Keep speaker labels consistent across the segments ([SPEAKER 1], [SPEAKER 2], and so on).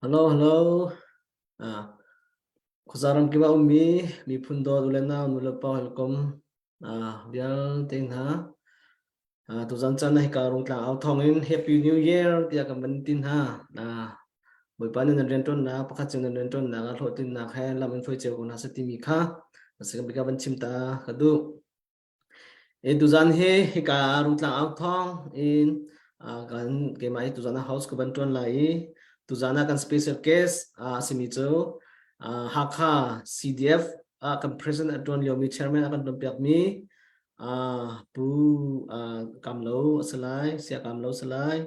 [SPEAKER 1] Hello, hello. À, Kuzaram kiba mi phundo dulena nulapa welcome. Bial tin ha. Tu zan chan hai karung tlang au thong in Happy New Year tia ka man tin ha. Boi pa ni renton na pakhat chen renton na ga thlotin na kha lam in phoi che ko na sa ti mi kha. Asika bika ban chimta kadu. Tu zan he karung tlang au thong in kan ke mai tu zan house ko ban ton lai. Tu zan kan special case simi cho Hakha CDF kan President Adon Yomi Chairman akan dompiak mi pu kamlo selai sia kamlo selai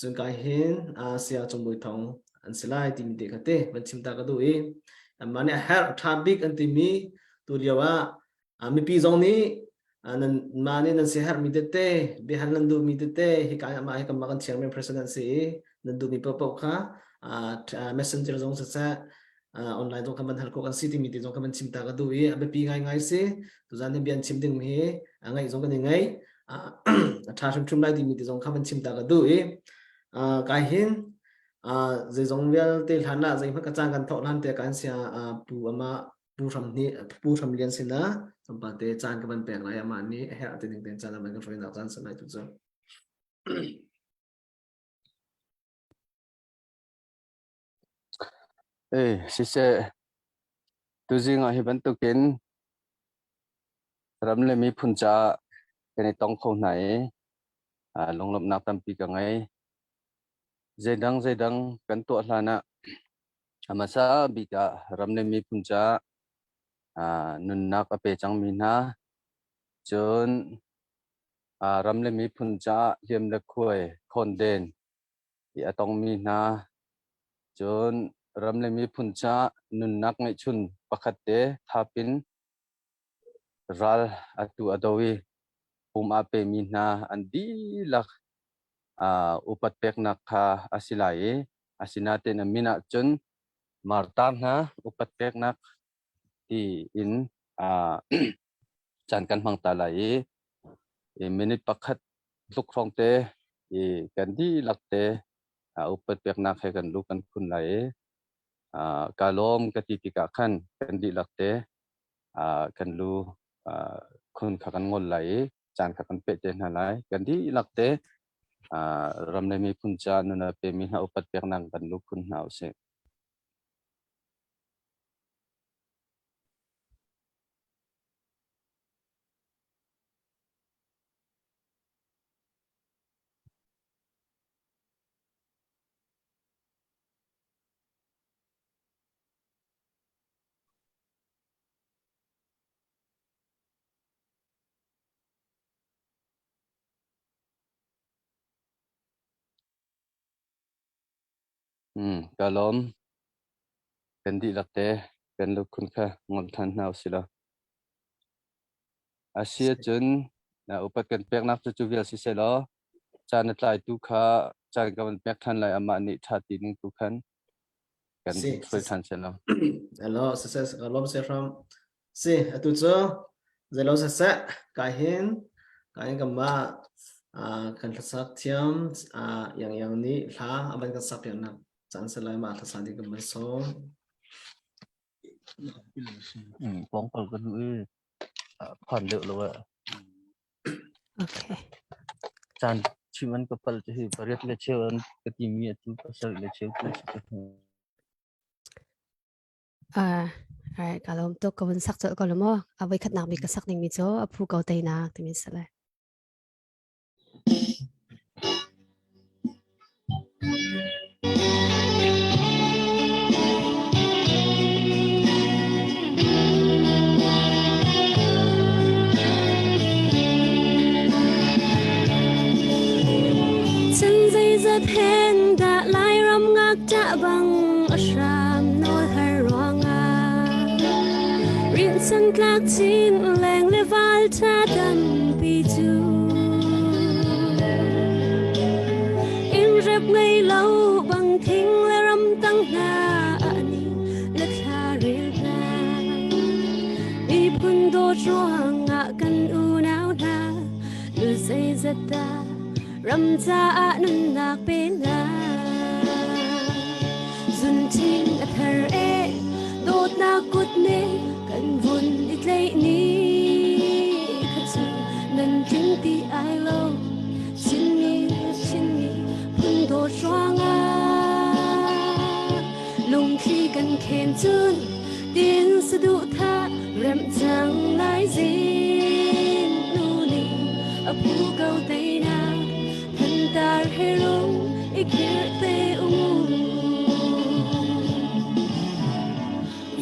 [SPEAKER 1] chun kai hin sia chomboi thong an selai ti mi de khate ban chimta ka du e mane her thabik an ti mi tu liawa mi pi zong ni nan mane nan se her mi de te be han nan du mi de te hi ka ma hi kam kan Chairman President se nan du mi po kha messenger zong sa online zong kaman hal ko kan city meeting zong kaman chimta ka du e abe pi ngai ngai se tu zan ne bian chim ding he ngai zong kan ngai tha thum thum lai di meeting zong kaman chimta ka du e kai hin zai zong vel te thana zai ma ka chang kan thok lan te kan sia pu ama pu tham lian sin na sampa te chan ka ban pek lai ama ni he ate ding ten chan ma kan foi na chan sanai tu zo
[SPEAKER 2] Sise tuzi nga hiban tukin ramle mi phuncha kene tong kho nai longlop nak tampi ka ngai zedang kan to hlana amasa bika ramle mi phuncha nun nak ape chang mi na chon ramle mi phuncha hiam le khoi khon den i atong mi na chon ramle mi phuncha nun nak ngai chun pakhat te thapin ral atu adawi ape mina andi lak upat pek nakha asilai asinate na mina chun martan na upat pek nak ti in chan kan mang talai minute pakhat luk rong te kan di lakte upat pek nak he kan lukan kun lai kalom katitika khan kan di lakte kan lu kun khakan ngol lai chan khakan pe te na lai kan di lakte ramle mi phuncha nuna pe mi na upat pek nang kan lu kun nau se kalom kan di lakte kan lu kun kha ngol than nau sila asia chun na upat kan pek nak chu vial si se lo chan tlai tu kha chan kan pek than lai ama ni tha ti ning tu khan kan free than se lo
[SPEAKER 1] hello success hello se from si atu cho zelo sa sa kai hin kama kan sak thiam yang ni tha aban kan sak yang na chan se lai ma tha sa di kan so
[SPEAKER 2] pong pol kan phon được rồi
[SPEAKER 3] Okay.
[SPEAKER 2] chan chiman kapal che pariat le chewan katimi atu pasal le chew tu
[SPEAKER 3] Alright, kalau untuk kau sak tu kalau mau, abai kat nak bika sak ning mi jo, apu kau tay nak tu misalnya. Chân dây rất hên đã lai ram ngạc đã bằng ashram nôi har roang rin san tlak chin leng le val cha dan pi chu in rep ngay lâu bằng thinh le ram tăng na ani le tha ril na mi pun do chuang ngạ kan u nao na lu dây rất ta ram cha nun nak pe na zun ting a thar e dot na kut ne kan vun it lei ni kha chu nan ting ti ai lo chin mi phun do swanga lung khi kan khen chun tin sa du tha rem chang lai zin nu ni a pu kau tei na than tar he rung ikir te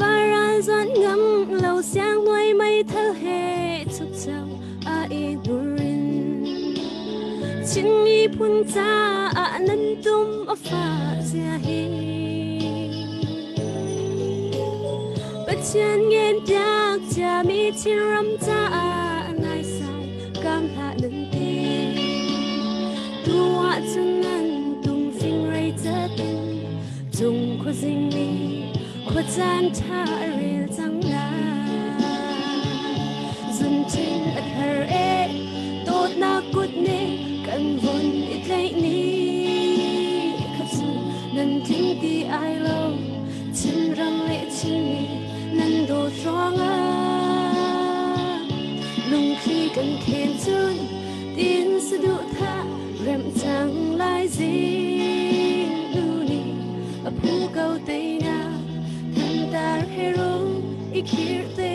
[SPEAKER 3] varan zon ngam lâu xiang nuôi mây thơ he chuk chau a e nurin chin mi phun cha a nan tum a fa sia hi bachan ngen dak cha mi chin ram cha a nai sai kam tha nan te tua chun nan tung phing rai cha tin chung kho jing mi kho chan tha ril chang la zun chin a thar e tot na kut ne kan von it lei ni kha chu nan ting ti ai lo chin rang le chin ni nan do swanga lung khi kan khen chun tin sa du tha rem chang lai zin nu ni a pu kau tei na than tar he rung ikir te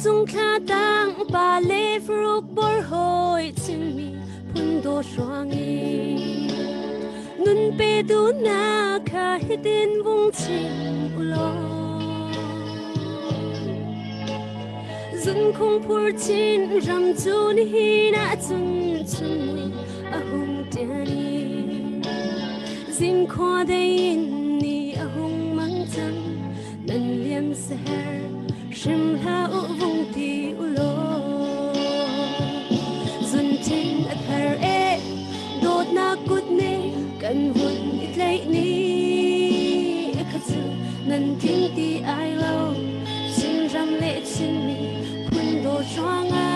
[SPEAKER 3] chung kha tang pa le fruk bor hoi chin mi phun do swangi nun pe du na kha hitin vung chin ulo zun khung phur chin ram chu ni hi na chun chun ni a hung tiani zin khwa dein ni a hung mang chang nan liam seher shim ha u vung ti u lo zun chin a thar e dot na kut ne kan hun it lei ni kha chu nan ting ti ai lo chin ram le chin mi phun do swanga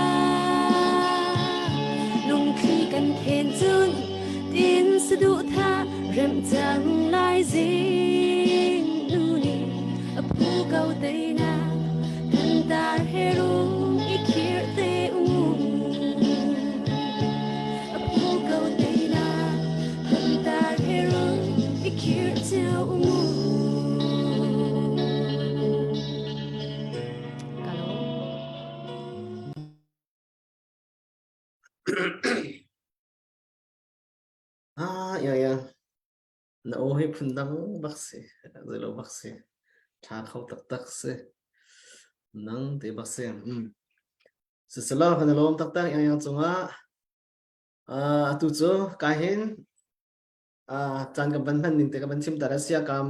[SPEAKER 3] lung khi kan khen chun tin sa du tha rem chang lai zin nu ni a pu kau tei na tar he rung ikir te a pu kau tei na tar he rung ikir te
[SPEAKER 1] ya na o he phun dang bak se zelo bak se tha khau tak se nang te bak se sisala khana lom tak yang chunga tu chu ka hin chan ka ban ning te ka ban chim tara sia kam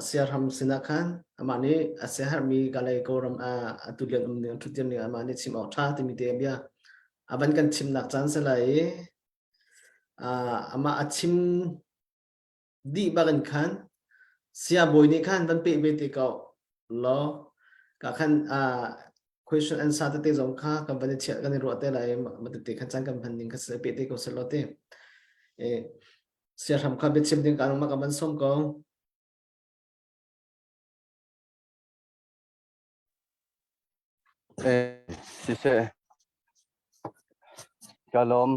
[SPEAKER 1] sia ram sina khan amani ase har mi galai ko ram atulian ni thutiam ni amani chim au tha ti mi te bia aban kan chim nak chan salai ama achim di bagan khan sia boy ni khan ban pe be te ka lo ka khan question answer te jong kha company chat kan ro te lai ma te khan chang company ka se pe te ko se lo te e sia ram kha be chim ding ka ma ka ban som ko
[SPEAKER 2] si se kalom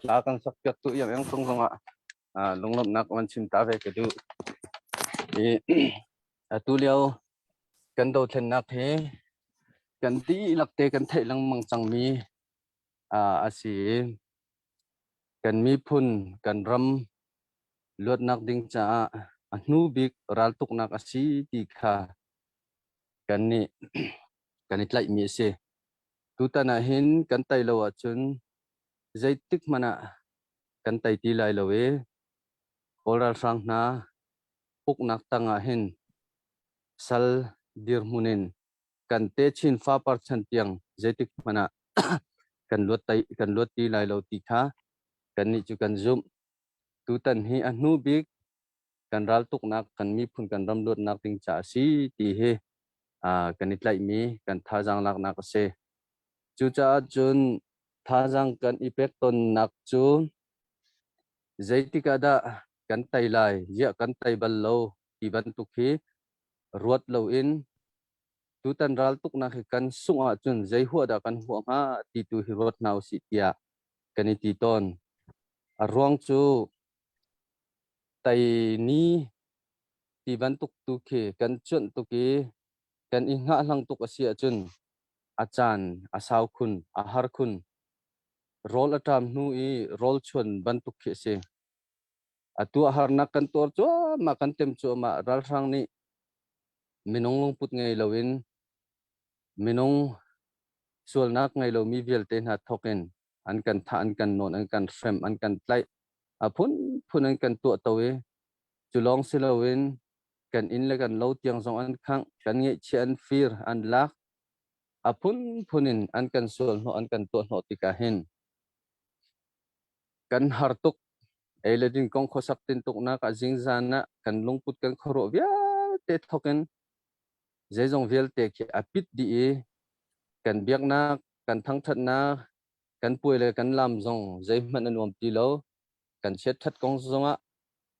[SPEAKER 2] la kan sak pyak tu yang song song lunglom nak wan chim ta ve ke du tu liao kan do thlen nak he kan ti lak te kan thei lang mang chang mi asi kan mi phun kan ram lot nak ding cha nu bik ral tuk nak asi ti kha kan ni kan itlai mi se tu ta na hin kan tai lo wa chun zaitik mana kan tai ti lai lo we oral sang na puk nak tanga hin sal dir munin kan te chin fa % tiang zaitik mana kan lot ti lai lo ti kha kan ni chu kan zum tu tan hi anu bik kan ral tuk nak kan mi phun kan ram lut nak ting cha si ti he kan ni tlai mi kan tha jang lak nak se chu cha chun tha jang kan ipek ton nak chu zaitika da kan tai lai ya kan tai bal lo ti ban tu khi ruat lo in tu tan ral tuk nak kan sunga chun zai hu da kan hu ma ti tu hi ruat nau si tia kan ni ti ton ruang chu tai ni ti ban tuk tu khi kan chun tu ki kan i nga lang tuk asia chun achan asau khun ahar khun rol atam nu i rol chun ban tuk khi se atu ahar nak kan tor chu ma kan tem chu ma ral rang ni minong long put ngai loin minong sual nak ngai lo mi vel te na thoken an kan tha an kan non an kan frem an kan tlai phun an kan tu tawe chulong silawin kan in le kan lo tiang zong an khang kan nge chen fir an lak phunin an kan sual no an kan tu no tika hin kan hartuk eledin kong khosak tin tuk na ka jingzana kan lungput kan khoro via te thoken zezong vel te ki apit di e kan biak na kan thang that na kan puile kan lam zong zai man an om ti lo kan chet that kong zonga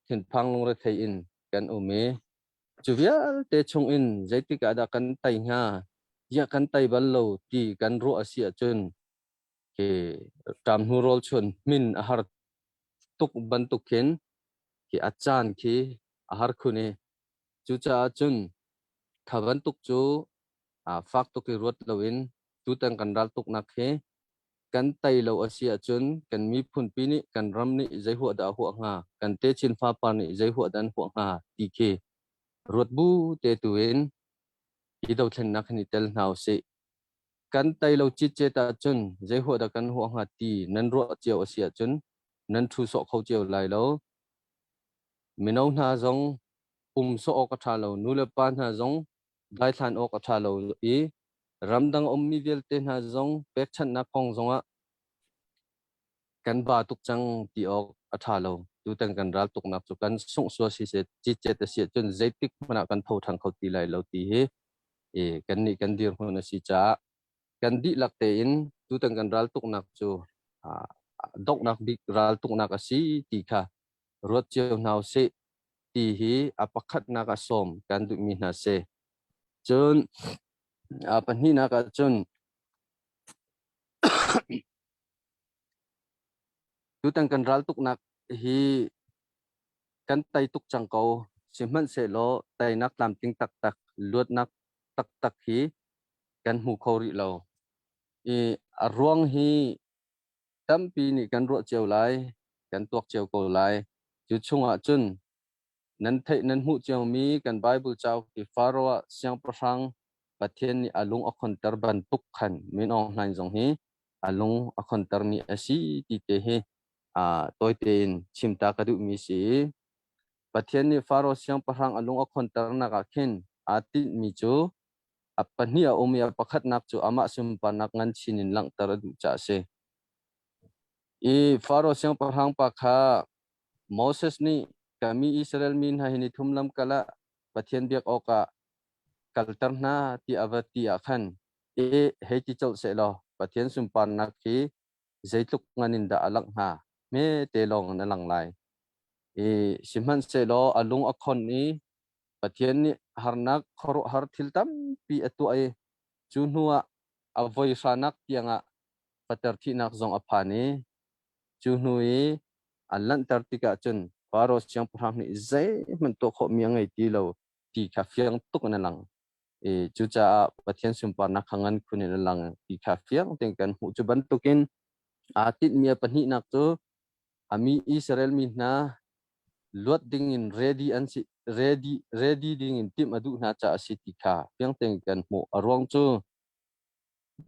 [SPEAKER 2] thin phang lung re thei in kan ume chuvial te chung in zaiti ka da kan tai nga ya kan tai bal lo ti kan ro asia chun ke tam hu rol chun min ahar tuk ban tuk ken ki achan ki ahar khune chu cha chun thaban tuk chu fak tuk ki rot lowin tu tang kan ral tuk nak he kan tai lo asia chun kan mi phun pi ni kan ram ni zai hu da hu nga kan te chin fa pa ni zai hu dan hu nga ti ke rot bu te tuin i do thlen nak ni tel nau se kan tai lo chi che ta chun zai hu da kan hu nga ti nan ro cheu asia chun nan thu so khau cheu lai lo minau na zong so ok tha lo nu le pa na zong dai than ok tha lo i ramdang mi vel te na zong pek chan na kong zonga kan ba tuk chang ti ok atha lo tu tang kan ral tuk nak chu kan sung so si se chi che ta si chun zaitik mana kan tho thang khau ti lai lo ti he kan ni kan dir hona si cha kan di lak te in tu tang kan ral tuk nak chu dok nak big ral tuk nak asi ti kha rot cheu nau se ti hi apakhat nak asom kan du mi na se chun pani nak chun tu tang kan ral tuk nak hi kan tai tuk chang ko simhan se lo tai nak lam ting tak tak luat nak tak tak hi kan hu khori lo ruang hi tampi ni kan ro cheu lai kan tuak cheu ko lai chu chunga chun nan thei nan hu cheu mi kan bible chau ki faroa siang prang pathian ni alung akhon tar ban tuk khan min ong nan jong hi alung akhon tar ni asi ti te he toy ten chimta ka du mi si pathian ni faro siang prang alung akhon tar na ka khin ati mi chu apania omia pakhat nak chu ama sumpa nak ngan chinin lang tar du cha se faro siang prang pakha Moses ni kami Israel min ha hini thumlam kala pathian biak oka kaltarna ti avati akhan he ti chol se lo pathian sumpan nak ki zaitluk nganin da alang ha me te long na lang lai simhan se lo alung akhon ni pathian ni harnak khoro har thiltam pi atu ai chunua avoi sanak tianga patar thi nak zong aphani chunui alan tartika chun paro siang prang ni zai man to kho miang ai ti lo ti kha fiang tuk na lang chu cha pathian sumpa na khangan khuni na lang ti kha fiang teng kan hu chu ban tukin atit mia pani nak tu ami Israel mi na luat ding in ready ding in tim adu na cha asiti kha fiang teng kan mu arwang chu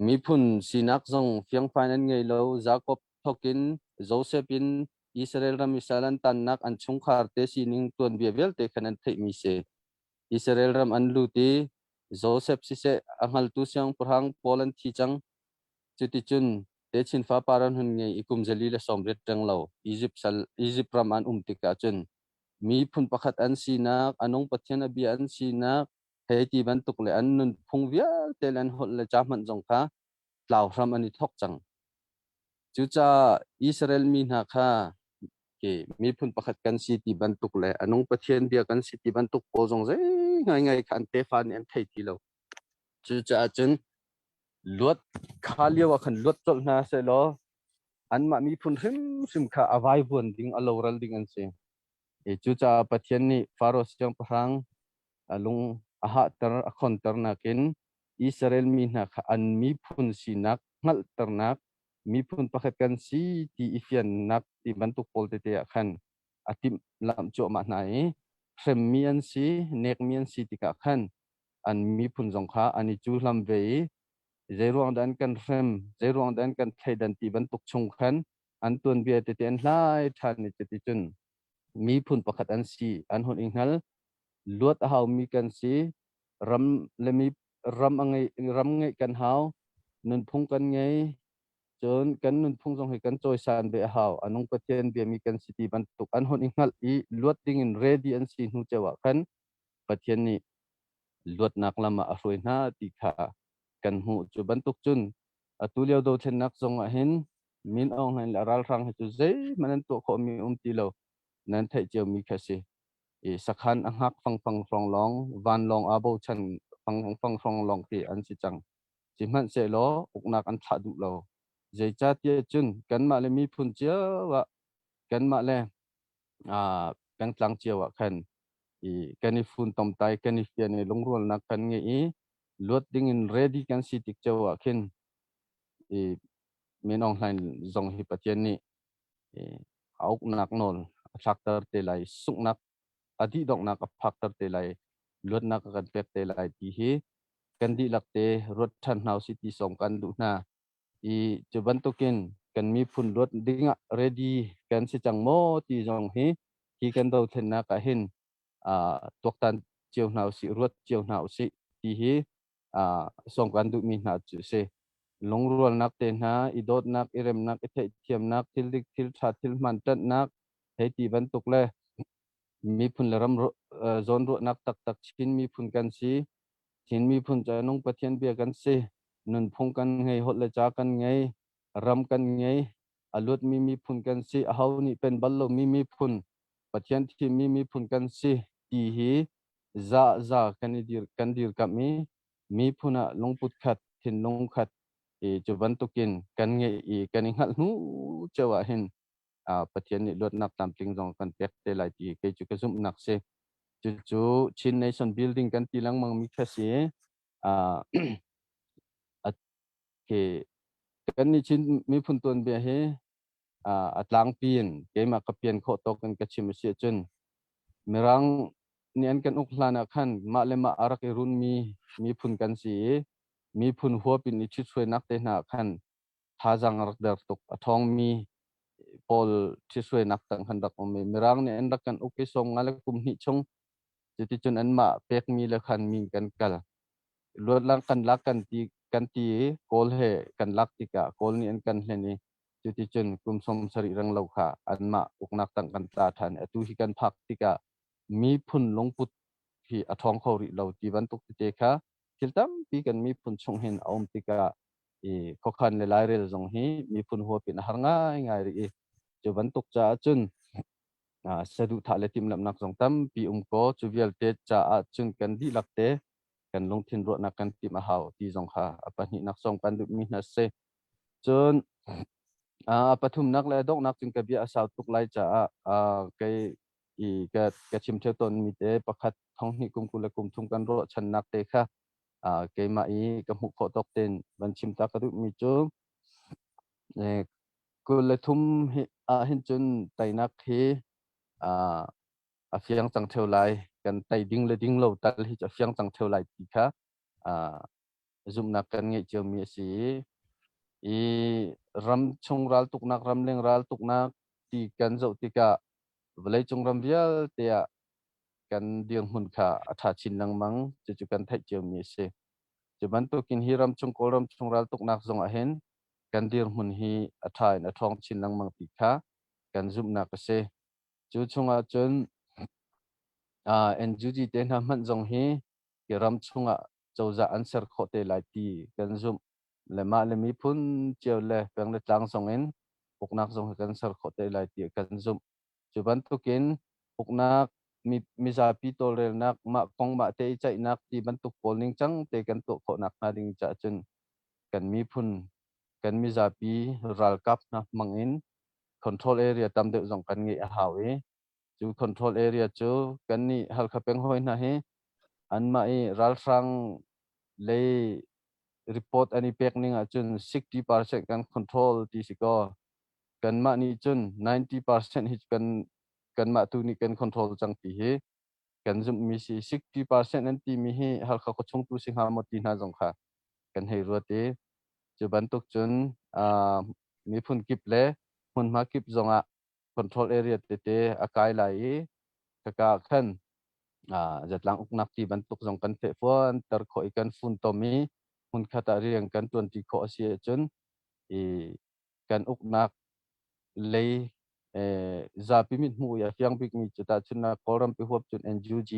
[SPEAKER 2] mi phun sinak zong fiang fanan ngei lo Jacob thokin Joseph in Israel ram misalan tan nak an chung khar te sining ton biavel te khanan thei mi se Israel ram an lu ti Joseph si se angal tu siang prang polan thi chang chuti chun te chin fa paran hun nge ikum jali le somret tang lo Egypt ram an tika chun mi phun pakhat an sinak anong pathian abi an sinak he ti ban tuk le an nun phung via te lan hol le cha man jong kha tlaw ram ani thok chang chu cha Israel mi na kha ke mi phun pakhat kan si ti ban tuk le anong pathian bia kan si ti ban tuk po jong zai ngai khan te fan an thei ti lo chu cha chun luat khalia wa khan luat chol na se lo an ma mi phun sim kha avai bun ding aloral ding an se e chu cha pathian ni faros chang prang alung aha tar akhon tar nakin Israel mi na kha an mi phun sinak ngal tarnak mi phun pakhat kan si ti ifian nak ti bantuk pol te khan atim lam cho ma nai sem mi an si nek mi an si ti ka khan an mi phun jong kha ani chu lam ve zeruang dan kan sem zeruang dan kan thaidan ti bantuk chung khan an tun bia te ten lai than ni ti chun mi phun pakhat an si an hon inghal luat hau mi kan si ram le mi ram ngai kan hau nun phung kan ngai chon kan nun phung jong he kan choi san be hau anong pathian be mi kan city ban tuk an hon inghal i luat ding in ready an si nu chawa kan pathian ni luat nak lama aroi na ti kha kan hu chu ban tuk chun atuliao do then nak jong a hin min ong han la ral rang chu zai manan to kho mi ti lo nan thai cheu mi kha si e sakhan ang hak phang phong long van long abo chan phang phong long ti an si chang chỉ man se lo uknak an tha du lo zai cha tia chun kan ma le mi phun chia wa kan ma le kan tlang chia wa khan i kan i phun tom tai kan i fian ni longrol nak kan nge i lot ding in ready kan si tik chawa khin i men online zong hi patien ni auk nak nol factor te lai suk nak adi dok nak factor te lai lot nak kan pek te lai ti hi kan di lakte rot than nau city song kan du na i chuban tokin kan mi phun rot dinga ready kan si chang mo ti jong hi kan do then na ka hin tok tan chieu nau si rot chieu nau si ti hi song kan du mi na chu se long rual nak te na i dot nak irem nak i thei thiam nak thil dik thil tha thil man tat nak he ti ban tuk le mi phun le ram zon ro nak tak chin mi phun kan si chin mi phun cha nong pathian bia kan si nun phung kan ngai hot le cha kan ngai ram kan ngai alut mi phun kan si hau ni pen ballo mi phun pathian thi mi phun kan si ti hi za kan dir ka mi phuna longput khat thin long khat e chuban tukin kan nge i kan inghal nu chawa hin pathian ni lot nak tam tling jong kan pek te lai ti ke chu ka zum nak se chu chin nation building kan tilang mang mi khasi ke kan ni chin mi phun ton be he atlang pin ke ma ka pian kho to kan ka chim se chun mirang ni an kan uklana khan ma le ma arak run mi phun kan si mi phun huwa pin ni chi chwe nak te na khan tha jang rak dar tok athong mi pol chi chwe nak tang khan dak me mirang ni an dak kan uke song ngale kum hi chong ti chun an ma pek mi le khan mi kan kal luat lang kan ti kol he kan lak ti ka kol ni an kan hle ni ti chun kum som sari rang lo kha an ma uknak tang kan ta than atu hi kan phak ti ka mi phun longput hi athong khori lo ti ban tuk te kha kiltam pi kan mi phun chung hin aum ti ka e kokhan le lai rel jong hi mi phun ho pin har ngai ri chu ban tuk cha chun sadu tha le tim lam nak jong tam pi ko chu vial te cha chun kan di lak te kan long thin ro na kan ti ma hau ti jong kha apa ni nak song kan du mi na se chun pathum nak le dok nak chung ka bia asau tuk lai cha kai i ka chim the ton mi te pakhat thong ni kum kula kum thum kan ro chan nak te kha ke ma i ka mu kho tok ten ban chim ta ka du mi chu kula thum hi hin chun tai nak hi fiang chang theu lai kan tai ding le ding lo tal hi cha fiang chang theu lai ti kha zum nak kan nge chu mi si i ram chung ral tuk nak ram leng ral tuk nak ti kan zo ti ka vlei chung ram vial te kan diang hun kha atha chin lang mang chu kan thai chu mi se chu ban to kin hi ram chung kol ram chung ral tuk nak zong a hen กันเดียร์มุนฮีอัฐายนทองชินลังมังติค่ะกันซุบนักเสจูชงอาจนNGG เตนมันจงฮีกิรำชงอาเจ้าจะอันเสร์โคเตไลตีกันซุบเลมาเลมีพุนเจียวเลเพียงเลตังสงเงินพวกนักจงกันเสร์โคเตไลตีกันซุบจุบันตุกินพวกนักมีซาปิโตเรนักมาคงมาเตยใจนักที่บรรทุกโพลิงจังเตกันตุโคนักนาดิงจะจนกันมีพุนกันมีซาปีรัลกับนะมังอิน control area ตามเดือดส่งกันเงี้ยหาวิจู control area จูกันนี่ฮัลขับเป็นห้อยนะเฮอันมาอีรัลฟังเลย report อันนี้เป็กนี่งจุน60% กัน control ที่สิก็กันมานี่จุน90% ฮิตกันมาตัวนี้กัน control จังที่เฮกันจุมีสิ60% นั่นที่มีเฮฮัลขับก็ชงตัวสิงหาหมดที่น่าสงค่ะกันให้รู้ที่จูบันทุกจุนมีพุ่นกิบเล่พุ่นมากิบจงcontrol area เตอากายไหลกะกะขันจัดหลังอุกนักที่บรรทุกจงกันเตะฟ้อนตะโขอีกันฝุ่นตมีหุ่นขัดเรียงกันตัวที่โคเสียจนกันอุกนักเลยซาพิมิดหูอยากยังพิกมีจุดจุดนักคอรัมไปหัวจุด NGG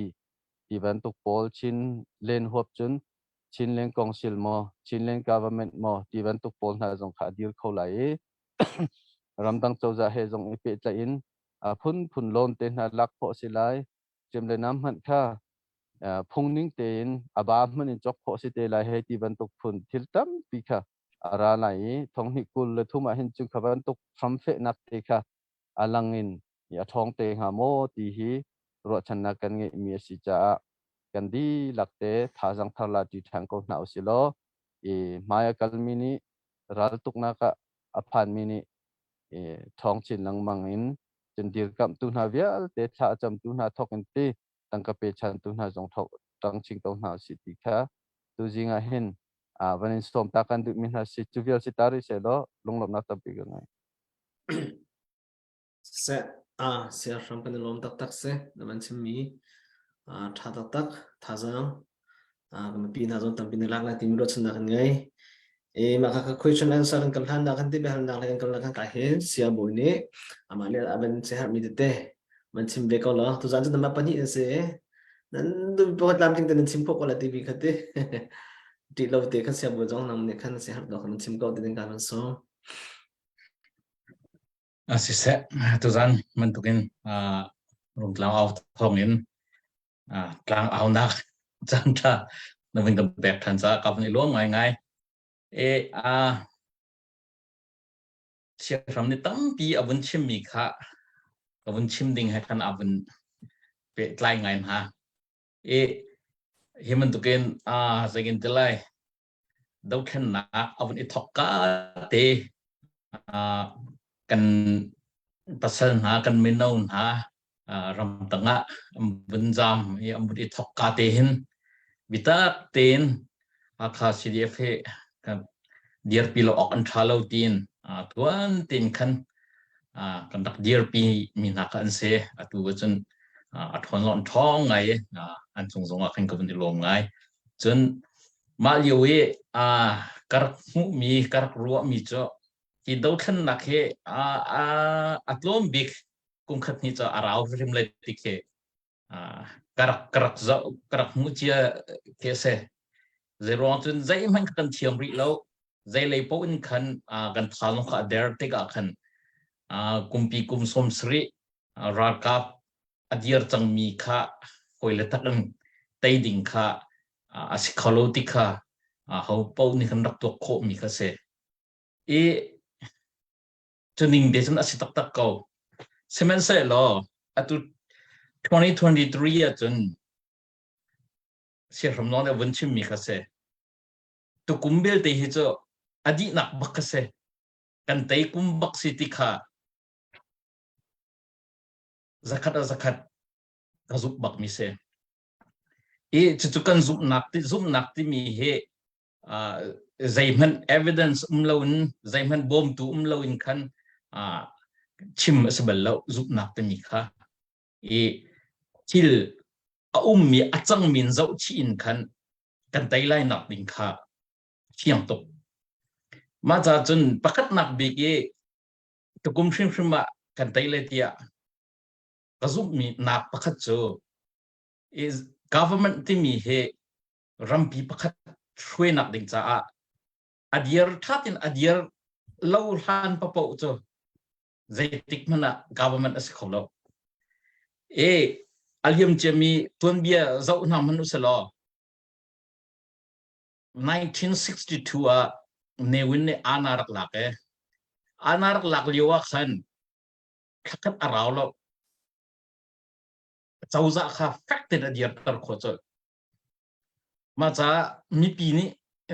[SPEAKER 2] ที่บรรทุกพอลชินเลนหัวจุนชินเลนกองซิลมอชินเลน government มอที่บรรทุกพอลน่าจงขาดีลเขาไหลรำตั้งเจ้าจะให้จงเปใจอินพุ่นโลนเต็นหลักพอสิไลเจมเลยน้ำมันค่ะพุ่งนิ่งเต็นบามันจอกพอสิเตไลให้ที่บรรทุกพุ่นทิลตัมปีค่ะอะไรไหนท้องหิกุลเลยทุ่มเห็นจึงขบันทุกพร้อมเฟนักเตค่ะอลังอินอย่าท้องเตหาโมตีฮีรถชนะกันเงี้ยมีสิจ้ากันดีหลักเตท่าจังทาราดีทางก็หนาวสิโลมายากลมินิรัลตุกนักอภันมินิท้องชินลังมังอินจนดีร์กับตุนาเวียเตท่าจำตุนาทอกันตีตั้งกับเปชันตุนาจงทอกตั้งชิงตุนาสิติค่ะตุจิงาเห็นวันนี้สมตากันดูมินาสิจูเวียสิตาริเซโลลงลบนักตับปีกันไง
[SPEAKER 1] เสเสียรำกันลมตักเสแล้วมันจะมีท่าตักท่าจังกันปีน่าจงตั้งปีนี้หลักนะที่มีรถชนะกันไงmaka question answer kan handa kan tibe handa kan kan ka he sia boine amale aben sehat mi tete man sim be ko lo tu jan tu ma pani se nan du bo lam ting ten sim ko la tv khate ti lo te kan sia bo jong nam ne kan sehat do kan sim ko ten ka man so
[SPEAKER 4] asise tu jan man tukin rung tlang au thongin tlang au na jang tha na wing the back than sa ka ni lo ngai ngaiเชื่อคำนี้ตั้งปีอาวุธชิมมีค่ะอาวุธชิมดิ่งให้กันอาวุธเป็นไกลไงฮะเฮมันตุกินจะกินจะไล่ดาวแค่นักอาวุธอิทอกกาเตกันปัสสาวะกันไม่นอนฮะรำตั้งบุญจามอาวุธอิทอกกาเตหินวิตาเตนอาคาสิเดียเฟเดียร์ปีเราออกอันทาเราตีนทุนตีนคันกันดักเดียร์ปีมีนักอันเสตัวจนอัดหอนหลอนท้องไงอันส่งขันกับมันลมไงจนมาเลียวกระหูมีกระรัวมีเจาะที่ดาวขันนักอัดลมบิกกุมขัดนี่จะอาราวริมเลยติเคกระเจาะกระหูเจียเคเสเจรอนจนใจมันกันเทียมริแล้วใจเลยพวกอินคันกันทาลงกับเดอร์ติกคันกุมปีกุมสมสรีรากับอดีตจังมีค่ะคอยเลตักันไตดิ่งค่ะสิคาโลติค่ะเขาพวกนี้คันรักตัวโคมีค่ะเสจนนิ่งเดชนสิตักเก่าเซมันเสร็จแล้วตุ2023จนเสียรำนองในวันชิมมีค่ะเสตุกุมเบลเตหิโจอดีนักบักเสกันเตกุมบักสิติค่ะzakatกระซุบบักมิเซจุดกันซุบนักที่มีเหใจมัน evidence เราใจมันบ่มตูเราอินคันชิมสบแล้วซุบนักที่มีค่ะที่มีจังมินเจ้าชินคันกันไตไลนักดินค่ะเชียงตก มาจากจนประคัดนักบิกตุกุมชิมชิมะกันไตเลตียกระซุบมีนักประคัดโจ is government ที่มีเหรัมปีประคัดช่วยนักดิ่งจ้าอดียร์ทัดอินอดียร์เล่าหันปะปะโจใจติกมันอะ government อสิขอเราอัลยมจะมีตัวเบียเจ้าหน้ามันอุสลอ1962เนวินเนอานารักหลักอานารักหลักเลียวขันขัดอาราวเราเจ้าจะข้าแฟกต์เดียร์ตระโคจมาจากมีปีนี้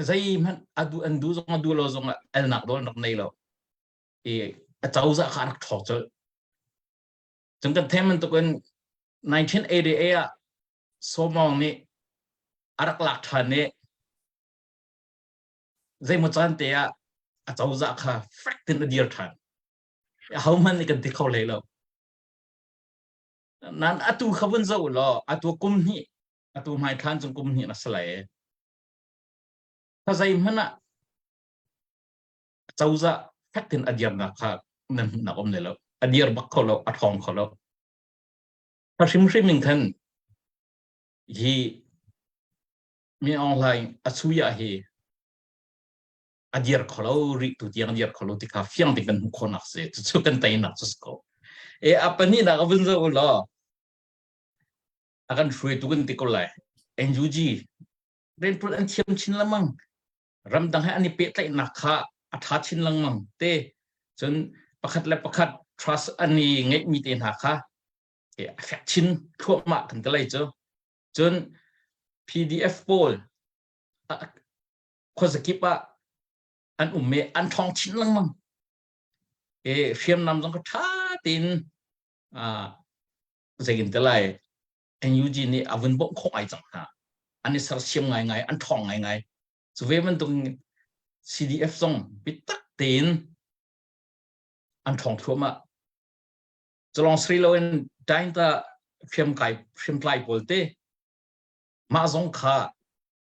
[SPEAKER 4] ใจมันอันดูจงดูเราจงเอลนักโดนนักในเราเจ้าจะข้ารักถอดจนกันเทมันตัวกัน1988สมองนี้อารักหลักฐานนี้ใจมันจันเตียเจ้าจะข้าแฟกต์เดียร์ทันเขามันนี่กันที่เขาเลยเรานั่นตัวขบวนเจ้าล่ะตัวกุมนี้ตัวไม่ทันจงกุมนี้นัสไลถ้าใจมันน่ะเจ้าจะแฟกต์เดียร์นะครับนั่นนักอมเลยแล้วเดียร์บักเขาแล้วทองเขาแล้วถ้าชิมมิงทันฮีมีออนไลน์สุยาฮีเดียร์เขาแล้วริตุที่เดียร์เขาแล้วที่ข้าฟิ่งที่กันคนนักเสียจุดกันแต่นักสุดก็apa ni nak kau benzo lah akan shui tu kan tikul lah NUG dan pun antiam chin lamang ram dang hai ani pe tai nak kha atha chin lamang te chun pakhat trust ani ngai mi te na kha affect chin thua ma kan ka lai cho chun PDF poll ko sakipa an umme an thong chin lamang fiam nam jong ka tha tin zegin telai NUG ni avun bok khong ai chang ha ani sar siam ngai an thong ngai so ve man tung CDF song bitak tin an thong thuma chalong sri loin dain ta fiam klai polte ma zong kha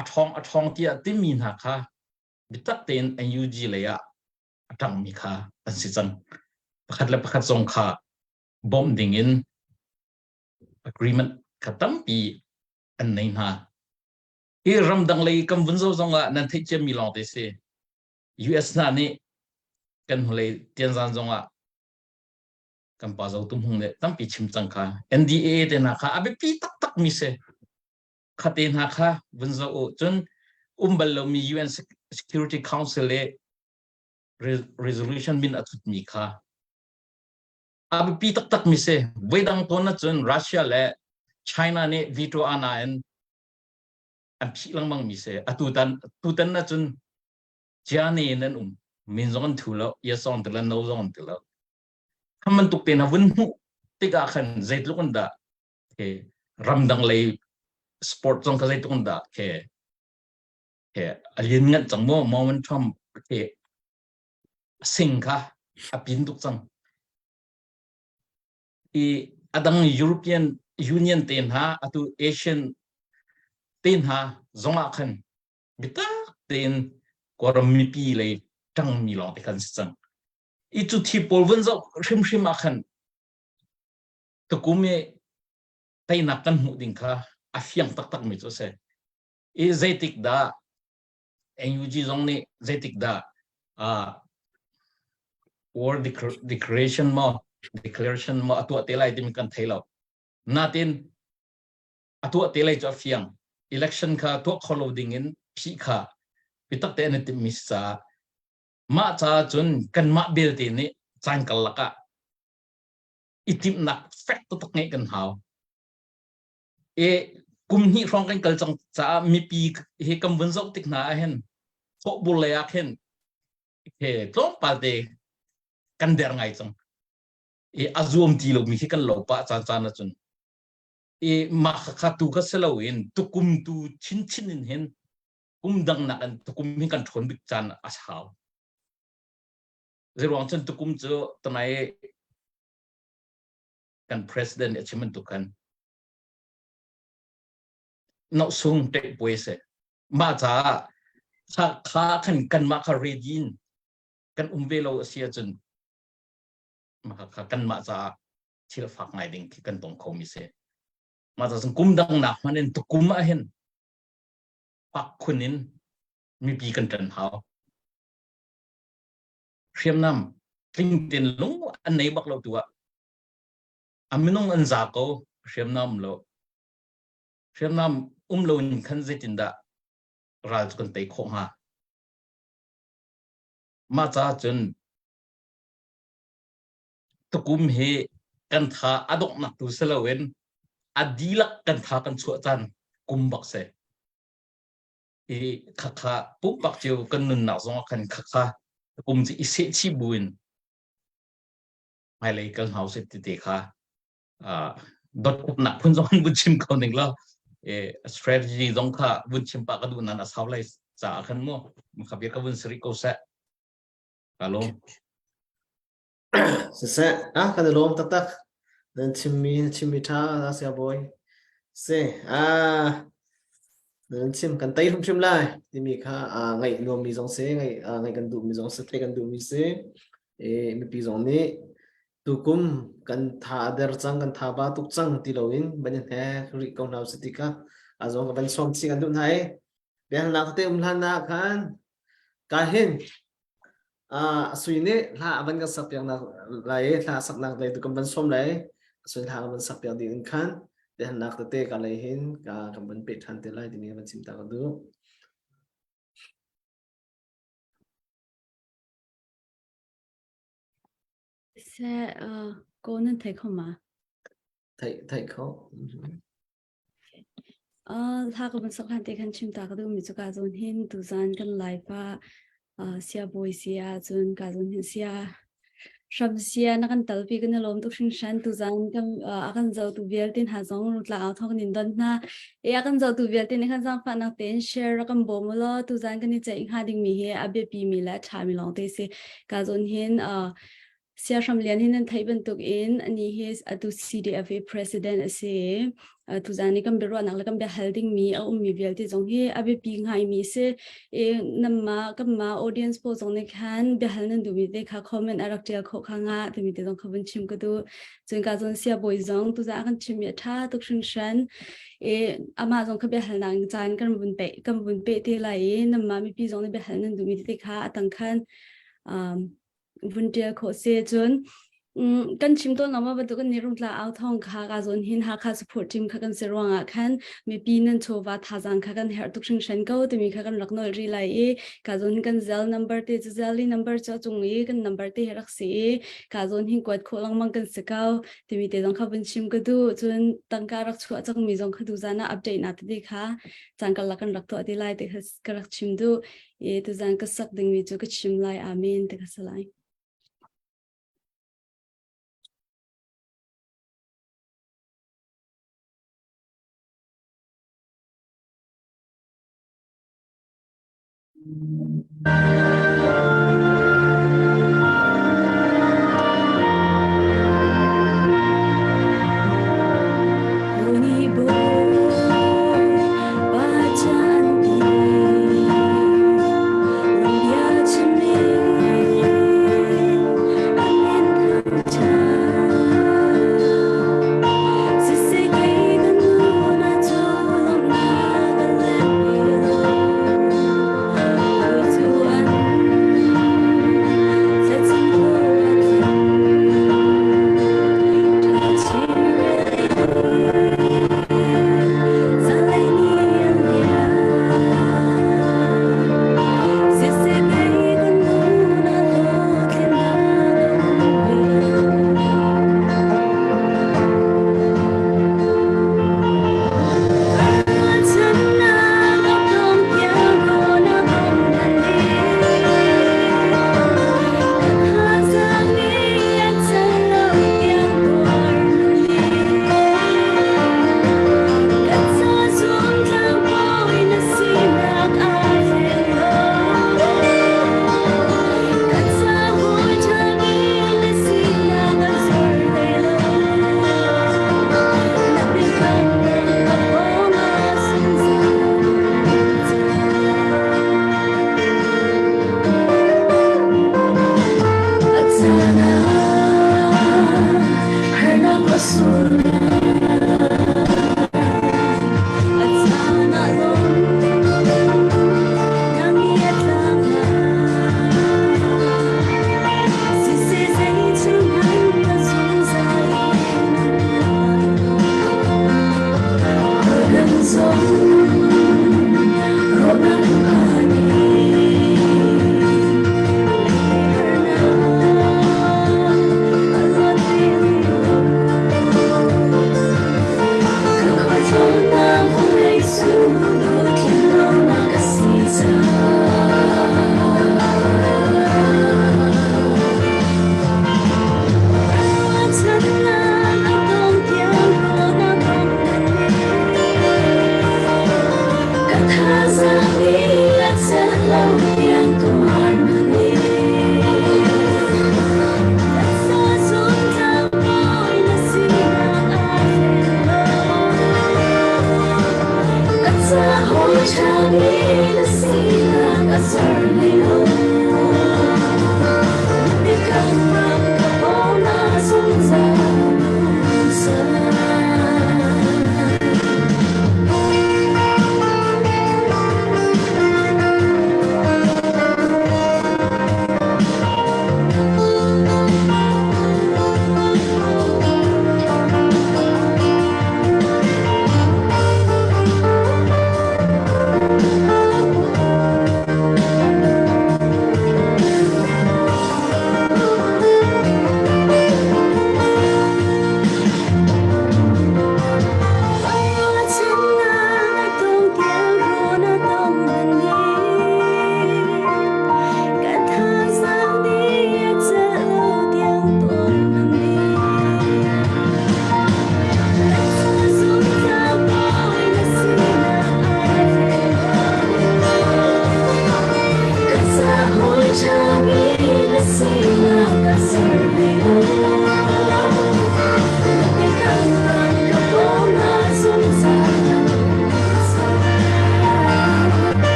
[SPEAKER 4] athong tia timin ha kha bitak tin NUG le ya atang mi kha an si chang pakhat zong kha bom ding in agreement khatam pi an nei na ram dang lei kam vun zo zong a nan thei chem mi long te se US na ni kan hole tian zan zong a kan pa zo tum hung le tam pi chim chang kha NDA te na kha abe pi tak mi se khate na kha vun zo o chun bal lo mi UN Security Council le resolution bin atut mi kha abi pi tak mi se wedang to na chun Russia le China ne veto ana en an phi lang mang mi se atutan na chun jani nen min zon thulo yesong tela no zon tela haman tuk te na vun hu te ga khan zait lu da ke ramdang lei sport zong ka zait da ke alien ngat chang mo moment from ke sing kha apin tuk chang adang European Union ten ha atu Asian ten ha zonga khan bita ten koram mi pi le tang mi lo te khan sang itu thi polven zo shim akhan to kume tai na kan mu ding kha afiang tak mi to se zetik da NUG zong ni zetik da war declaration mo atu telai tim kan thailo natin atu telai cho fiang election kha to kholoading in phi kha pitak te ne tim misa ma cha chun kan ma bel ti ni chang kal laka itip nak fact to tak ngai kan haw kum hi rong kan kal chang cha mi pi he kam bun zok tik na hen ko bulaya khen he to pa de kan der ngai chang azum ti lo mi hi kan lo pa cha na chun ma kha tu ka selawin tukum tu chin in hen kum dang na kan tukum hi kan thon bik chan ashaw zerong chen tukum cho tanai kan president achievement tu kan no sung te poise ma cha kha khan kan ma kha redin kan velo sia chun maka kan ma cha thil fak ngai ding ki kan tong khomi se ma cha kum dang na manin tu kum a hen pak khunin mi pi kan tan hao khiam nam tling tin lung an nei bak lo tua aminong an za ko khiam nam lo khiam nam lo in khan zitin da raj kan tei kho ha ma cha chun tu kum he kan tha adok nak tu selawen adilak kan tha kan chu chan kum bak se e khakha pu bak chiu kan nun na zong kan khakha kum ji ise chi buin mai lei kan house ti te kha dot kup na phun zong bu chim ko ning la e strategy zong kha bu chim pa ka du na na saw lai cha khan mo khabir ka bun sri ko sa alo
[SPEAKER 1] se kan lom tak tak dan chimmi tha sia boy se dan chim kan tai hum chim lai ti mi kha ngai no mi zong se ngai kan du mi zong se kan du mi se e mi pi zong ni tu kum kan tha der chang kan tha ba tuk chang ti loin ban he ri ko nau se ti ka azong kan som chi kan du nai ben la te lan na kan ka hin suine la ban ka sak yang na lai la sak nak lai tu kan ban som lai suin la ban sak yang din kan ben nak te ka lai hin ka kan ban pe than te lai ti ni ban sim ta ka du
[SPEAKER 3] sẽ cô nên thấy không mà
[SPEAKER 1] thai kho
[SPEAKER 3] tha ko ban sakhan te khan chim ta ka du mi chu ka zon hin tu zan kan lai pa sia boy sia chun ka zon hin sia shab sia na kan tal pi kan lom tu shin shan tu zan kan akan zo tu vial tin ha zong ru tla au thok nin don na e akan zo tu vial tin khan jang fa na ten share kan bom lo tu zan kan ni chai ha ding mi he abe pi mi la tha mi long te se ka zon hin sia sham lian hin thai ban tuk in ani he atu CDFA president ase tu zani kam beru anak lakam be holding mi mi velti jong he abe pi ngai mi se e namma kamma audience po jong ne khan be halnan du mi de kha comment arak tel kho khanga tu mi te jong khabun chim ko du chen ka jong sia boy jong tu za kan chim ya tha tuk shin shan e ama jong kha be halnang chan kan bun pe te lai namma mi pi jong ne be halnan du mi te kha atang khan volunteer ko se chun kan chim to lama ba to kan nirum tla au thong kha ga zon hin ha kha support team kha kan serwanga khan me pinan chowa thajang kha kan her tuk sing shan ko to mi kha kan lakno ri lai e ka zon kan zel number te zeli number cha chung e kan number te herak se ka zon hin kwat kholang mang kan sekau te mi te jong kha bun chim ko du chun tangka rak chu achang mi jong kha du jana update na te kha changkal lakan rak to ati lai te khas karak chim du e tu jang ka sak ding mi chu ka chim lai amen te kha salai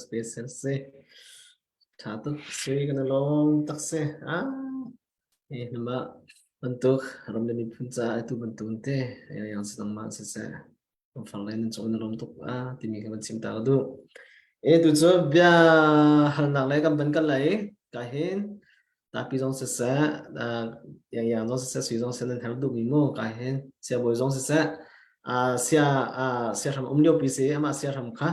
[SPEAKER 1] special se thatu sui kana long tak se nama bentuk ram demi punca itu bentuknya yang sedang masih saya lain trong na lom tuk timi ka cinta tu tu cho bia hal nak lai kam ban kan lai kahin tapi jong sesa yang jong sesa sui jong senen hal du mimo kahin sia boy jong sesa sia ram umlio pise ama sia ram kha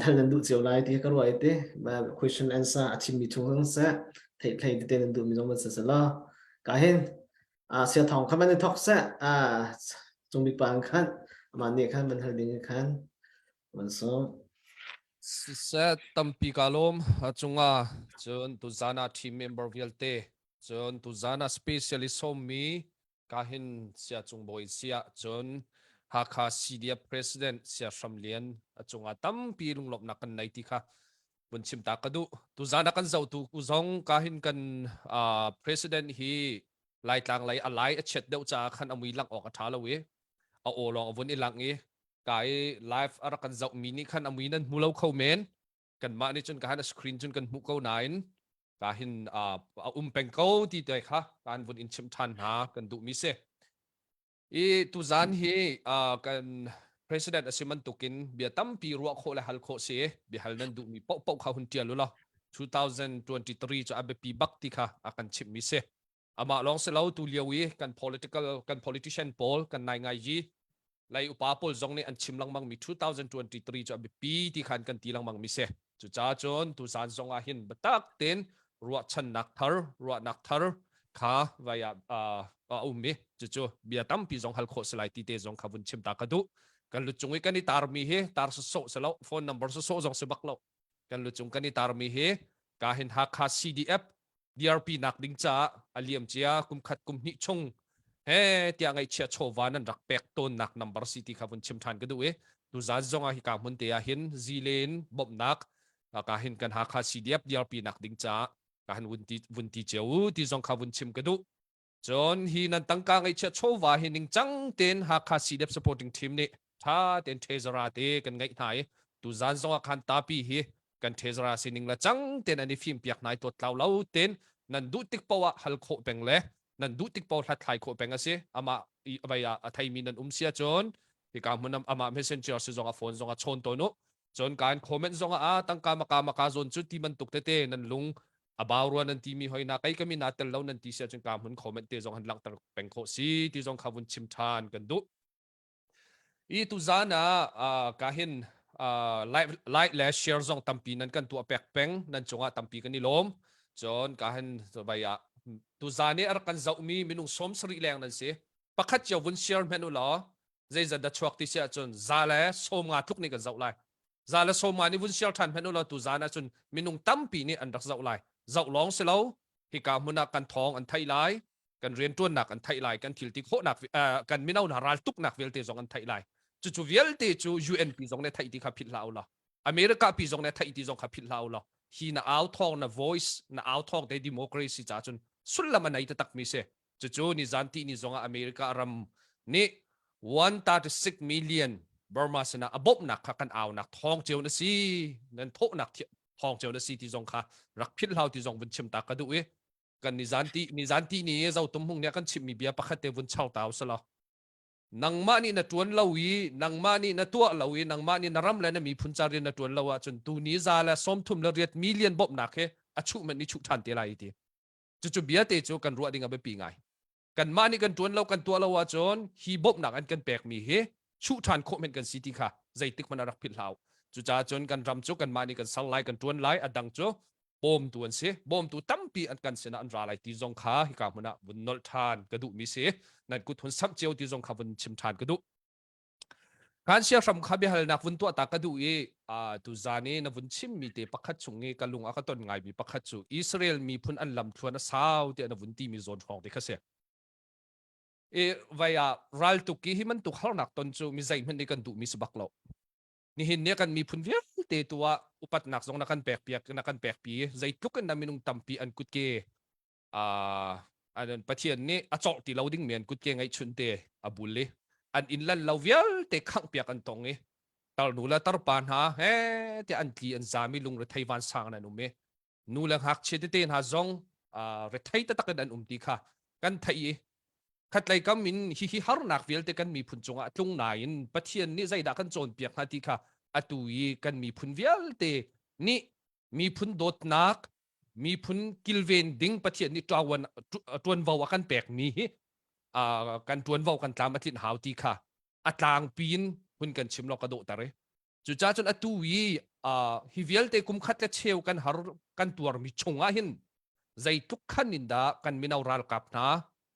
[SPEAKER 1] dal nan du chiu lai ti ka ruai te ba question answer achim mi chung sa thei thei te nan du mi jong sesa la kahin sia thong khaman thok sa chung bi pang khan ama ne khan ban hal ding khan man so
[SPEAKER 5] se tampi kalom achunga chon tuzana team member vialte chon tuzana specialist homi kahin sia chungboy sia chon hakha CDF president sia Shamlian achunga tampi lunglop na kan naiti kha bunchim takadu tuzana kan zau tu uzong kahin kan president hi lai tlang lai alai a chet deuh cha khan amui lang ok athalawe a olong avun ilang e cái live ở kan dọc mini khan amui nan mulo khâu men kan ma ni chun kan screen chun kan mu ko nine ka hin peng ko ti te kha kan vun in chim than ha kan du mi se e tu zan hi kan president asiman tukin bia tam pi ruwa kho la hal kho se bi hal nan du mi pau kha hun tia lula 2023 cho abe pi bakti kha akan chim mi se ama long se lau tu liawi kan politician poll kan nai ngai ji lai upapol zong ni an chim lang mang mi 2023 cho abi pi ti khan kan ti lang mang mi se chu cha chon tu san zong a hin batak ten ruwa chan nak thar kha vaya ummi chu bia tam pi zong hal kho selai ti te zong khavun chim ta kadu kan lu chungi kan ni tar mi he tar so selo phone number so zong se baklo kan lu chung kan ni tar mi he ka hin ha kha CDF DRP nak ding cha aliam chia kum khat kum ni chung tia ngai chia chowanan rak pek ton nak number city khavun chim than kadu e tu za zonga hi ka mun te a hin zilen bob nak ka hin kan ha kha CDF DRP nak ding cha ka hin wun ti cheu ti zong khavun chim kadu chon hi nan tangka ngai chia chowa hin ning chang ten ha kha CDF supporting team ni tha ten thezara te kan ngai nai tu zan zonga khan ta pi hi kan thezara sining la chang ten ani phim piak nai to tlau ten nan du tik pawa hal kho peng le nan du tik paw hlat thai kho penga se ama abaya athai min nan sia chon ti ka munam ama messenger se zonga phone zonga chon to no chon kan comment zonga tangka maka zon chu ti man tuk te nan lung abawruan nan ti mi hoina kai kami na tel law nan ti sia chon ka mun comment te zong han lang tar peng kho si ti zong khavun chim than kan du i tu zana kahin like la share zong tampi nan kan tu apek peng nan chunga tampi kan ni lom chon kahin baya tu zani ar kan zau mi minung som sri leng nan se pakhat chaw vun share menu la zai za da chuak ti sia chon zala som nga thuk ni kan zau lai zala som ma ni vun share than menu la tu zana chun minung tampi ni an rak zau lai zau long se lo hi ka muna kan thong an thai lai กันเรียนตัวหนักกันไทยไลกันทิลติโคหนักกันไม่เอาหนารัลตุกหนักเวลเตจงกันไทยไลจู่เวลเตจู UN ปีจงในไทยที่ขับผิดลาวละอเมริกาปีจงในไทยที่จงขับผิดลาวละฮีน่าเอาทองน่า voice น่าเอาทองใน democracy จ้าจนสุดละมันไหนจะตักมิเสจู่นี่จันทีนี่จงอเมริการำนี่136 million บาร์มาสนะอบนักกันเอานักทองเจ้าหน้าซีนั่นทกนักทองเจ้าหน้าซีที่จงค่ะรักผิดลาวที่จงเป็นชิมตากระดูเอกันนิจันทีนี่เจ้าตุ้มหงเนี่ยกันชิมมีเบียปะคัดเตวันเช่าตาวสละนังมานี่นัดวนลาวีนังมานี่นัดตัวลาวีนังมานี่นารำเลยนะมีพุนจารีนัดวนลาวจนตูนี้ซาละสมทุมละเรียดมิลเลียนบบนักเฮอชุมันนี่ชุทันเตลัยทีจู่เบียเตจูกันรัวดิ่งกับปีไงกันมานี่กันจวนเรากันตัวเราว่าจนฮีบบนักอันกันแปลกมีเฮชุทันโคเมนกันสิติค่ะใจติกมันรักผิดลาวจู่จ้าจนกันรำจูกันมานี่กันสัลไลกันจวนไลอดังจูบอมตัวเสียบอมตัวตั้มปีอันกันเสนาอันราไลที่จงขาฮิกามันนะบุญนอลทานกระดูมีเสียนั่นกุทุนซับเจียวที่จงขาบุญชิมทานกระดูการเชียร์สำคัญเป็นนักบุญตัวตากระดูตุจานีนักบุญชิมมีเตปักขัดชงเงกันลุงอาคตนไงมีปักขัดจูอิสราเอลมีพุนอันลำทวนสาวเตนักบุญที่มีโซนของเด็กเสียvia ral tu ki himan tu khar nak ton chu mi zai man ni kan du mi subak lo ni hin ne kan mi phun viak te tua upat nak zong nakan pek piak nakan pek pi zai tu kan naminung tampi an kut ke anan pathian ni achok ti loading men kut ke ngai chun te abulle an inlan lovial te khang piak an tong e tal nu la tar pan ha he te an ti an zami lung re thaiwan sang na nu me nu lang hak che te ha zong re thai ta takan an umti kha kan thaiขัดไล่ก็มินฮิฮาร์นักเวลแต่กันมีพุนจงอาตรงไหนประเทศนี้ใจดักกันโจนเปียกนาทีค่ะอาตุยกันมีพุนเวลแต่นี่มีพุนโดดนักมีพุนกิลเวนดิ้งประเทศนี้จวนวาวกันแปลกมีกันจวนวาวกันตามอาทิตย์หาวทีค่ะอัตรางปีนพุนกันชิมลอกระโดดแต่เลยจุจ้าจนอาตุยฮิเวลแต่กุมขัดและเชลกันฮาร์กันตัวมีชงอาหินใจทุกขันนินดากันมีนาวรัลกับนะ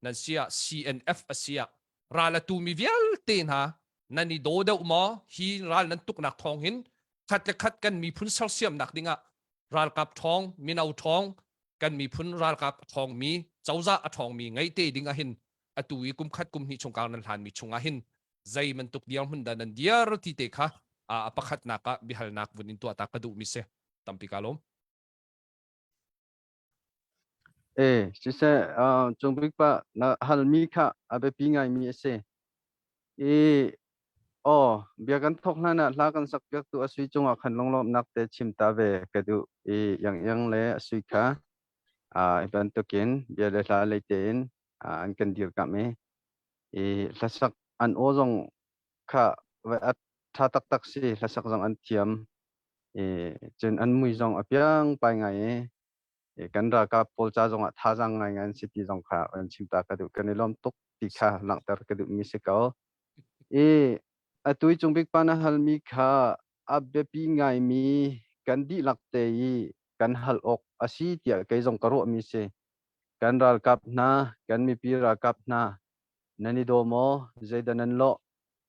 [SPEAKER 5] นั่นเสีย CNF เสียราลตูมีเวลเตนฮะนั่นนี่โดดเอามาฮีราลนั้นตุกหนักทองหินขัดจะขัดกันมีพุนเซลเซียมหนักดิ่งะราลกับทองมีเอาทองกันมีพุนราลกับทองมีเจ้าจ้าทองมีไงเตดิ่งะหินอตุยกุมขัดกุมหิชงกลางนันทานมีชงะหินใจมันตุกเดียวมันดันเดียร์ที่เตค่ะปะขัดนักบิฮัลนักวันนี้ตัวตากระดูมิเสตัมปิกาลม
[SPEAKER 2] สิเสจงบิกปะนะฮัลมีค่ะอาเบปีไงมีเสเบียกันทกนั่นน่ะลากันสักเบียกตัวสุยจงอ่ะขันลงลมนักเตชิมตาเวกระดูยังเลยสุยค่ะเป็นตัวกินเบียเลยลาเลยเตนอันกันเดียวกับเมละสักอันโอจงค่ะเวอัตท่าตักสิละสักจงอันเทียมจนอันมุยจงอเปียงไปไงกันรากับโพลจ้าจงท่าจังไงงั้นสิที่จงค่ะอันชิมตากระดูกันในลมตุกติค่ะหลังแต่กระดูมีสิเกาตุยจงบิกปานะฮัลมีค่ะอับเบปีไงมีกันดีหลักเตยกันฮัลอกอาศัยเตียกจงกระโรมีเสกันรัลกับนากันมีปีรัลกับนานันนี่โดโมใจดันนันโล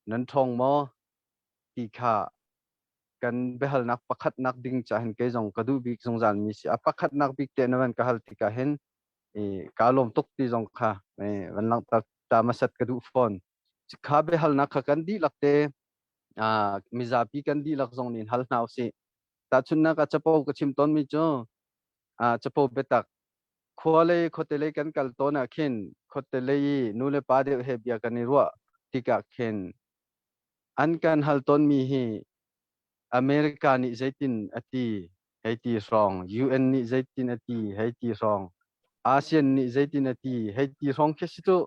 [SPEAKER 2] นันทองโมตีค่ะกันเบฮัลนักปักขัดนักดิ่งจ่าเห็นเกยจงกระดูบิกจงจานมีเสียปักขัดนักบิกเตนวันกะฮัลติกะเห็นกาลมตุกตีจงค่ะวันหลังตามาสัตกระดูฟอนข้าเบฮัลนักกันดีหลักเตมิซาปีกันดีหลักจงนินฮัลนาวสิแต่ชุนนักจะพบกับชิมต้นมิจ่อจะพบเบตักขวาเลยขดเตเลยกันกัลต้นเข็นขดเตเลยนูเลปาเดเฮบียกันนิรัวติกะเข็นอันกันฮัลต้นมีเฮอเมริกานิใจตินอติให้ตีสอง UN นิใจตินอติให้ตีสองอาเซียนนิใจตินอติให้ตีสองแค่สิตัว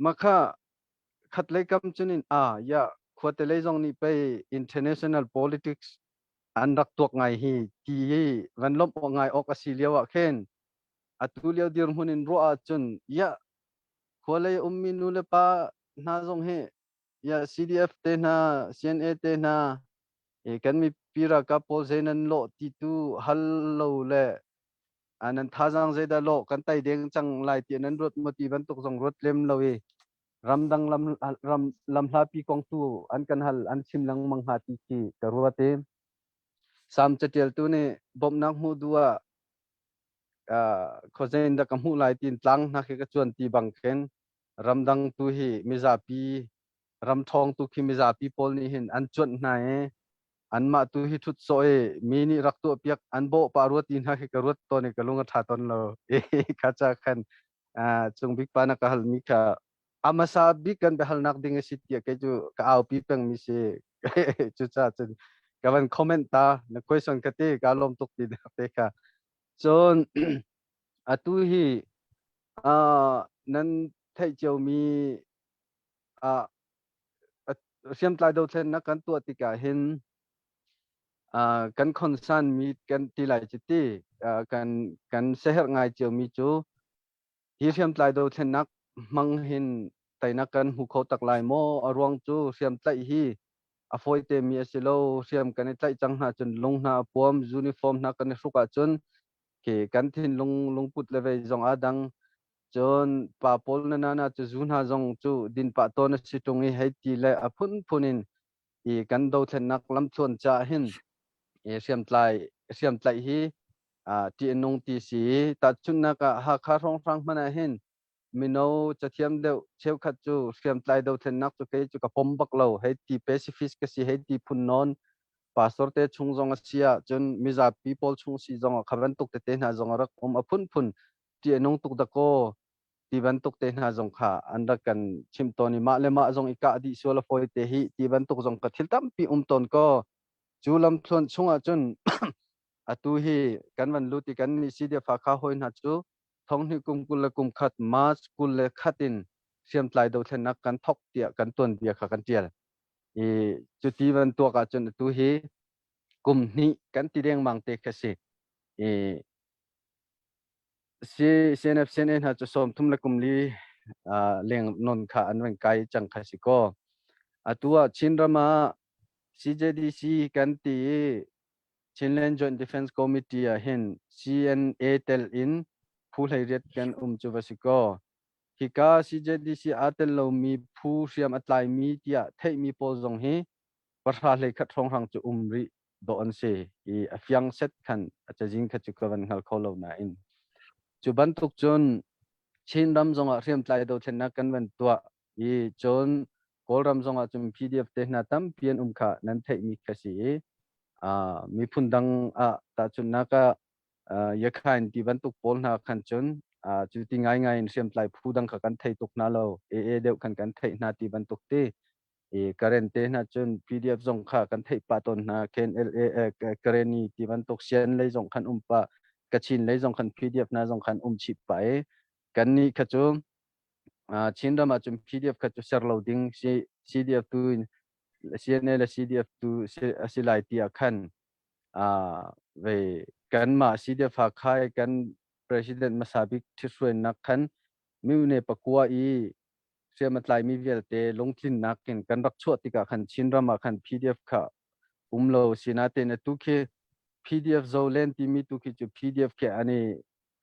[SPEAKER 2] มาค่ะขัดเลยกำจุนินอย่าขวดเลยจงนี่ไป international politics อันรักตัวไงฮีที่วันลบไงออกอาศิเลียวะเข็นอัตุเลียวดิรมุนินรัวจุนอย่าขวดเลยมินูเลปานาจงเฮอย่า CDF เตนะ CNA เตนะกันมีปีรักกับโพเซนันโลติตูฮัลโลเล่อันนั้นท่าจังเจดาโลกันไตเด้งจังไลตีนั้นรถมติบันตุกจงรถเล่มเลยรำดังลำลาปีกองตูอันกันฮัลอันชิมลังมังหาติกีกรัวเตสามเจเทียลตูเนี่ยบ่มนักมูดัว khó dành đã cầm hũ lại tin tăng na khi cái chuẩn ti bằng khen ram dang tu hi mizapi ram thong tu khi mizapi pol ni hin an chuẩn này an ma tu hi thut soe mini rak tu piak an bo parut tin ha khi karut to ni kalunga tha ton lo e khacha khan chung big pa na kahal mi kha amasa big kan behal nak ding sitia ke ju ka au pi peng mi se chu cha chen kawan comment ta na question kate kalom tuk ti te kha chon atu hi nan thai chiu mi siam tlai do thlen na kan tu ti ka hin kan concern mi kan ti lai chi ti kan seher ngai chiu mi chu hi siam tlai do thlen nak mang hin tai na kan hu kho tak lai mo arwang chu siam tlai hi a foi te mi asilo siam kan tlai chang na chun lung na pom uniform na kan suka chun ke kan thin lung put le ve jong adang chon pa pol na na chu zun ha jong chu din pa to na si tung hi hai ti le a phun phunin i kan do thlen nak lam chon cha hin e siam tlai hi ti nong ti si ta chun na ka ha kha rong rang mana hin mino cha thiam deu cheu khat chu siam tlai do thlen nak chu ke chu ka pom bak lo hai ti pacifist ka si hai ti phun non pastor te chung jong sia chun miza people chung si jong khaban tuk te na jong rak phun phun ti nong tuk da ko ti ban tuk te na jong kha anda kan chim toni ma le ma jong ika di sola foi te hi ti ban tuk jong ka thil tam pi ton ko chulam thon chunga chun atu hi kan van luti kan ni si de fa kha hoi na chu thong ni kum kul kum khat mas kul le khatin siam tlai do thlen nak kan thok tia kan ton bia kha kan tial e chu ti ban to ka chun atu hi kum ni kan ti reng mang te khasi e CNF CNN ha chu som thum la kum li leng non kha an wen kai chang khasi ko atua chinrama CJDC kan ti Chinland Joint Defense Committee hin CNA tel in phu lai riat kan chu vasiko hika CJDC atel lo mi phu siam atlai mi tia thei mi pol jong hi parha le khat thong hang chu ri do an se I afyang set khan acha jing kha chu kawan hal kholo na in chu ban tuk chun chin ram jong a riam tlai do thena kan wan tua I chon kol ram jong a chum PDF te na tam pian kha nan thei mi khasi mi phundang ta chun naka yakhain ti ban tuk pol na khan chun chu ti ngai in siam tlai phudang kha kan thei tuk na lo e deu kan thei na ti ban tuk te e current te na chun PDF jong kha kan thei pa ton na ken LA current ti ban tuk sian le jong khan pa kachin le jong khan PDF na jong khan chip pa e kan ni kha chu chin da ma chum PDF kha chu ser loading CDF tu CNA la CDF tu asilai ti khan về kan ma CDF ha khai kan president masabik thisuen nak khan miune pakua I sematlai mi velte longthin nakin kan rak chhuat tika khan chinrama khan PDF kha umlo sinate na tukhe PDF zolen ti mi tukhi chu PDF ke ani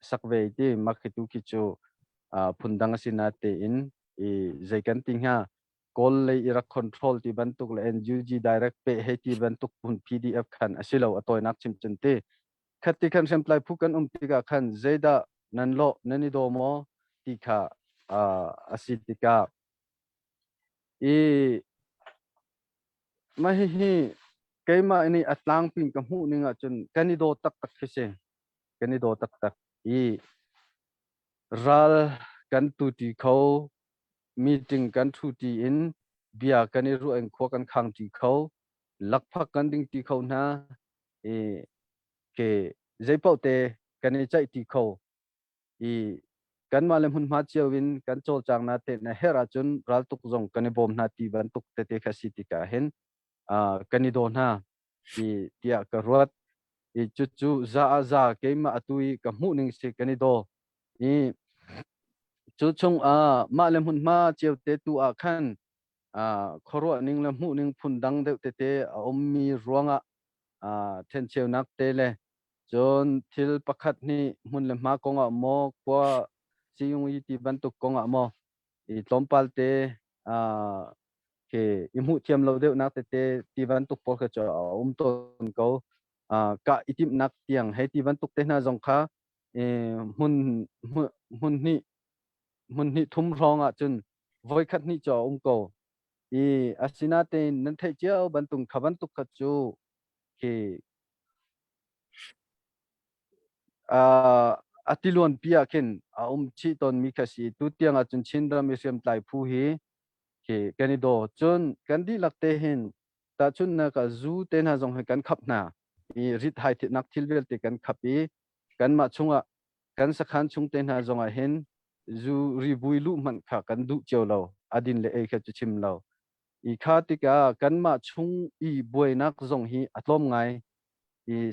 [SPEAKER 2] sakve ti makhi tukhi chu phundang sinate in e zaikan tingha call le ira control ti bantuk le NUG direct pe he ti bantuk pun PDF khan asilo atoy nak chim chente khati khan semplai phukan tika khan zeda nanlo nani do mo tika asitika e mahi hi keima ini atlang ping kamu ninga chun kanido tak tak khise kanido tak tak I ral kan tu ti kho meeting kan thu ti in bia kan ru en kho kan khang ti kho lakphak kan ding ti kho na e ke zaipau te kan I chai ti kho I kan malem hun ma chiawin kan chol chang na te na hera chun ral tuk jong kan bom na ti ban tuk te khasi ti ka hen kan do na I tia ka ruat I chu za keima atui ka mu ning se kan do I chu chung malem hun ma chiaw te tu khan khoro ning la mu ning phun dang de te ommi ruanga then cheu nak te le chon thil pakhat ni mun le ma konga mo kwa siung I ti ban tu konga mo I tompal te ke imu thiam lo deu nak te ti ban tu por kha cho ton ko ka itim nak tiang he ti ban tu te na jong kha hun hun ni thum rong a chun voi khat ni cho ko asina te nan thai chiao bantung khaban tuk khat chu ki atilon pia ken chi ton mi khasi tu tiang a chun chinra mi sem tlai phu hi ki kani do chun kan di lakte hin ta chun na ka zu ten ha jong kan khap na rit hai thi nak thil vel te kan khapi kan ma chunga kan sakhan chung ten ha jong a hin zu ri bui lu man kha kan du cheu lo adin le e kha chu chim lo kha tika kan ma chung boi nak jong hi atlom ngai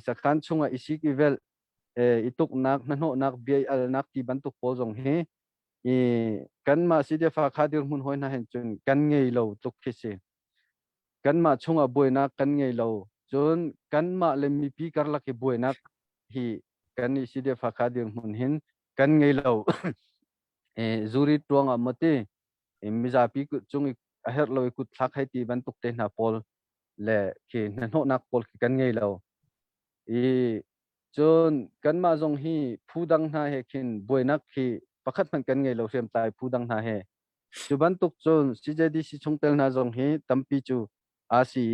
[SPEAKER 2] sakhan chunga isik vel ituk nak na no nak bi al nak ti ban tuk pol jong he kan ma si de fa kha dir mun hoi na hen chun kan ngei lo tuk khi se kan ma chunga boi nak kan ngei lo chun kan ma le mi pi kar la ki boi nak hi kan ni si de fa kha dir mun hin kan ngei lo zuri tuang amate mi za pi ku chung a her lo ku thak hai ti ban tuk te na pol le ki na no nak pol ki kan ngei lo chun kan ma jong hi phudang na he khin boi nak khi pakhat man kan ngei lo sem tai phudang na he chu ban tuk chun CJDC chungtel na jong hi tampi chu asi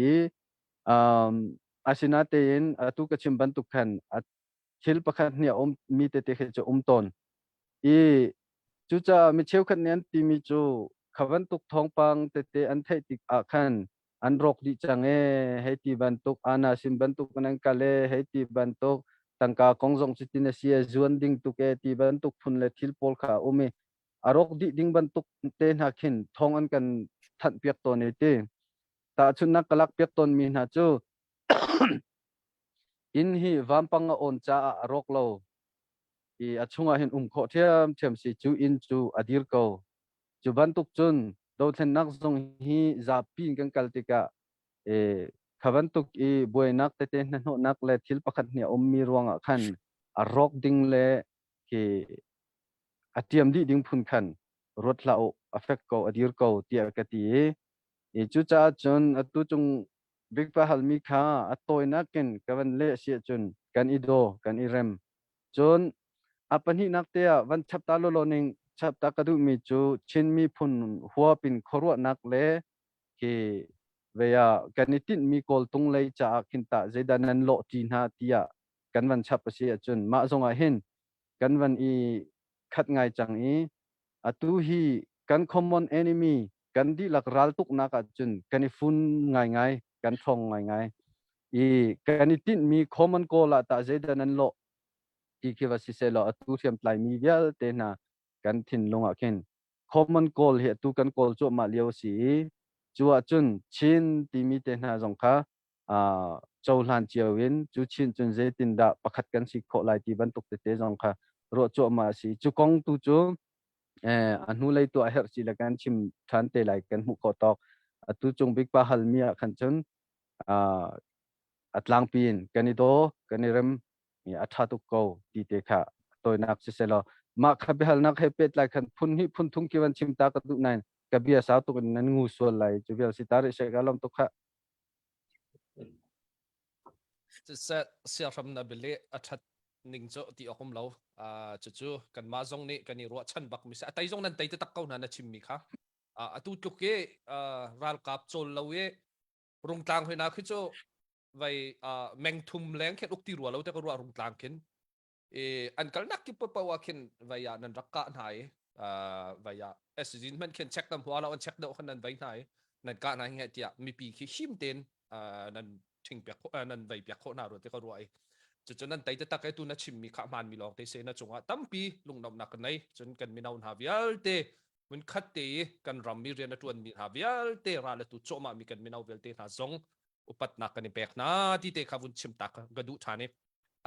[SPEAKER 2] asina te in atu ka chim ban tuk khan thil pakhat nia mi te khe chu ton chu cha mi cheu khat nian ti mi chu khawan tuk thong pang te an thai tik a khan an rok di change he ti ban tuk ana sim ban tuk nan ka le he ti ban tuk tangka kongjong chitin sia zuan ding tu ke ti ban tuk phun le thil pol kha umi arok di ding ban tuk te na khin thong an kan than piak to ne te ta chun na kalak piak ton mi na chu in hi vampang on cha arok lo achunga hin kho thiam si chu in chu adir ko chu ban tuk chun do then nak zong hi za pi kan kaltika khaban tuk boi nak te na no nak le thil pakhat ni mi ruanga khan a rok ding le ki atiam di ding phun khan rot lao affect ko adir ko tia ka ti chu cha chun atu chung big pa halmi kha atoi na ken kawan le sia chun kan ido kan irem chun apan hi nak te van chap ta lo ning chap ta ka du mi chu chin mi phun huwa pin khorwa nak le ki veya kanitin mi kol tung lei cha kinta zedanan lo tin ha tia kan van chap si chun ma zonga hin kan van khat ngai chang atu hi kan common enemy kan di lak ral tuk na ka chun kani fun ngai kan thong ngai kanitin mi common ko la ta zedanan lo ki va si se lo atu thiam tlai mi vial te na kan thin longa ken common call he tu kan call cho ma leo si chua chun chin ti mi te na jong kha chau hlan chiawin chu chin chun je tin da pakhat kan si kho lai ti ban tuk te jong kha ro cho ma si chu kong tu chu anu lai tu a her si la kan chim than te lai kan mu ko tok atu chung big pa hal mi a khan chun atlang pin kanido kanirem atha tu ko ti te kha toy nak si selo ma kha behal nak he pet lai khan phun hi phun thung ki wan chim ta ka du nine ka bia sa tu kan nan ngu so lai chu bel si tare se galam tu kha
[SPEAKER 5] se sia ram na bele athat ning cho ti akom lo chu kan ma zong ni kan ni ro chan bak mi sa tai zong nan tai te tak kau na chim mi kha atu tluk ke ral kap chol lo ye rung tlang hoi na khu cho vai meng thum leng khet ukti ro lo te ko ro rung tlang ken an kal nak ki pa wa ken vai ya nan rakka nai vai ya SG man ken check tam hwa lo an check do khan nan vai nai nan ka na nge tia mi pi ki him ten nan thing pek nan vai pek kho na ro te ko ro ai chu nan tai te tak ai tu na chim mi kha man mi long te se na chunga tampi lungnam nak nai chun kan mi naun ha vial te mun khat te kan ram mi rian tuan mi ha vial te ra la tu choma mi kan mi nau vel te na zong upat nak kan pek na ti te khavun chim tak gadu thane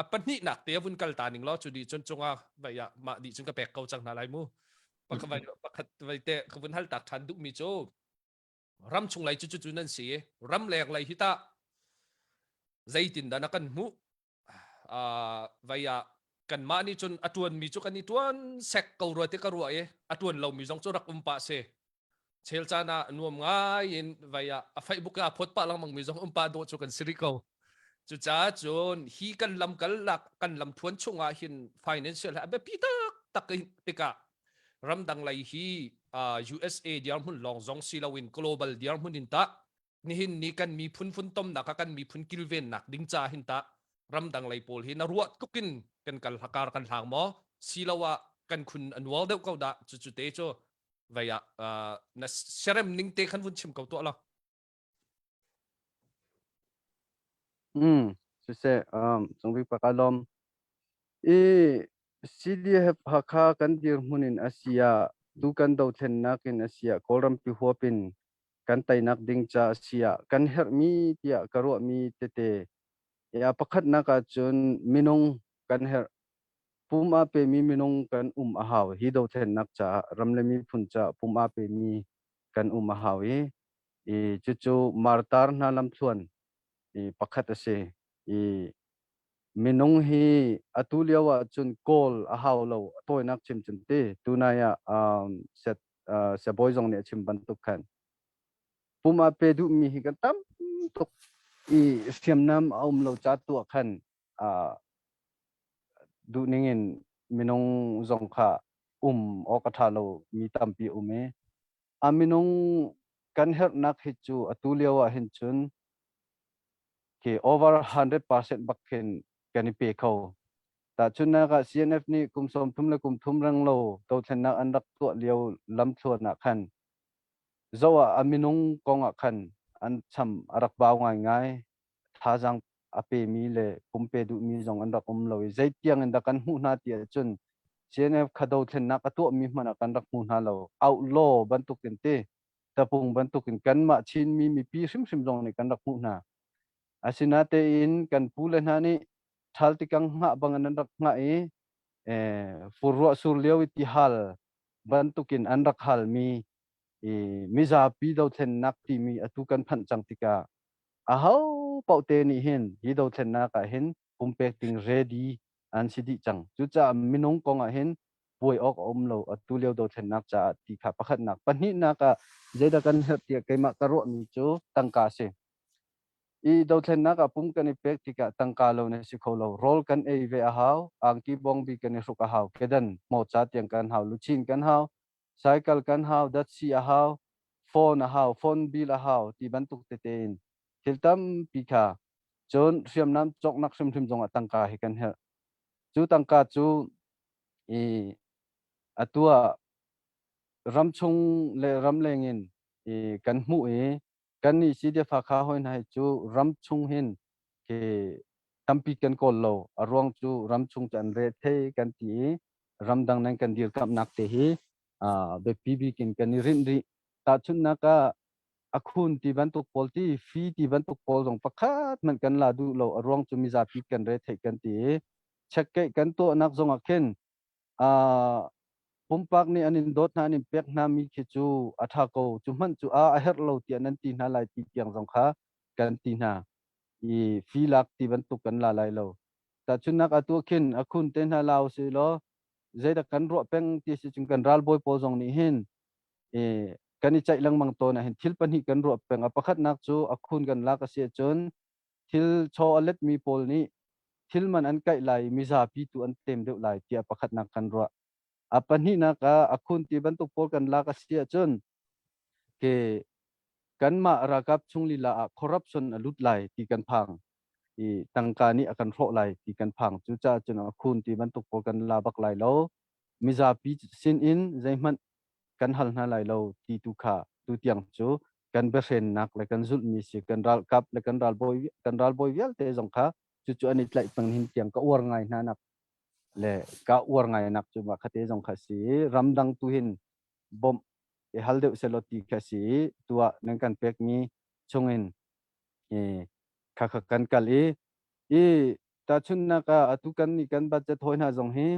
[SPEAKER 5] apan ni nak te vun kal taning lo chu di chun chunga vai ya ma di chun ka pek kau chang na lai mu pakhat vai te khavun hal tak than du mi chu ram chung lai chu nan si ram lek lai hita zaitin da na kan mu vai ya kan ma ni chun atuan mi chu kan ni tuan sek kau ro te ka ro atuan lo mi jong chu rak umpa se chel chana nuam nga in vai ya Facebook ka phot pa lang mang mi jong umpa do chu kan siri ko จุจ้าจนฮีกันลำกันหลักกันลำทวนชงอาหิน financial ฮะแบบพี่ตักติกะรำดังไลฮีUSA เดียร์มุนลองซองซีลาวิน global เดียร์มุนหินตะนี่หินนี่กันมีพุนต้มนักกันมีพุนกิลเวนนักดิ้งจ้าหินตะรำดังไลโพลหินนรัวตุกินกันกันหักการกันทางหมอซีลาวะกันคุณอันวอลเดวเขาดะจุเตโจvaya na serem ning te khan vun chim ko to la
[SPEAKER 2] Sise songbi pakalom CDF hakha kan dir munin Asia tu kan do then nakin Asia koram pi huapin kan tai nak ding cha Asia kan her mi tia karo mi tete ya pakhat na ka chun minung kan her puma pe mi minung kan ahaw hi do then nak cha ramle mi phun cha puma pe mi kan ahaw chu martar na lam thuan pakhat ase minung hi atuliawa chun kol ahaw lo toy nak chim chun te tunaya set se boyjong ne chim ban tuk khan puma pe du mi hi kan tam tuk siam nam lo cha tu khan du ningin minung zong kha okatha lo mi tam pi ume minung kan her nak hi chu atuliawa hin chun ke over 100% bakhen kani pe kho ta chunna ka CNF ni kumsom thumle kum thumrang lo to thenna andak to leo lam thua na khan zowa aminung konga khan an cham arak baw ngai thajang ape mi le kumpe du mi jong andak lo zai tiang anda kan hu na tia chun CNF khado thenna ka to mi mana kan rak hu na lo outlaw bantuk te tapung bantukin kan ma chin mi pi sim jong ni kan rak hu na asinate in kan pule nani thal tikang nga bangan rak nga furwa surleo iti hal bantukin anrak hal mi za pi do then nak ti mi atukan phan chang tika ahaw paute ni hin hi do then na ka hin pumpecting ready an sidi chang chu cha minung konga hin pui ok lo atuleo do then nak cha ti kha pakhat nak pani na ka jeda kan her tia keima karo mi chu tangka se do then na ka pum kan ipek tika tangka lo na sikholo rol kan ve ahaw ang ki bong bi kan ru ka haw kedan mo cha tiang kan haw luchin kan haw cycle kan haw dat si ahaw phone bill ahaw ti bantuk te ten tiltam pika chon siam nam chok nak sim jong tangka hi kan her chu tangka chu atua ramchung le ramlengin kan mu kan ni si de pha kha hoi nai chu ramchung hin ke tampi kan kol lo arwang chu ramchung chan re the kan ti ramdang nang kan dir kap nak te hi be pb kin kan rin ri ta chun na ka akhun ti ban tuk pol ti fi ti ban tuk pol jong pakhat man kan la du lo arwang chu mi za pi kan re the kan ti check ke kan to nak jong akhen pumpak ni anin dot na anin pek na mi khichu atha ko chuman chu a her lo ti anan ti na lai ti tiang jong kha kan ti na fi lak ti ban tu kan la lai lo ta chunak atu khin akhun te na law se lo zaida kan ro peng ti si chung kan ral boy po jong ni hin kan ni chai lang mang to na hin thil pan hi kan ro peng apakhat nak chu akhun kan la ka se chon thil cho alet mi pol ni thil man an kai lai mi za pi tu an tem deu lai ti apakhat nak kan ro apan hi na ka akhun ti bantuk pol kan la ka sia chun ke kan ma rakap chungli la corruption alut lai ti kan phang tangka ni akan ro lai ti kan phang chu cha chun akhun ti bantuk pol kan la bak lai lo miza pi sin in zaiman kan hal na lai lo ti tu kha tu tiang chu kan besen nak le kan zul mi si kan ral kap le kan ral boy vial te jong kha chu ani tlai pang hin tiang ka war ngai na nak le ka war ngai nak chu ma khate jong khasi ramdang tu hin bom halde seloti khasi tua nang kan pek mi chungin kha kan kali ta chun na ka atu kan ni kan budget hoi na jong hi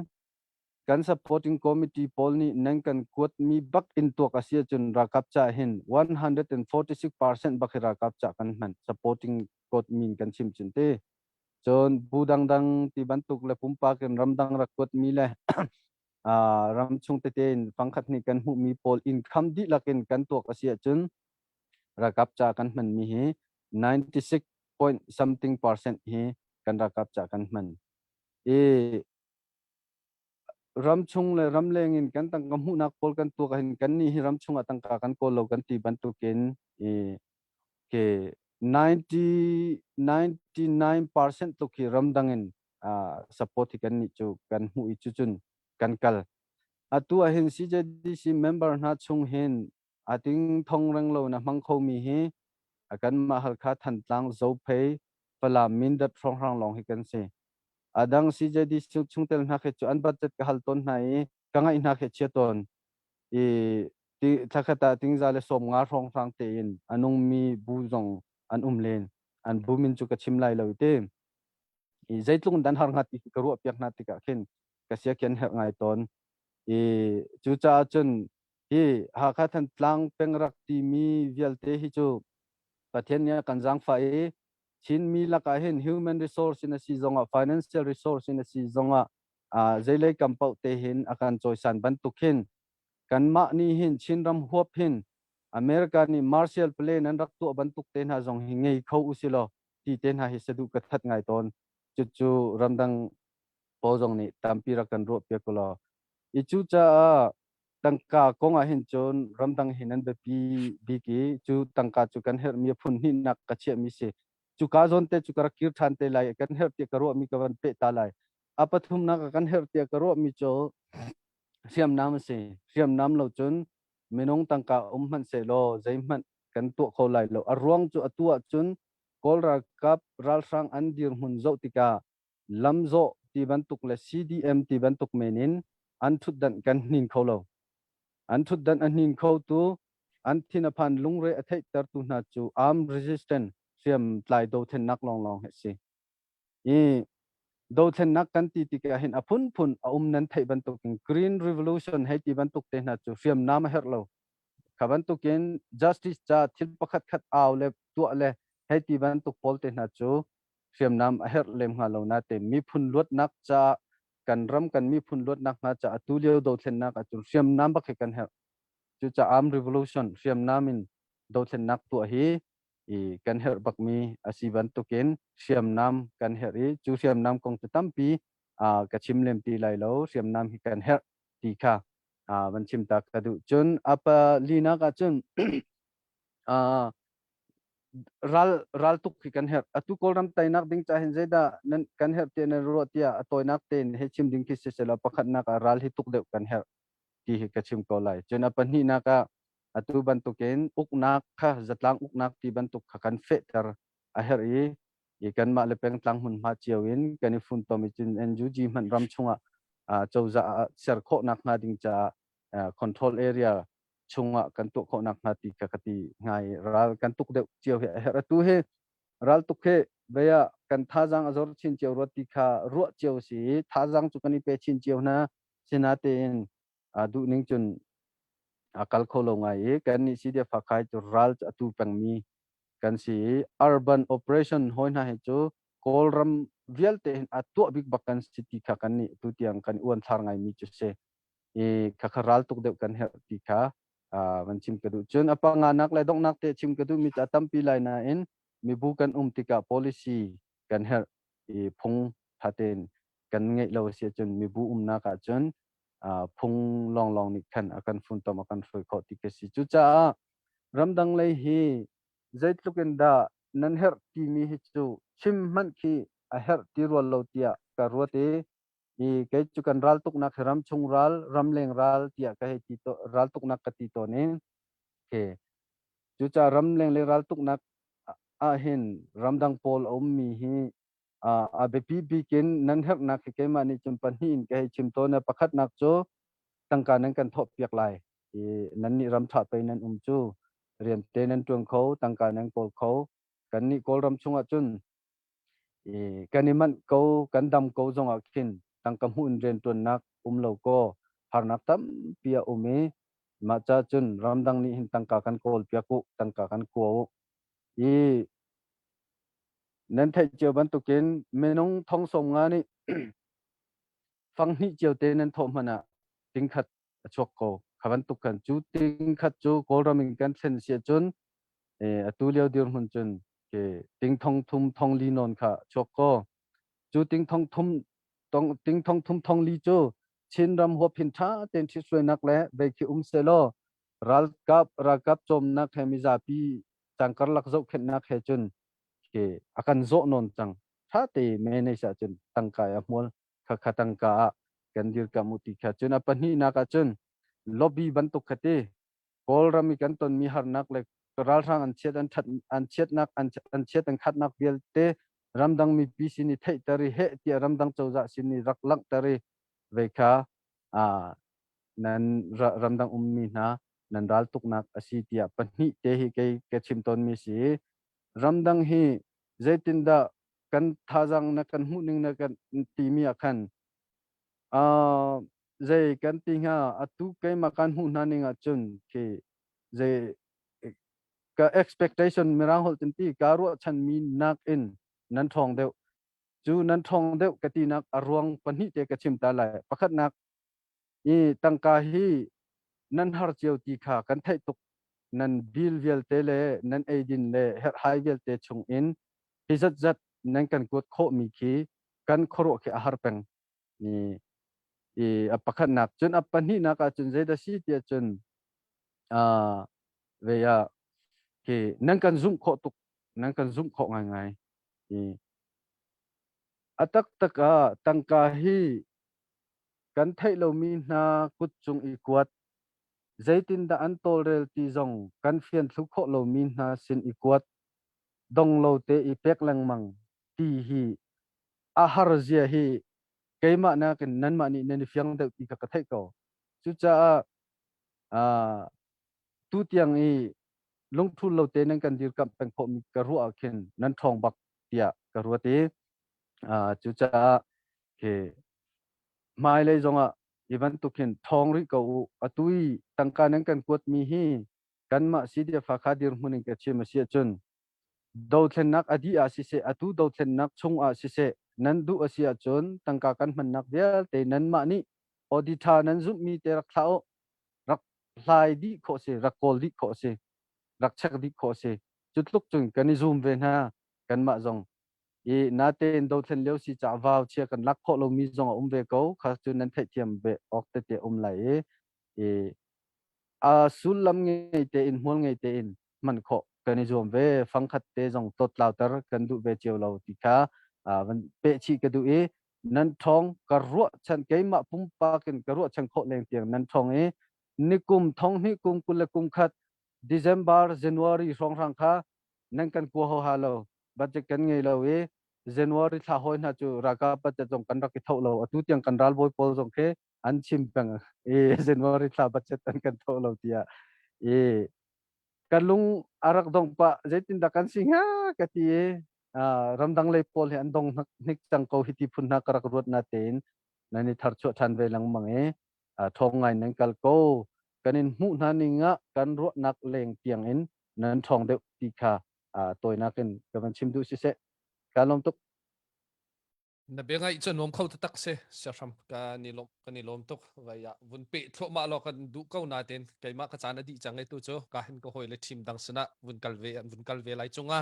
[SPEAKER 2] kan supporting committee pol ni nang kan kuat mi bak in to ka sia chun ra kap cha hin 146% bakira kap cha kan man supporting kot min kan chim chun te chon budang dang ti bantuk le pumpa ken ramdang rakot mi le ram chung te ten pangkhat ni kan hu mi pol income di lakin kan to ka sia chun rakap cha kan man mi hi point something percent hi kan rakap cha kan man e ram chung le ram leng in kan tang kam hu nak pol kan tu kan ni hi ram chung atang ka kan ko lo kan ti ban tu ken e ke 99% to ki ram dangin support kan ni chu kan hu I chu chun kan kal atu ahin CJDC member na chung hin ating thong rang lo na mang kho mi hi akan ma hal kha than tlang zo phei pala min dat thong rang long hi kan se adang CJDC chung tel na khe chu an budget ka hal ton nai ka ngai na khe che ton e ti thakata ting za le som nga rong rang te in anung mi bu zong an len an bu min chu ka chim lai lo te e zaitlung dan har nga ti ka ru pyak na ti ka khen ka sia ken her ngai ton e chu cha chun hi ha kha than tlang pengrak ti mi vial te hi chu pathen ya kanjang fa e chin mi la ka hen human resource in a si zonga financial resource in a si zonga zailai kampau te hin akan choisan ban tukhin kan ma ni hin chin ram huap hin America ni martial plane an rak tu ban tuk te na zong hi ngei kho usilo ti te na hi sadu ka that ngai ton chu chu ramdang po zong ni tampi ra kan ro pe ko lo I chu cha tangka konga hin chon ramdang hinan be pi ki chu tangka chu kan her mi phun ni nak ka che mi se chu ka zon te chu kar kir than te lai kan her te karo mi ka ban pe ta lai apathum na kan her te karo mi cho siam nam lo chun minong tangka man se lo zaiman kan tu kho lai lo arwang chu atua chun kolra kap ral sang an dir hun zo tika lamzo ti ban tuk le CDM ti ban tuk menin an thut dan kan nin kho lo an thut dan an nin kho tu an thina phan lungre athai tar tu na chu arm resistant siam tlai do then nak long long he si e do then nak kan ti ka hin apun phun nan thai ban tuk green revolution hai ti ban tuk te na chu siam nam her lo khaban tukin justice cha thil pakhat khat aw le tu le hai ti ban tuk pol te na chu siam nam her lem nga lo na te mi phun lot nak cha kan ram kan mi phun lot nak na cha atulio do then nak chu siam nam ba khe kan her chu cha arm revolution siam namin do then nak tu hi I kan her bak mi asiban tukin siam nam kan her I chu siam nam kong tampi ka chim lem ti lai lo siam nam hi kan her ti kha ban chim ta ka du chun apa lina ka chun ral tuk ki kan her atu kolram tainak ding cha hin zeda nan kan her te na ro tia atoinak ten he chim ding ki se sela pakhat na ka ral hi tuk de kan her ti hi ka chim ko lai chun apa ni na ka atu ban tuken uknak kha zatlang uknak ti ban tuk kan fe tar a her I kan ma le peng tlang hun ma chiawin kan I fun to mi chin enju ji man ram chunga chawza ser kho nak na ding cha control area chunga kan tu kho nak na ti ka kati ngai ral kan tuk de chiaw he tu he ral tuk he beya kan thajang azor chin chiaw ro ti kha ro chiaw si thajang chu kan I pe chin chiaw na sina ten du ning chun akal kho lo ngai kan ni si de phakai chu ral atu pang mi kan si urban operation hoi na he chu kolram vial te atu big bakan city kha kan ni tu tiang kan uan thar ngai mi chu se kakharal tuk de kan her ti kha man chim kadu chun apa nga nak lai dong nak te chim kadu mi cha tampi lai na in mi bu kan tika policy kan her phung thaten kan ngei lo se chun mi bu na ka chun phung long long ni khan akan fun tom akan foi kho ti ke si chu cha ramdang lai hi zaitluken da nan her ti mi hi chu chim man khi a her ti rol lo tia ka ruate cái chu kan ral tuk nak ram chung ral ram leng ral tia ka he ti to ral tuk nak ka ti to ne ke chu cha ram leng le ral tuk nak a hin ram dang pol om mi hi a be pi kin nan hak nak ke ma ni chum pan hin ke chim to na pakhat nak cho tangka nan kan thop piak lai nan ni ram tha pe nan chu rian te nan tuang kho tangka nan pol kho kan ni kol ram chunga chun kan ni man ko kan dam ko zonga kin tang kam hun ren tun nak lo ko har nak tam pia umi ma cha chun ramdang ni hin tangka kan kol pia ku tangka kan ko nan thai chiao ban tukin menong thong som nga ni phang ni chiao te nan thom hana ting khat chok ko khaban tukan chu ting khat chu kol ramin kan sen sia chun atu leo dir hun chun ke ting thong thum thong li non kha choko chu ting thong thum thong li chu chin ram ho phin tha ten thi soi nak le be ki selo ra kap chom nak he mi za pi changkar lak zo khet nak he chun ke akan zo non chang tha te me ne sa chun tangka ya mol kha tangka kan dir ka muti kha chun apani na ka chun lobby ban tu khate kol rami kan ton mi har nak le ral rang an chet nak an chet an khat nak bial te ramdang mi pi sini thei tari he ti ramdang chawza sini rak lak tari vekha a nan ramdang ummi na nan ral tuk nak asi tia pani te hi ke chim ton mi si ramdang hi zaitinda kan thajang na kan hu ning na kan ti mi akhan a zai kan ti nga atu kai makan hu na ning a chun ke zai ka expectation mirang hol tin ka ro chan mi nak in nan thong deu chu nan thong deu ka ti nak arwang pani te ka chim ta lai pakhat nak i tangka hi nan har chiu ti kha kan thai tuk nan bil vel te le nan aidin le hai vel te chung in hi zat nan kan kot kho mi khi kan khoro ke har peng ni i apakhat nak chun apani nak a chun zai da si ti chun a ve ya ke nan kan zum kho tuk nan kan zum kho ngai i atak taka tangka hi kan thai lo mi na kut chung i kwat zaitin da an tol rel ti zong kan fian thu kho lo mi na sin i kwat dong lo te i pek lang mang ti hi a har zia hi keima na kan nan ma ni nen fiang de ti ka thai ko chu cha a tu tiang i lung thu lo te nan kan dir kam peng pho mi ka ru a khen nan thong bak tia ka ru te chu cha ke mai le zonga iban tukin thong ri ko atui tangka nang kan kot mi hi kan ma sidia fa khadir muning ka chima sia chun do thlen nak adi a si se atu do thlen nak chung a si se nan du asia chun tangka kan man nak dia te nan ma ni oditha nan zu mi te rak thao rak hlai di kho se rak kol di kho se rak chak di kho se chutluk chung kan zoom ve na kan ma zong i na te do thlen leo si cha vào chia kan lak kho lo mi zong ve ko kha chu nan thai thiam ve ok te lai e a sulam nge te in mol nge te in man kho kan zoom ve phang khat te zong tot lau tar kan du ve chiu lo ti kha van pe chi ka du e nan thong ka ro chan ke ma pum pa ken ka ro chan kho leng tiang nan thong e nikum thong ni kum kul kum khat December January rong rang kha nan kan ko ho ha lo budget kan nge lo e January tha hoi na chu raka pa cha jong kan rak ki thau lo atu tiang kan ral boy pol jong ke an chim pang e January tha budget kan thau lo tia e kalung arak dong pa jaitin da kan singa ka ti e ramdang le pol he an dong nik chang ko hiti phun na karak rot na ten nani thar chu than ve lang mang e thong ngai nang kal ko kanin mu na ninga kan ro nak leng tiang in nan thong de ti kha toy na ken kaman chim du si se kalom tuk
[SPEAKER 5] na be ngai chen nom khau tak se sham ka ni lom tok wa ya vun pe tho ma lo kan du ko na ten kai ma ka chana di changai tu cho ka hin ko hoi le thim dang sana vun kal ve lai chunga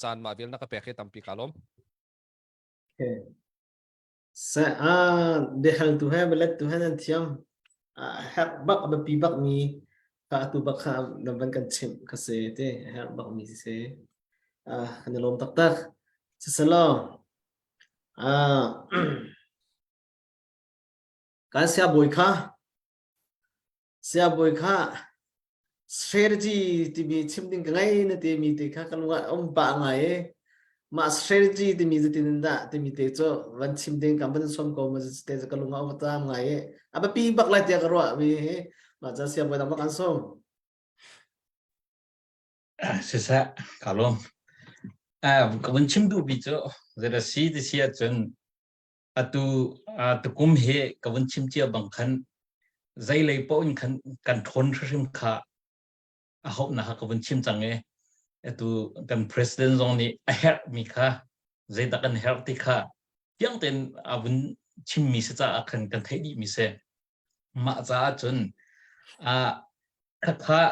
[SPEAKER 5] chan ma vel na ka pe khe tampi kalom
[SPEAKER 1] sa de hal tu ha belat tu han thiam hak bak ba pi bak mi ka tu bak kha nam ban kan chim ka se te hak bak mi se kan lom tak tak selo kan sia boy kha strategy ti mi chim ding ngai na te mi te kha kan wa ba ngai ma strategy ti mi tin da ti mi te cho wan chim ding kam ban som ko ma te ka lunga wa ta ngai aba pi bak la te ka ro mi ma cha sia boy da ma kan som
[SPEAKER 4] sisa kalom kawan chim du bi cho zera si di sia chun atu kum he kawan chim chia bang khan zai lei po in khan kan thon shim kha a hop na ha kawan chim change atu kan president zong ni a her mi kha zai da kan her ti kha yang ten avun chim mi se cha khan kan thai di mi se ma cha chun kha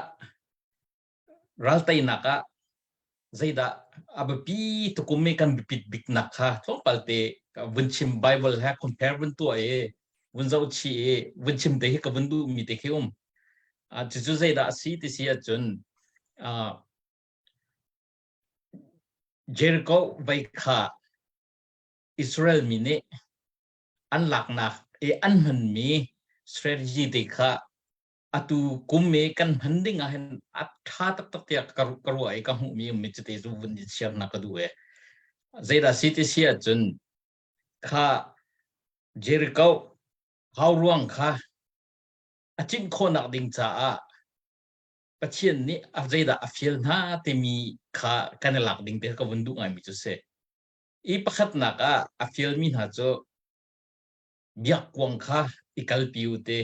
[SPEAKER 4] ral tai na ka zaida abapi to kumme kan bipit bik nakha thong palte winchim bible ha compare win to e winzau chi e winchim te ka windu mi te khium a chu zaida si ti si a chun a Jericho vai kha Israel mi ne an lak nak e an man mi strategy te kha atu kumme kan handing a hen at tha tak tak ya karu ai ka hu mi mi te zu win siam na ka du e zaida si ti si a chun kha Jericho how ruang kha achin khonak ding cha a pathian ni avzaida afiel na te mi kha kanelak ding te ka wundu ngai mi chu se I pakhat na ka afiel min ha cho biak kwang kha ikal piu te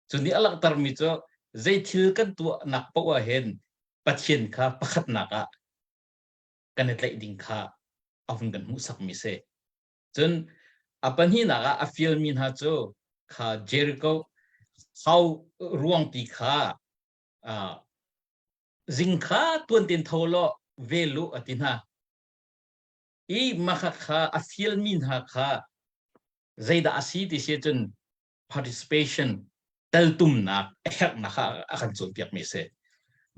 [SPEAKER 4] chuni alak tar mi cho zai thil kan tu nak pa wa hen pathian kha pakhat na ka kanetlai ding kha avun kan mu sak mi se chun apan hi na ka afiel min ha cho kha Jericho how ruang pi kha zingkha tuan tin tholo velu atina I makha kha afiel min ha kha zaida asi ti se chun participation taltum na hek na kha akan chul piak mi se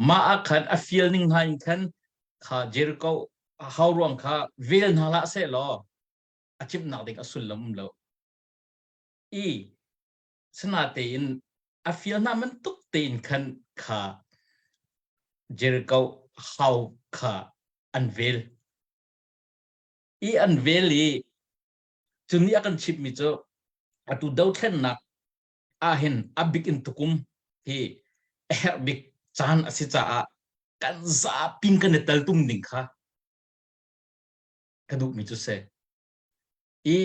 [SPEAKER 4] ma akhan afiel ning ha in khan kha Jericho how ruang kha vel na la se lo achip nak ding asul lam lo I sana te in afiel na man tuk te in khan kha Jericho how kha unveil I unveil I chuni akan chip mi cho atu dau thlen nak a hen abik in tukum hi bik chan asicha a kan za ping kan tel tum ding kha kadu mi chu se I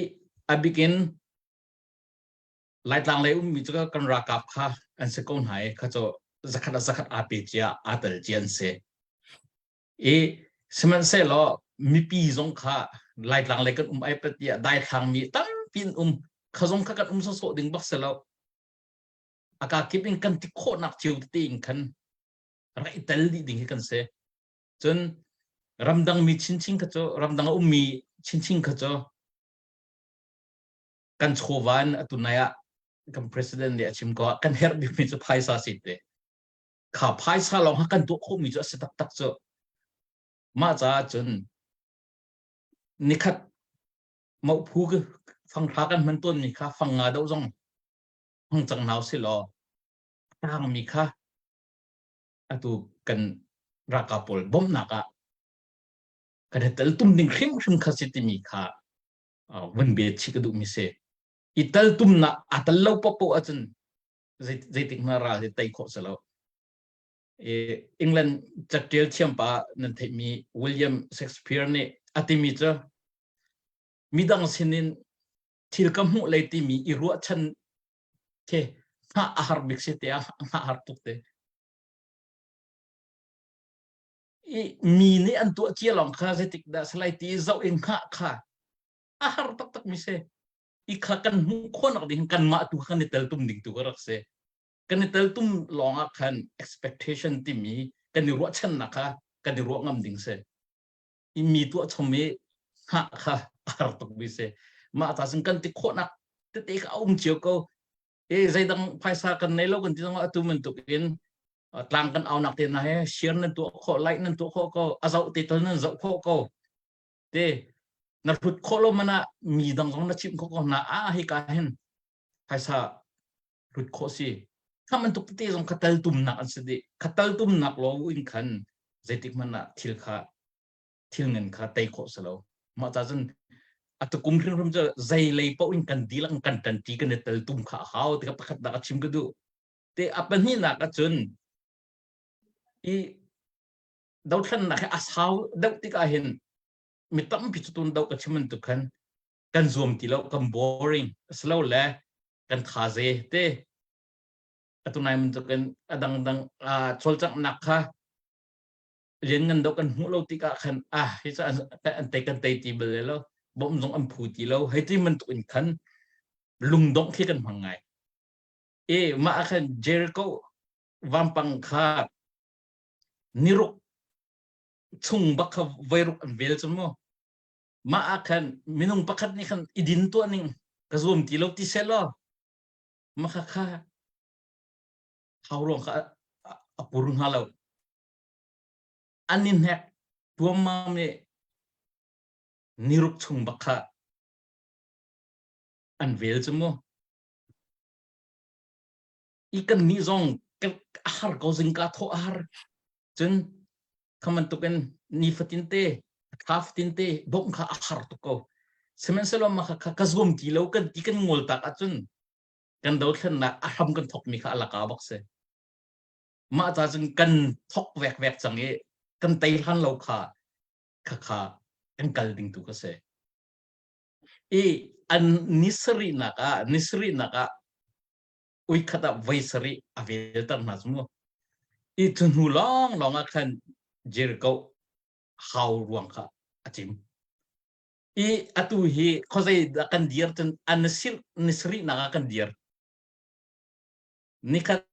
[SPEAKER 4] abikin lai tlang lai mi chu kan ra kap kha an se kon hai kha cho zakhat ape chia atal jian se I seman se lo mi pi zong kha lai tlang lai kan ai pet ya dai thang mi tam pin khazong kha kan so ding bak se lo aka keeping kan ti kho nak chiu ting kan rai tel di ding kan se chun ramdang mi chin kha cho ramdang mi chin kha cho kan chowan atunaya kan president le achim ko kan her bi mi chu phaisa site kha phaisa lo ha kan to kho mi chu setak tak cho ma cha chun nikhat mau phu ge phang tha kan man ton mi kha phang nga dau jong phang chang nau se lo tang mi kha atu kan rakapol bom naka kan tel tum ding khim kha siti mi kha wen be chi ka du mi se ital tum na atal lo popo achun zai tik na ra tai kho salo England chaktel chiampa nan thai mi William Shakespeare ne atimi cha midang sinin thil kam hu leiti mi iru chan the ha ahar bikse te ha har tuk te mi ni an tu chia long kha zai tik da slai ti zau in kha kha ahar tak mi se I kha kan hu khonak ding kan ma tu khan tel tum ding tu rak se kan tel tum longa khan expectation ti mi kan ni ro chan na kha kan ni ro ngam ding se I mi tu chomi ha kha ar tok bi se ma ta sing kan ti khonak te ka chiu ko zai dang phaisa kan nei lo kan ti dang atu man tu in tlang kan au nak te na he share nan tu kho like nan tu kho ko azau te tel nan zau kho ko te na phut kho lo mana mi dang jong na chim kho ko na hi ka hen phaisa phut kho si khaman tuk te jong khatal tum na an se de khatal tum nak lo in khan zaitik mana thil ngan kha tai kho salo ma ta jan atu kum khrim rum ja zai lei po in kan dilang kan tan ti kan tel tum kha haw te ka pakhat da chim ka du te apan hi na ka chun I dau than na kha ashaw dau ti ka hin mitam pi chu tun dau ka chiman tu khan kan zoom ti lo kan boring slow le kan khaze te atunai mun tu kan adang chol chak nak kha len ngan dau kan hu lo ti ka khan hi cha an te kan te ti bel lo bom jong am phu ti lo hai ti man tu in khan lung dong khi kan mangai ma khan Jericho wampang kha niruk chung bakha virus an vel chumo ma akan minung pakhat ni khan idin to ning kazum ti lo ti selo ma kha kha hawrong kha apurung halo anin hek tuama me nirup chung bakha an vel chumo ikan ni zong ahar ko zingka tho ahar chun kaman tuken ni fatinte khaf tinte bok kha ahar to ko semen selo ma kha kazum ti lo kan ti kan ngol tak achun kan do khan na aham kan thok mi kha alaka bak se ma ta chun kan thok vek vek change kan tai han lo kha kha kha kan kal ding tu ka se e an nisri naka ui khata vaisari avel tar na chumo i thun hu long long a khan jer ko haw ruang kha achim i atu hi khozai da kan dier ten anasir nisri naka kan dier nikhat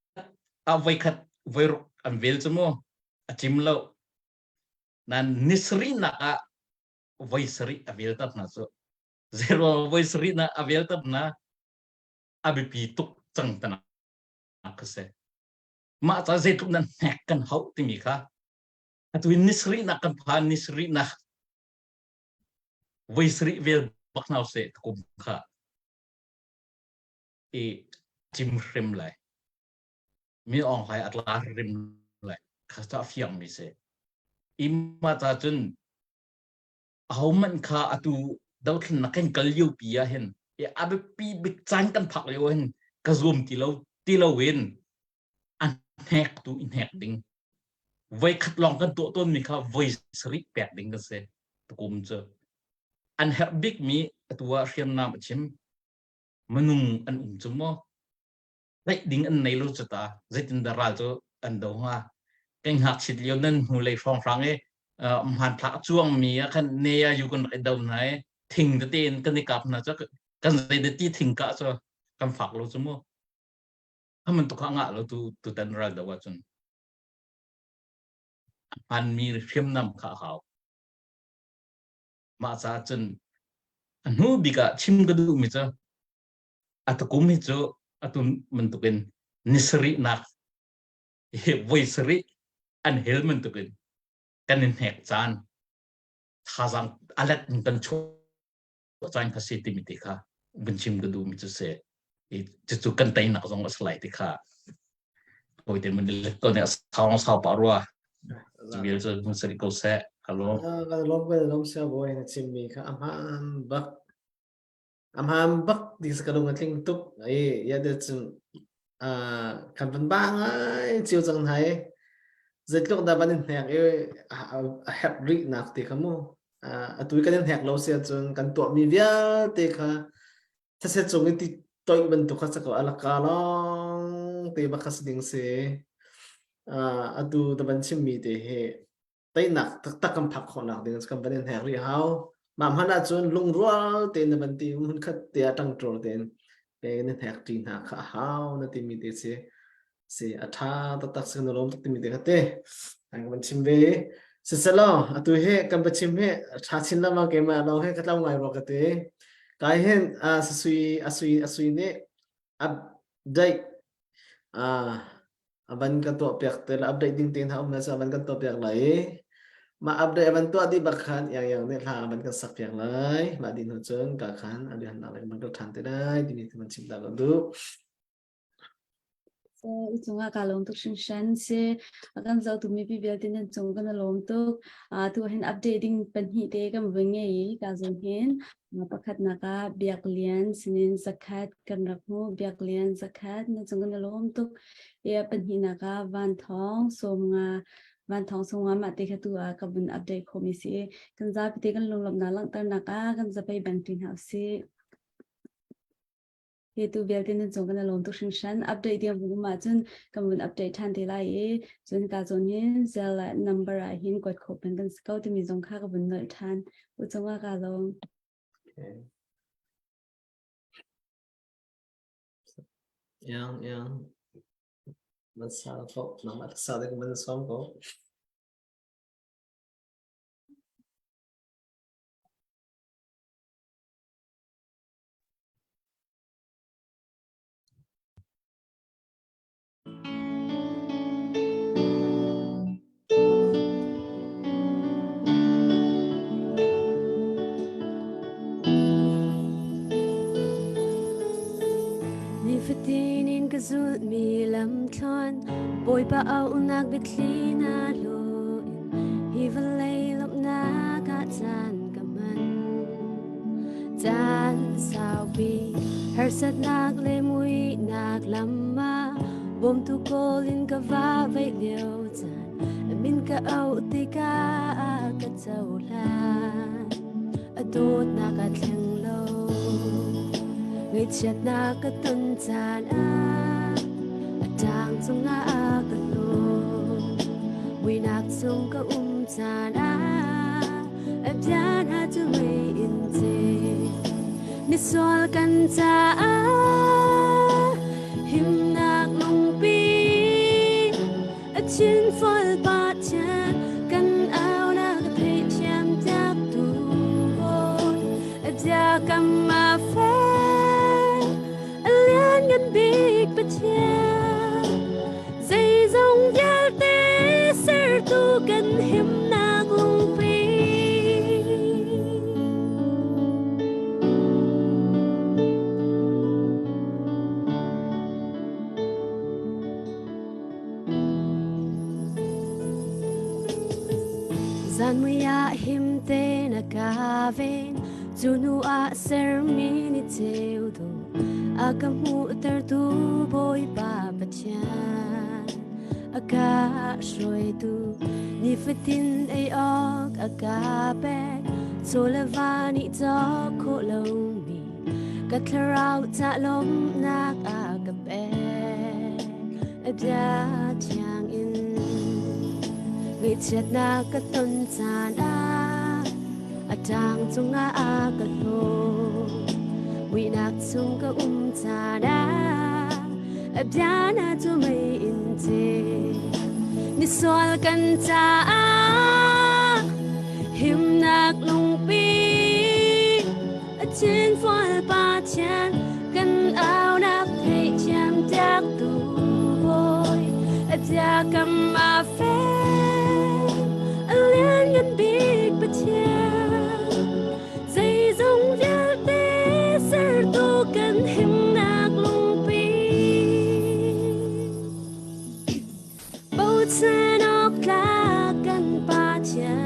[SPEAKER 4] a vai khat vai an vel chumo achim lo nan nisri naka vaisari avel tar na so zero vaisari na avel tar na abipi tuk chang tana kase ma ta zai tuk nan nek kan hau ti mi kha atu nisri na kan pha nisri na vaisri vel baknau se kum kha e chim rim lai mi ong hai atla rim lai kha ta fiang mi se imma ta chun hau man kha atu dau thun na kan kal yu pi a hen e abe pi big chan kan phak le hen ka zoom ti lo wen an hek tu in hek ding vai khat long kan to ton mi kha vaisri pek ding ka se kum che an hek big mi atua riam nam chim manung an chumo lai ding an nei lo chata zaitin da ral cho an do ha keng hak chit leo nan hu lei phong rang e man thak chuang mi a khan ne ya yu kan dau nai thing de ten kan ni kap na cha kan zai de ti thing ka cho kan phak lo chumo haman to kha nga lo tu tan ral da wa chun an mi riam nam kha haw ma cha chun an hu bi ka chim ga du mi cha atakum hi cho atun man to ken nisri nak voicery an helmet to kan in hek chan thazang alat kan cho chan ka city mi kha bunchim ga du mi chu se e chu kan tai nak zong aslai ti kha hoi ten mun le ko ne sao parwa bil cho mun sari ko se hello
[SPEAKER 1] cái lom sao boy na chim mi kha am ham bak di sa kadung atling tuk ai ya de chun kan ban bang ai chiu chang hai zai tlok da ban hek e hep ri nak ti khamu atui kan hek lo se chun kan to mi via te kha ta se chung ti toy ban tu kha sa ko ala ka long te ba khas ding se atu da ban chim mi te he tai nak tak kam phak kho nak ding kan ban hek ri hau mam hana chun lung rual te na ban ti mun khat te atang trol ten pe ne hek tin ha kha hau na ti mi te se atha ta tak se no lom ti mi te khate ang ban chim ve se selo atu he kan ba chim he tha chin lama ke ma lo he khatlaw ngai ro ka te kai hen asui ne ab dai aban ka to pek te update ding tin ha na sa aban ka to pek lai ma update aban to di bakhan yang ne tha aban ka sak pek lai ma din ho chung ka khan adi han na lai man ka than te dai di ni man chim da lo du
[SPEAKER 3] chunga ka lom tuk shin shan se akan zau tu mi pi bel tin chung kan lom tuk tu hen updating pan hi te kam wenge yi ka zon hen ma pakhat na ka biak lian sinin zakat kan rakmu biak lian zakat na chung kan lom tuk ya pan hi na ka van thong som nga van thong som nga ma te khatu a ka bun update khomi se kan za pi te kan lom na lang tar na ka kan za pai bang tin ha se he tu bel tin chung kan lom tuk shin shan update dia bu ma chun kan bun update than te lai e chun ka zon yin zel number a hin kot kho pen kan scout mi zong kha ka bun nol than u chunga ka lom
[SPEAKER 1] yang man sa ko na ma sa de man som ko
[SPEAKER 3] ดมีลำคอนบอยปะเอานักบิดลีนาโลฮิวเลยลบนากะจานกับมันจานสาวปีเฮร์สัดนักเลยมุยนักลำมาบ่มตุโกลินกะว่าไว้เดียวจานมินกะเอาติกากะเจ้าลาอดูดนักะแทงโลngay chặt na cái tân tràn chàng trong ngã cái lô vì nạc trong cái tràn em giá na cho mày in chê nít xoa căn cha him nạc lòng pi trên phơi bát cha căn áo na cái thấy chém chắc tu em giá cầm mà phê ngân big bát cha dây dòng giá té ser tu cần hiểm na cùng pi gian muya hiểm te na ka ven junu a ser mini teu do akamu tertu boy pa pachan aka shoi tu ni fitin ai ok aka pe solavani to ko lo mi katlarau ta lom nak aka pe abya chang in ngi chet na ka ton chan atang tunga aka lo vì nạc chung có cha đá ấp giá na cho mày in chê ni xoa căn cha hiểm nạc lòng pi trên phơi ba chan căn áo nạc thấy chạm chắc tu vội ấp giá cầm mà phê liên ngân big bát cha dây dòng giá ser tu cần hiểm nạc lòng pi bầu trời nóc lá cần ba cha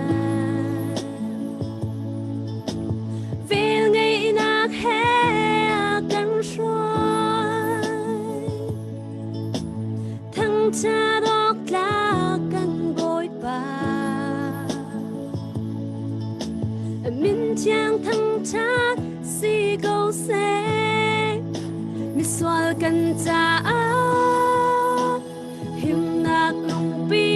[SPEAKER 3] vì ngày nạc hè cần xoay thằng cha nóc lá cần bồi ba min chàng thằng cha si câu xe mi xoa căn cha hiểm nạc lòng pi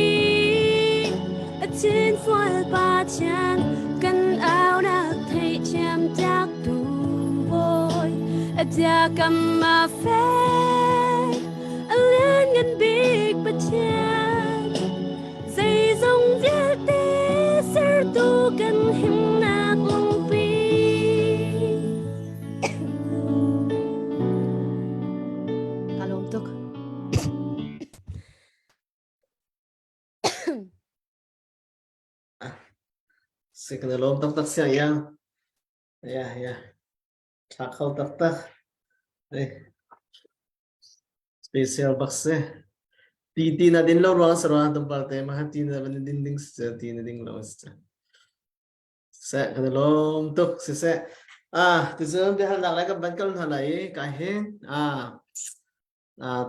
[SPEAKER 3] trên phơi ba chan căn áo nạc thấy chém chắc tu vội gia cầm mà phê liên ngân big bát cha dây dòng giá té ser tu cần hiểm nạc lòng pi
[SPEAKER 1] Second lom tak tak siya ya thakau tak tak special box ti na din lo ro sa tung parte mahati na ban din ding sa ti na ding lo sa kan lom tok se ti zum de hal nak lai ka ban kal na lai ka hen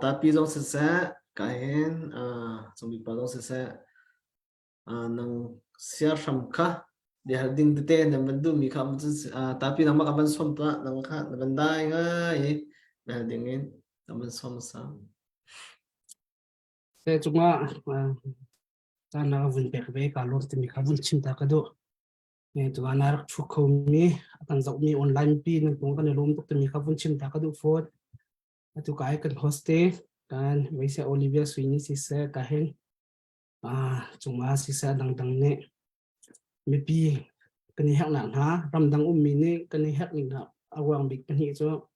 [SPEAKER 1] tapi jong se ka hen som bi pa jong se nang sia sham kha de hal ding te na man du mi kha tapi nang ma ka ban som ta nang kha na ban dai ngai na ding in na ban som sa
[SPEAKER 6] thế chúng ta nào vun bẹt về cả luôn thì mình khá vun chim ta cái độ này chúng ta nào chụp không mi akan dọc mi online pi nên chúng ta nên luôn thì mình khá vun chim ta cái độ phốt tu cái cần hoste kan với sẽ Olivia Sweeney sẽ cái hen chúng ta sẽ đăng nè mi pi cái này hạng nặng ha ram đăng mi nè cái này hạng nặng awang big cái này cho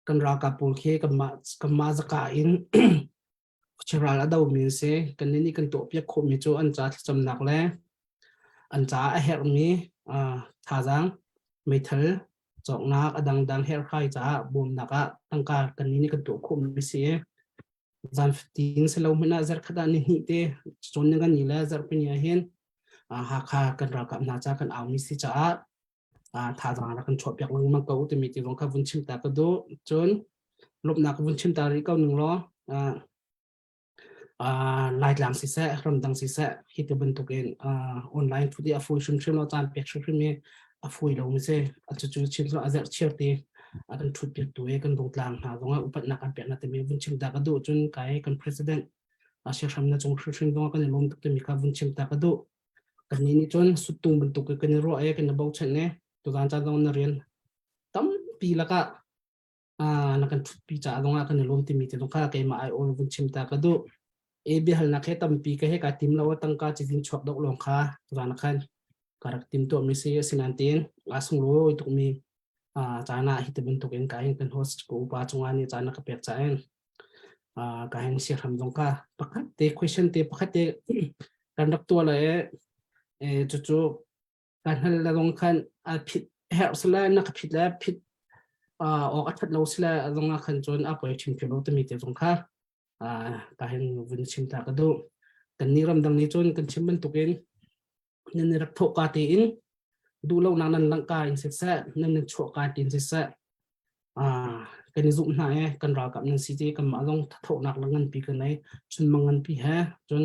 [SPEAKER 6] kan ra kapul khe kama zakain chara la dau min se kan ni kan to pia kho mi cho an cha cham nak le an cha a her mi tha jang mai thal chok nak adang dang her khai cha bom naka tangka kan ni kan to kho mi se zan 15 se lo mina zar khada ni hi te chon nga ni la zar pe nia hen ha kha kan ra kap na cha kan aw mi si cha tha jang ra kan chop yak lang ma ko te mi ti rong kha vun chim ta ka do chon lop na ka vun chim ta ri ka ning lo lai lang si se ram dang si se hi te ben to ken online thu di a fu shun shim lo chan pek shun shim me a fu lo mi se a chu chu chim so a zar cher te akan thut pek tu e kan dong tlang ha zonga upat na kan pek na te mi vun chim ta ka do chun kai kan president a she sham na chung shun dong kan lom te mi ka vun chim ta ka do kan ni chon sutung ben to ke kan ro e kan bau chen ne to dan cha dong na rian tam pi la ka na kan thut pi cha donga kan lom te mi te dong kha ke ma ai ol vun chim ta ka do e bi hal na khe tam pi ka he ka tim lawa tang ka chi jin chok dok long kha ran khan karak tim to mi se sinantin asung lo tu mi chana hi te ben to ken ka hin kan host ko pa chunga ni chana ka pek cha en ka hin se ram dong ka pakhat te question te pakhat te kan dak to la e chu chu kan hal la dong khan a phit her sala na ka phit la phit ok athat lo sila dong khan chon a poi chim philo te mi te dong kha kahin vun chim ta ka do kan ni ram dang ni chon kan chim ban tukin nen rak tho ka te in du lo na nan lang ka in se sa nen chho ka tin se sa kan zum na e kan ra kap nan si te kan ma long tho nak langan pi kan nai chun mangan pi ha chon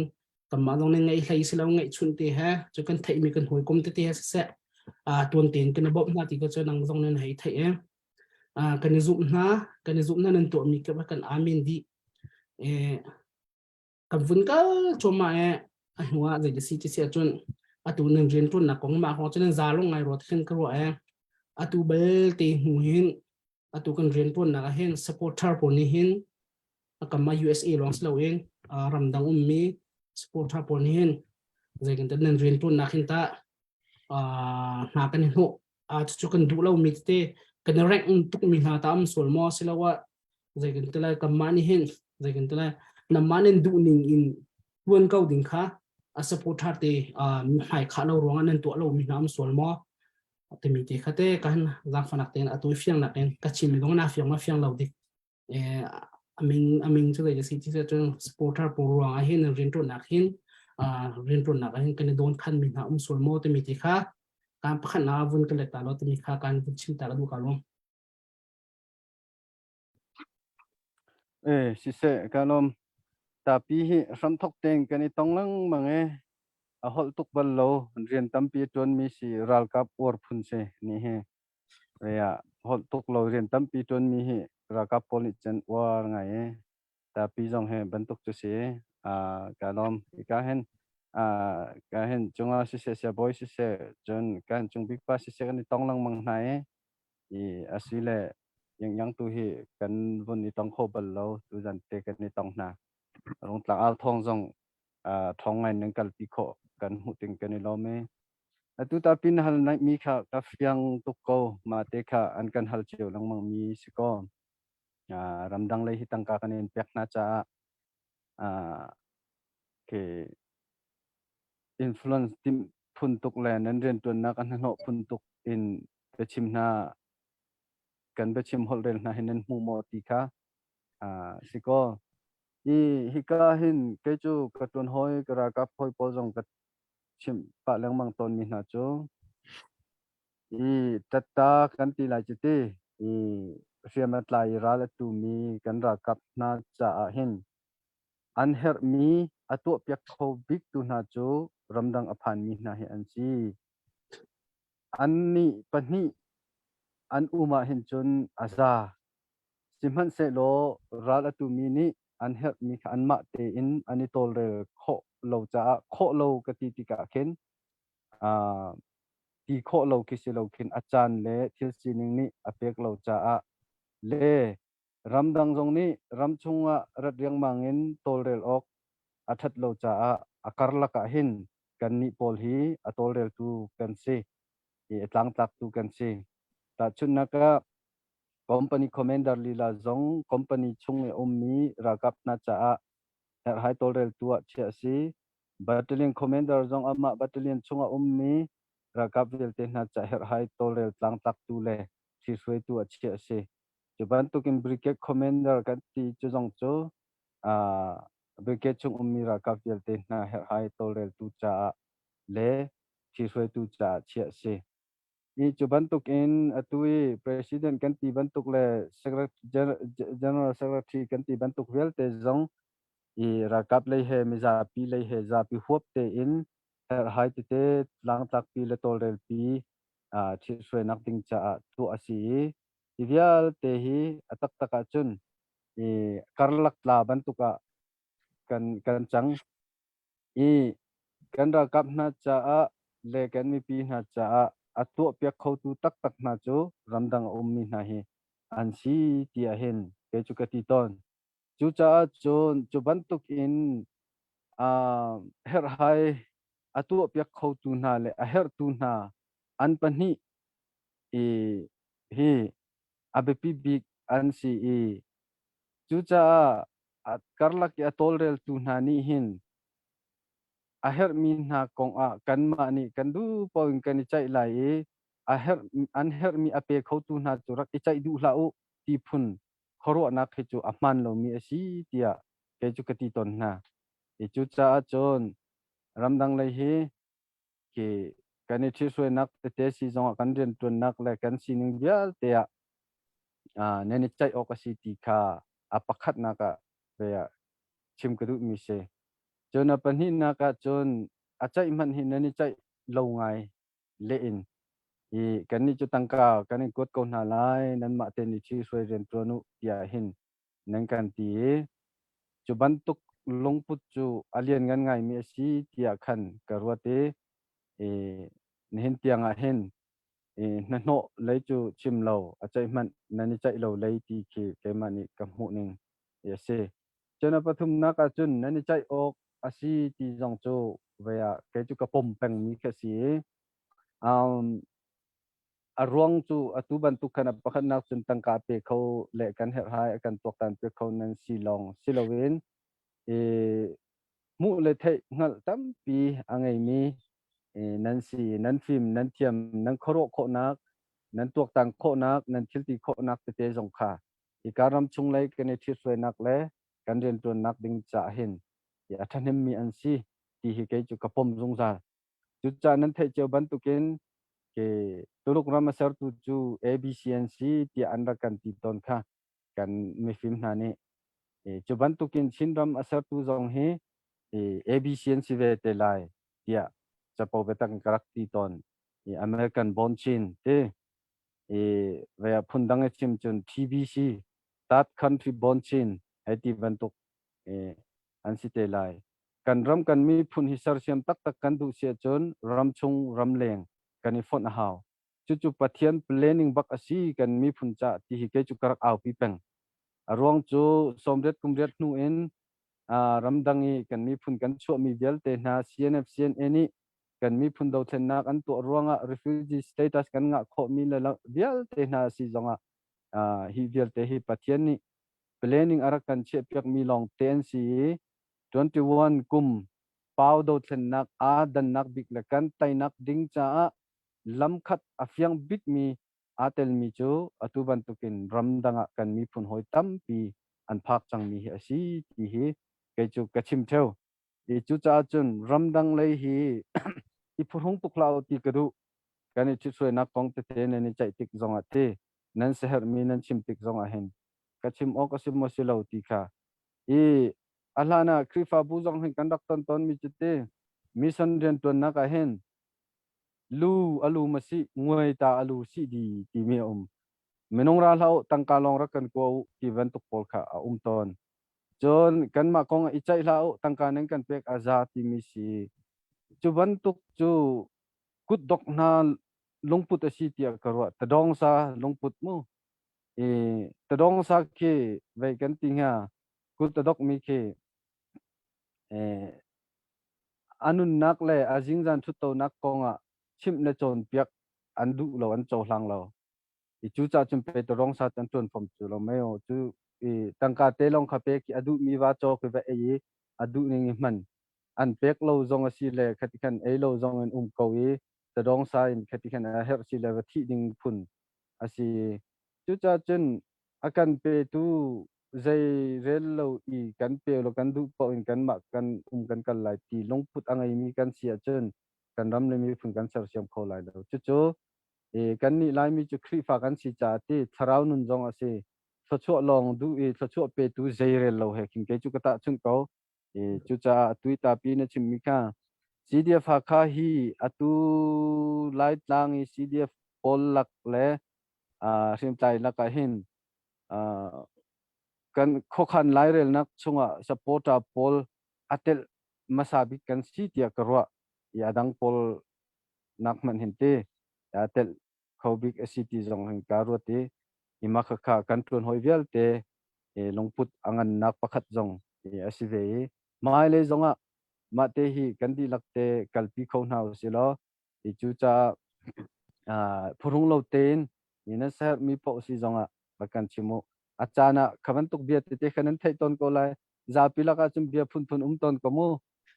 [SPEAKER 6] kan ma long ngai hlai se lo ngai chun te ha chu kan thai mi kan hoi kom te ha sa tuan ten kan bob na ti ka chon nang zong nen hai thai e kan zum na nan to mi ka kan amin di cầm vốn cả cho mà hoa rồi cái gì chọn tu nên riêng tuần là có mà họ cho nên giá lúc ngày rồi thì cái rồi tu bel thì huhin tu cần riêng tuần là hen supporter của ni hen cầm mà USA long slow in ram dang mi supporter của ni hen rồi cái nên riêng tuần là hen ta na cái hộ cho cần đủ lâu mi te cần rank untuk mi ha tam sol mo silawa rồi cái là cầm mà ni hen rồi cái là namanin du ning in tuan kau ding kha a supporter te hai kha lo ronga nan to lo mi nam sol mo te mi te khate kan zang fanak ten atu fiang na ten ka chim dong na fiang lo dik aming chu le si ti chu supporter po ronga hin rin to nak hin hin kan don khan mi na sol mo te mi te kha kan pakhan na vun ka le ta lo te mi kha kan vun chim ta lo ka lo
[SPEAKER 2] si se kalom tapi hi ram thok teng kan i tong lang mange a hol tuk bal lo rian tampi ton mi si ral kap or phun se ni he ya hol tuk lo rian tampi ton mi hi ral kap poli chen war ngai tapi jong he ban tuk chu se kalom ka hen ka hen chunga si se boy si se jon kan chung big pa si se kan i tong lang mang nai i asile yang tu hi kan vun i tong kho bal lo tu jan te kan i tong na rong tlang al thong jong thong ngai nang kal pi kho kan hu ting kan i lo me tu ta pin hal nai mi kha ka fyang tu ko ma te kha an kan hal chiu lang mang mi si ko ramdang le hi tang ka kan in pek na cha ke influence tim phun tuk le nan ren tun na kan no phun tuk in pe chim na kan be chim hol rel na hin mu mo ti kha si ko hi ka hin ke chu ka tun hoi ka ra ka phoi po jong ka chim pa lang mang ton mi na chu tata kan ti la chi ti riamat lai ra la tu mi kan ra kap na cha hin an her mi atu pyak kho big tu na chu ramdang aphan mi na hi an chi an ni pani an uma hin chun aza simhan se lo ra la tu mi ni an her mi an ma te in ani tol re kho lo cha kho lo ka ti ti ka khen ti kho lo ki se lo khin achan le thil chining ni apek lo cha le ramdang jong ni ramchunga rat riang mangin tol rel ok athat lo cha akar la ka hin kan ni pol hi atol rel tu kan se tlang tak tu kan se ta chun na ka company commander lila zong company chung e ommi rakap na cha her hai tol rel tu chia si battalion commander zong ama battalion chunga ommi rakap vel te na cha her hai tol rel tlang tak tu le thi sui tu chia si chuban tu kin brigade commander kan ti chu zong chu beke chung umira kapjel te na her hai tolrel tu cha le chiswe tu cha chia se I chu bantuk in atui president kan ti bantuk le general secretary kan ti bantuk wel te zong I rakap le he miza pi le he za pi huap te in her hai te lang tak pi le tolrel pi chiswe nak ting cha tu asi ideal te hi atak taka chun karlak la bantuka kan chang I kan ra kap na cha le kan mi pi na cha atu pek khau tu tak tak na chu ramdang mi na hi an si ti a hin ke chu ka ti ton chu cha chu bantuk in her hai atu pek khau tu na le a her tu na an pani hi abepi big an si chu cha karlak ya tolrel tu na ni hin aher min na kong kan ma ni kan du point kan chai lai aher an her mi ape khau tu na churak i chai du la u ti phun khoro na khe chu aman lo mi asi tia ke chu kati ton na e chu cha chon ramdang lai hi ke kan i thiswe nak te si zong kan ren tun nak le kan sining bial te ne ni chai okasi ti kha apakhat na ka be chim kadu mi se chon apan hi na ka chon achai man hi nani chai lo ngai le in kan ni chu tangka kan ni kot ko na lai nan ma te ni chi soi ren tronu ya hin nan kan ti chu bantuk longput chu alien ngan ngai mi si tia khan karwate nen tianga hin na no lấy chu chim lo achai man nani chai lo lấy ti ki ke mani kam hu ning ye se chona pathum na ka chun nani chai ok asi ti jong chu veya ke chu kapom peng mi kha si arwang chu atuban tu kana pakhat nak chun tangka pe kho le kan her hai kan tok tan pe kho nan silowin mu le thei ngal tam pi angai mi nan si nan phim nan thiam nan khoro kho nak nan tok tang kho nak nan thilti kho nak te jong kha ikaram chung lai kan thi soi nak le kan ren tun nak ding cha hin ya thanem mi an si ti hi ke chu kapom jong za chu cha nan thei che ban tu ken ke tuluk ram ser tu chu abcnc ti andra kan ti ton kha kan mi film na ni chu ban tu ken chinram asar tu jong he abcnc ve te lai tia chapo betang karak ti ton american bon chin te ve phundang chim chun tbc that country bon chin heti ban tu an si te lai kan ram kan mi phun hi sar siam tak tak kan du sia chon ram chung ram leng kan i phon haw chu pathian planning bak asi kan mi phun cha ti hi ke chu karak aw pi peng arwang chu somret kumret nu en ramdangi kan mi phun kan chu mi bel te na cnf cn ni kan mi phun do then nak an to ruanga refugee status kan nga kho mi la bel te na si zonga hi bel te hi pathian ni planning ara kan che pek mi long ten si 21 kum pau do then nak dan nak bik la kan tai nak ding cha lam khat afyang bit mi atel mi chu atuban tukin ramdanga kan mi phun hoi tam pi an phak chang mi hi asi ti hi ke chu kachim theo e chu cha chun ramdang lei hi i phurhung tuklau ti kadu kan chi soi nak kong te te ne ni chai tik zonga te nan seher mi nan chim tik zonga hen kachim o kasim mo silo ti kha alana krifa bu zong hen kandak ton mi chute mission ren ton na ka hen lu alu masi ngoi ta alu si di ti mi menong ra lau tangka long ra kan ko ti ven tuk pol kha ton chon kan ma kong i chai lau tangka neng kan pek aza ti mi si chu ban tuk chu kut dok na longput asi ti karwa tadong sa longput mu tadong sa ke vai kan tinga kut tadok mi ke anun nak le ajing jan thu to nak konga chim na chon piak andu lo an cho hlang lo i chu cha chum pe to rong sa tan ton phom chu lo meo chu tangka te long kha pe ki adu mi wa cho ke ba adu ning man an pek lo zong a si le khati khan e lo zong an ko to rong sa in khati khan a her si le thi ding phun asi chu cha chen akan pe tu zai rel lo I kan pe lo kan du po in kan ma kan kan kal lai ti long put angai mi kan sia chen kan ram le mi phun kan sar siam kho lai lo chu chu e kan ni lai mi chu khri fa kan si cha ti tharau nun jong ase cho long du e cho pe tu zai rel lo he kin ke chu ka ta chung ko e chu cha tui ta pi na chim mi kha CDF ha kha hi atu lai tlang I CDF pol lak le sim tai la ka hin kan khokhan lai rel nak chunga supporter pol atel masabi kan si tia karwa ya dang pol nak man hinte atel khobik city jong hang karwa te ima kha kan tun hoi vial te e longput angan nak pakhat jong e asive mai le zonga ma te hi kan di lakte kalpi kho nau silo e chu cha phurung lo ten ina sa mi po si zonga bakan chimu achana khaban tuk bia te khanan thai ton ko lai za pila ka chum bia phun ton ko mu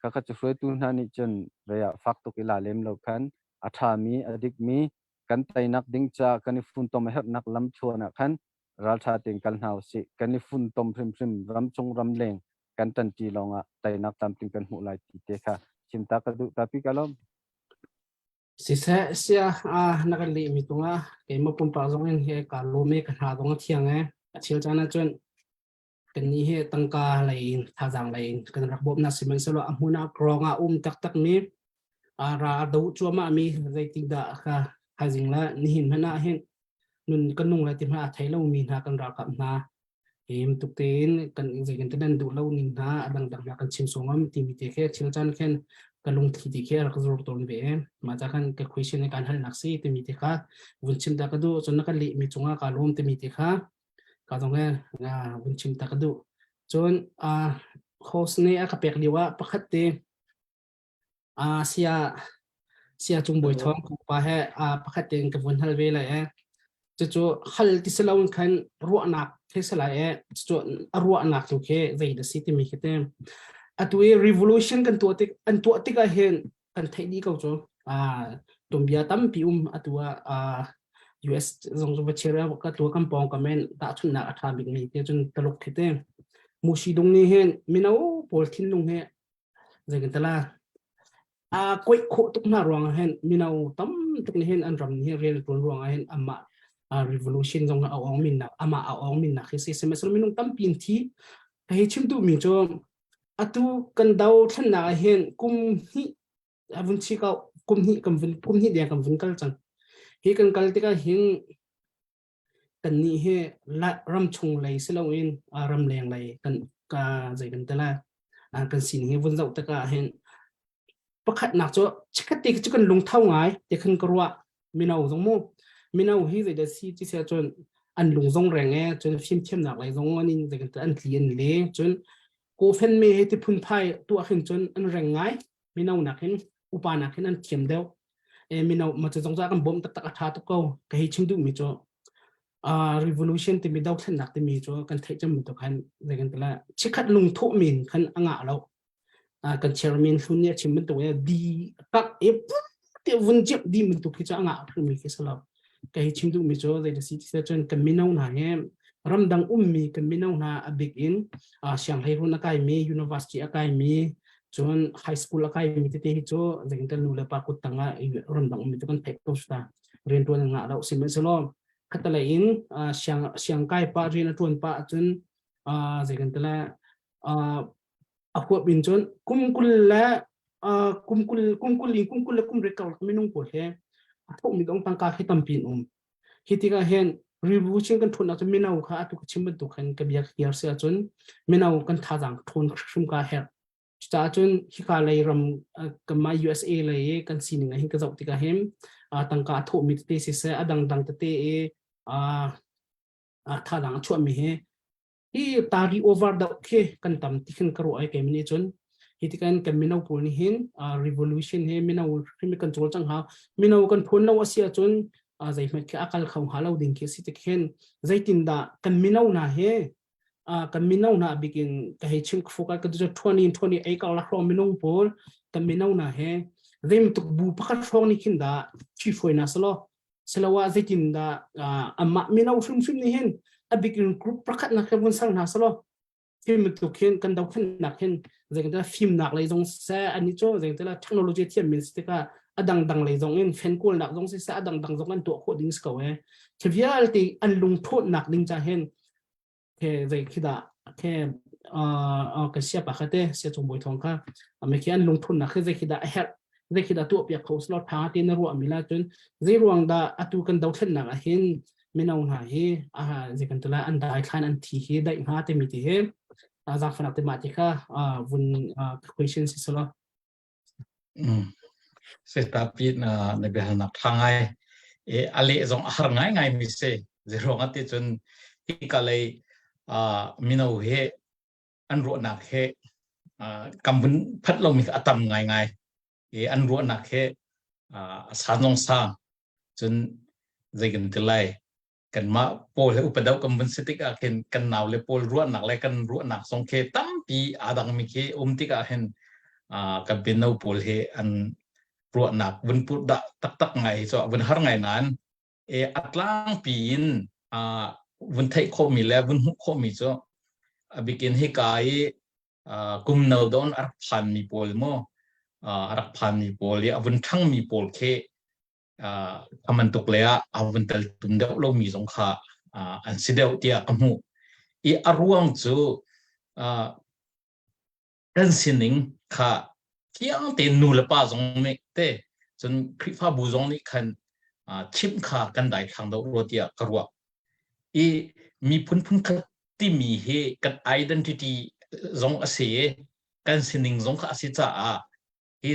[SPEAKER 2] ka kha chu hroi tu na ni chen reya fak tuk ila lem lo khan atha mi adik mi kan tai nak ding cha kan phun tom her nak lam chuana khan ral tha ting kal nau si kan phun tom phrim ram chung ram leng kan tan ti longa tai nak tam ting kan mu lai ti te kha chimta ka du tapi kalom
[SPEAKER 6] sisa sia nakali mitunga ke mapun pa zong en he ka lome ka na dong thiang chil chana chon kan ni he tangka lain thajang lain kan rakbop na simen selo amuna kronga tak mi ra do chuama mi rating da ka hajing la ni hin hana hen nun kanung la ti ma thailo mi na kan ra kap na em tuk ten kan je kan tan du lo ning na adang dang kan chim songam ti mi te khe chil chan khen kalung thi ti khe rak zur ton be ma ta kan ka question kan hal naksi ti mi te kha vun chim ta ka du chon na kan li mi chunga ka lom ti mi te kha ka dong nga vun chim ta ka du chon host ne a ka pek liwa pakhat te sia chung boi thong ku pa he pakhat te ka vun hal ve la chu hal ti selawun khan ruwa nak thesala chu ruwa nak tu khe zai da city mi khete atui revolution kan tu tik a hen kan thai di ko chu tumbia tam pi atua US zong zo bachera ka tu kam pong kamen ta chun na atha big mi te chun talok khete mushi dong ni hen minau pol thin lung he zai kan tala koi kho tuk na ruang hen minau tam tuk ni hen an ram ni rel ton ruang hen amma revolution zong awong min na ama awong min na khisi semester minung tam pin thi kai chim tu mi cho atu kan dau than na hen kum hi avun chi ka kum hi dia kam vun kal chang hi kan kal te ka hing kan ni he la ram chung lai selo in ram leng lai kan ka zai kan tala kan sin he vun zau ta ka hen pakhat nak cho chikati chu kan lung thau ngai te khan karwa minau zong mo minau hi zai da si chi se chon an lung zong reng chon phim chem nak lai zong anin zai kan an tlian le chon ko fen me he ti phun phai tu a khin chon an reng ngai minau nak hin upa nak hin an thiam deu minau ma chong za kan bom tak atha to ko ka hi chim du mi cho revolution ti mi dau thlan nak ti mi cho kan thai cham to khan zai kan tala chikhat lung tho min khan anga lo kan chairman hunya chim to di tak te vun jep di min to ki cha anga mi ki sala kai chim du mi cho zai da si ti chon kan minau na he ram dang mi kan minau na a big in shanghai hu na kai mi university akai mi chon high school akai mi te hi cho zai kan lu la pa ku tanga ram dang mi to kan thek to sta ren to nga lo sim selo khatala in siang kai pa rin atun pa chun zai kan tala aku bin chon kumkul rekal minung ko he athok mi dong tangka hitam pin hitika hen revolution kan thona to minau kha atu chim tu khan ka biak hiar se chon minau kan thajang thon khum ka he sta chon hika lai ram kama USA lai kan sininga hin ka zau tika hem tangka thok mi te se adang dang te thadang chu mi he hi tari over the ke kan tam tikhin karo ai ke mini chon hitikan kan minau pol ni hin revolution he minau khimi kan chol chang ha minau kan phon lo asia chon zai met ke akal khau halau ding ke sitik hen zaitin da kan minau na he kan minau na begin ka he chim foka ka 2028 ka la khom minau pol kan minau na he rem tuk bu pakhat khong ni khin da chi foi na salo selawa zaitin da amma minau shum ni hen bikin group prakat nak kan sang na salo film tu ken kan dau kan nak ken zeng ta film nak lai jong sa ani cho zeng ta technology thiam min stika adang dang lai jong in fan kul nak jong sa adang dang jong an to kho ding sko e trivial ti an lung thot nak ding cha hen ke zeng khida ke ka sia pa khate sia chung boi thong kha ame ki an lung thot nak ke zeng khida her zeng khida tu pia kho slot pha ti na ru amila chun zeng ruang da atu kan dau thlen nak a hen minau na hi zeng kan tula an dai khan an thi hi dai ha te mi ti he Azam matematika question si solo.
[SPEAKER 4] Tapi na nabihan nak tangay ali zong harangay ngay mise zero ngati chun ikalay minaw he anro nak he kambun patlo mi atam ngay ngay anro nak he sanong sa chun zaigan tilay kan ma pol he upadaw kambun sitik akin kan naw le pol ruan nak le kan ruan nak song ke tampi adang mi ke tik ahin kabinaw pol he an ruan nak bun put da tak ngai so bun har ngai nan atlang pin bun thai kho mi le bun hu kho mi so bikin he kai kum naw don ar phan mi pol mo ar phan mi pol ya bun thang mi pol ke kaman tuklea avental tundau lo mi zong kha an sideu tia kamu aruang chu kan sining kha kiang te nu la pa zong me te chun khrifa bu zong ni khan chim kha kan dai thang do ro tia karwa mi phun kha ti mi he kan identity zong ase kan sining zong kha ase cha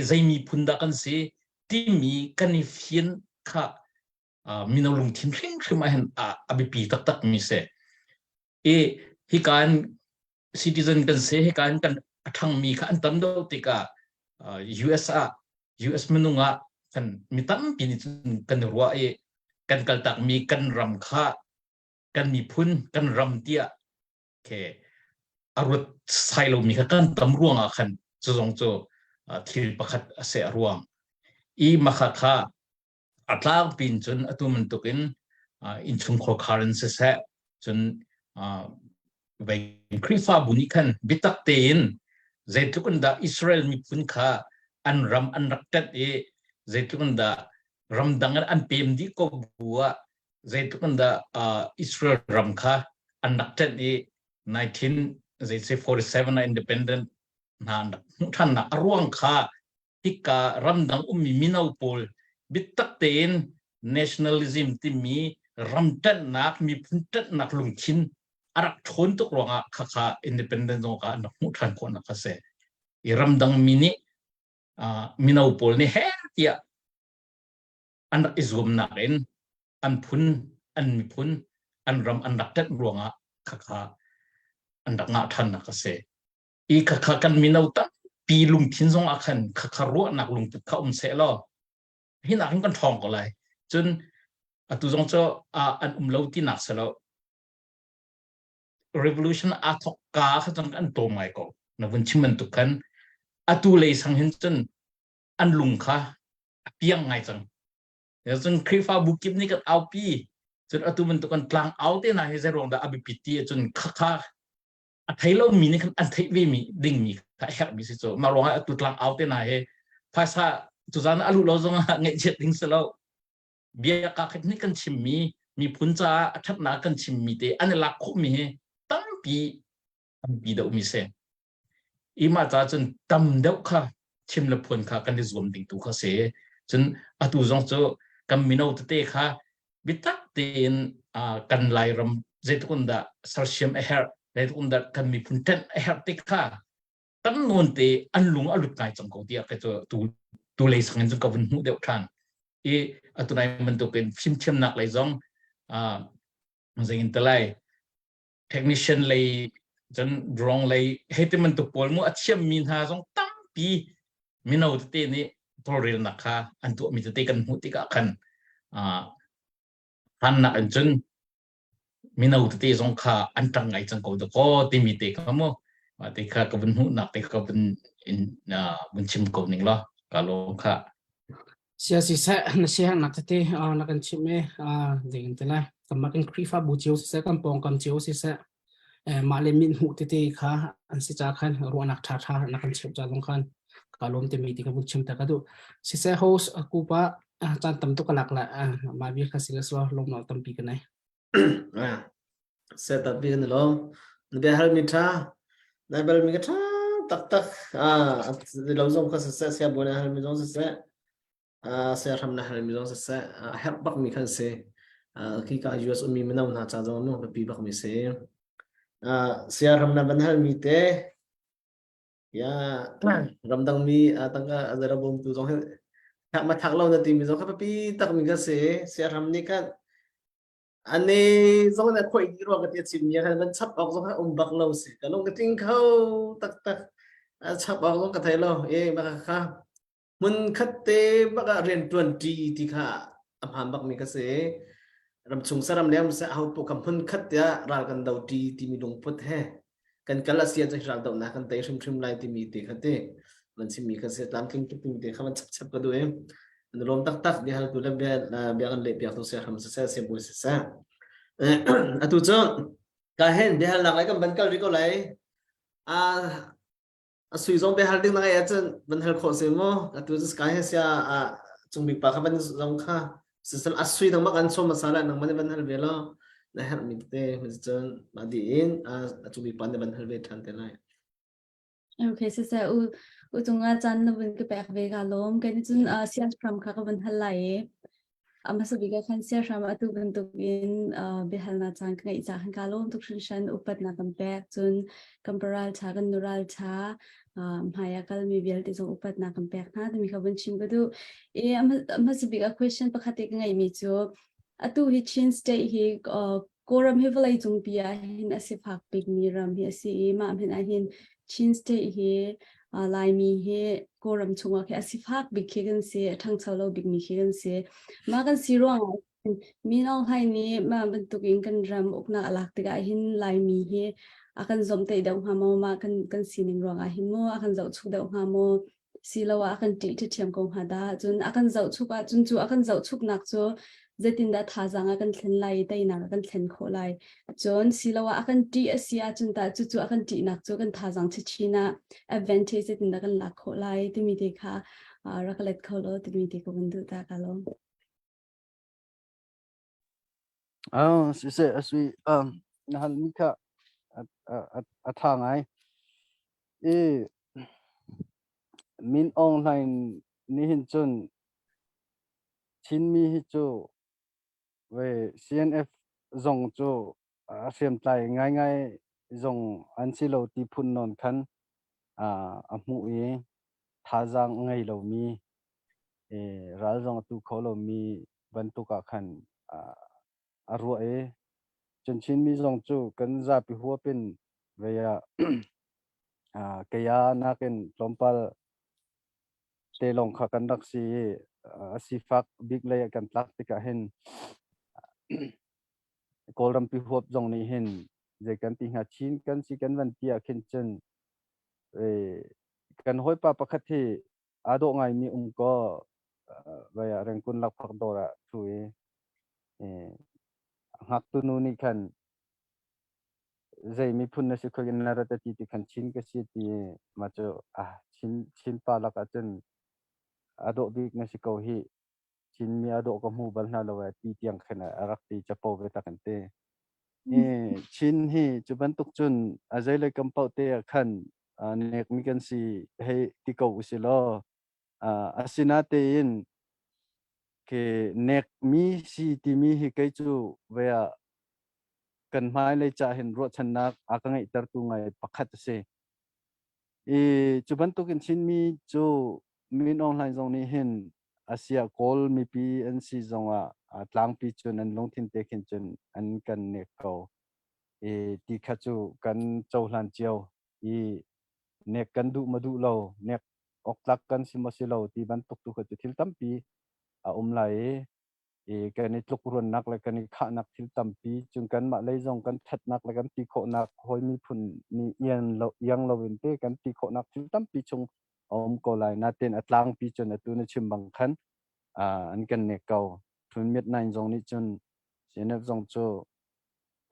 [SPEAKER 4] zai mi phun da kan se ti mi kan ni fian kha minau lung thim thrim ma hen abipi tak mi se hi kan citizen kan se hi kan athang mi kha an tam do tika US menunga kan mitam pin kan ruwa kan kaltak mi kan ram kha kan mi phun kan ram tia ke arut sailo mi kha kan tam ruanga khan chong cho thil pakhat ase ruang makha kha atlang pin chun atuman tukin inchung kho currency se chun vai krifa buni khan bitak tein zaitukunda Israel mi pun kha an ram an raktat zaitukunda ram dangan an pemdi ko buwa zaitukunda Israel ram kha an raktat 1947 independent na than na arwang kha hika ram dang minau pol bitak ten nationalism ti mi ramtat nak mi puntat nak lungchin arak thon tok ronga kha independent zong ka nak mu than ko na ka se ram dang mini minau pol ni he tia anak izum na ren an phun an mi phun an ram an raktat ronga kha andak nga than na ka se kha kan minau ta pi lungchin zong akhan kha ro nak lung ka se lo hina kan thong ko lai chun atu jong cho an lo ti nak salo revolution athok ka khatang an to mai ko na bun chiman tu kan atu lei sang hin chun an lung kha piang ngai chang ya chun krifa bukip ni kan au pi chun atu man tu kan tlang au te na he zerong da abipiti chun kha a thailo mi ni kan an thai we mi ding mi kha hek mi si cho ma ronga atu tlang au te na he phasa tu zan alu lo zong ngai chet ding selo bia ka khat ni kan chimmi mi puncha athat na kan chimmi te an la khu mi he tampi ampi do mi se ima cha chun tam deuh kha chim la phun kha kan ni zum ding tu kha se chun atu zong cho kam minau te kha bitak ten kan lai ram zetukunda sarsiam her zetukunda kan mi punten her te kha tam non te an lung alut kai chang ko dia ka tu tu lei sang jong ka bun hu deuh than atunai man to pen chim nak lai zong zengin talai technician lei jan drong lei hete man to pol mu achiam min ha zong tampi minau te ni toril nakha an tu mi te kan hu ti ka khan han na an chun minau te zong kha an tang ngai chang ko do ko ti mi te ka mo te kha ka bun hu nak te ka bun in bun chim ko ning lo ka lo kha
[SPEAKER 6] sia si sa na sia nak te na kan chim me ding te la kam ma kan krifa bu chiu se kam pong kam chiu si sa ma le min hu te kha an si cha khan ro nak tha tha na kan chim cha long khan kalom te mi ti ka bu chim ta ka du si sa host aku pa chan tam tu kalak la ma bi kha silas lo lom na tam pi ka nai
[SPEAKER 1] sẽ tập viên lo bây giờ mình tra này bây giờ mình tra tắc tắc lâu xong có sẽ buồn này mình giống sẽ làm này mình giống sẽ help bắt mình khăn sẽ khi cả US mình nào na cha giống nó bị bắt mình sẽ làm này bên help mình thế ya làm đăng mi tăng cái giờ bom tu giống thắc mà thắc lâu là tìm mình giống cái bị tắc mình cái sẽ làm này cái anh ấy giống như khối đi rồi cái chuyện như thế mình chấp vào giống cái bạc lâu xí cái lúc cái tiếng khâu tắc tắc chấp vào giống cái thấy lâu bác khá mình khát tế bác riêng tuần trì thì khá hàm bác mình cái gì làm chung sa làm liam sẽ học bộ cầm mình khát tế ra gần đầu trì thì mình đúng phật hè cần cái là xia cho ra đầu na cần tế xung lại thì mình tế khát tế mình xin mình cái gì làm kinh tế mình tế khá mình chấp cái đuôi rom tak tak dia hal tu le be kan le pia tu se ham se bu se sa atu cho ka hen dia hal lai kan ban kal ri ko lai sui zong be hal ding na ya chen ban hal kho se mo atu just ka he sia chung bi pa kha ban zong kha sistem asui dang ma kan so masala nang man ban hal be lo na hal mi te mi chen ma di in chung bi pa ne ban hal be than te lai
[SPEAKER 7] Okay, so u tunga chan na bun ke pek ve ga lom ke ni chun sias from kha ka ban halai ama sa biga khan sia sham atu bun tu in be hal na chan ka isa khan ka lom tu shan upat na kam pek chun comparal cha kan nural cha maya kal mi bel ti so upat na kam pek na mi kha bun chim ga du ama sa biga question pa khate ngai mi chu atu hi chin stay hi koram he valai chung pia hin asifak pik mi ram hi asi ma hin a hin chin stay hi lai mi hi koram chunga ke asifak big khigan se thang chalo big mi khigan se ma kan sirong mi nong hai ni ma bentuk in kan ram ukna alak tiga hin lai mi hi akan zom te dau ha mo ma kan sining rong a hin mo akan zau chu dau ha mo silawa akan ti ti thiam kong ha da chun akan zau chu ka chun chu akan zau chuk nak chu zetin da tha zanga kan thlen lai tai na kan thlen kho lai chon silawa akan ti asia chun ta chu chu akan ti nak chu kan tha zang chi china advantage zetin da kan la kho lai ti mi te kha rakalet kho lo ti mi te ko bundu ta ka lo
[SPEAKER 2] se asui na hal mi kha tha ngai min online ni hin chun chin mi hi chu về CNF zong chu xem tai ngai ngai zong an si lo ti phun non khan mu e tha jang ngai lo mi ral zong tu kho lo mi ban tu ka khan ru chen chin mi zong chu kan za pi huwa pen ve ya kaya na ken lompal te long kha kan dak si asifak big lay kan tlak ti ka hen kolam pi huap zong ni hin je kan ti nga chin kan si kan van tia khin chen kan hoi pa pakhat thi ado ngai mi ko vaya reng kun lak phak dora thu hak tu nu ni khan zai mi phun na si khogin na rata ti khan chin ka si ti ma cho chin pa la ka chen ado big na si ko hi chin mi ado ko mu bal na lo ti tiang khana arak ti chapo ve ta kan te chin hi chuban tuk chun azai le kampau te khan nek mi kan si he ti ko usilo asina te in ke nek mi si ti mi hi kai chu vea kan mai le cha hin ro chan nak akangai tar tu ngai pakhat se chuban tuk in chin mi chu min online zong ni hin asia call mi pi an si zonga tlang pi chun an long thin te khin chun an kan nek ko ti kha chu kan chau hlan chiao nek kan du madu lo nek ok tlak kan si mo si lo ti ban tuk tu kha chu thil tam pi lai kan ni tluk run nak la kan ni kha nak thil tam pi chung kan ma lei zong kan that nak la kan ti kho nak hoi mi phun ni yang lo win te kan ti kho nak thil tam pi chung ko lai na ten atlang pi chun atu na chim bang khan an kan ne kau thun mit nine zong ni chun sinep zong chu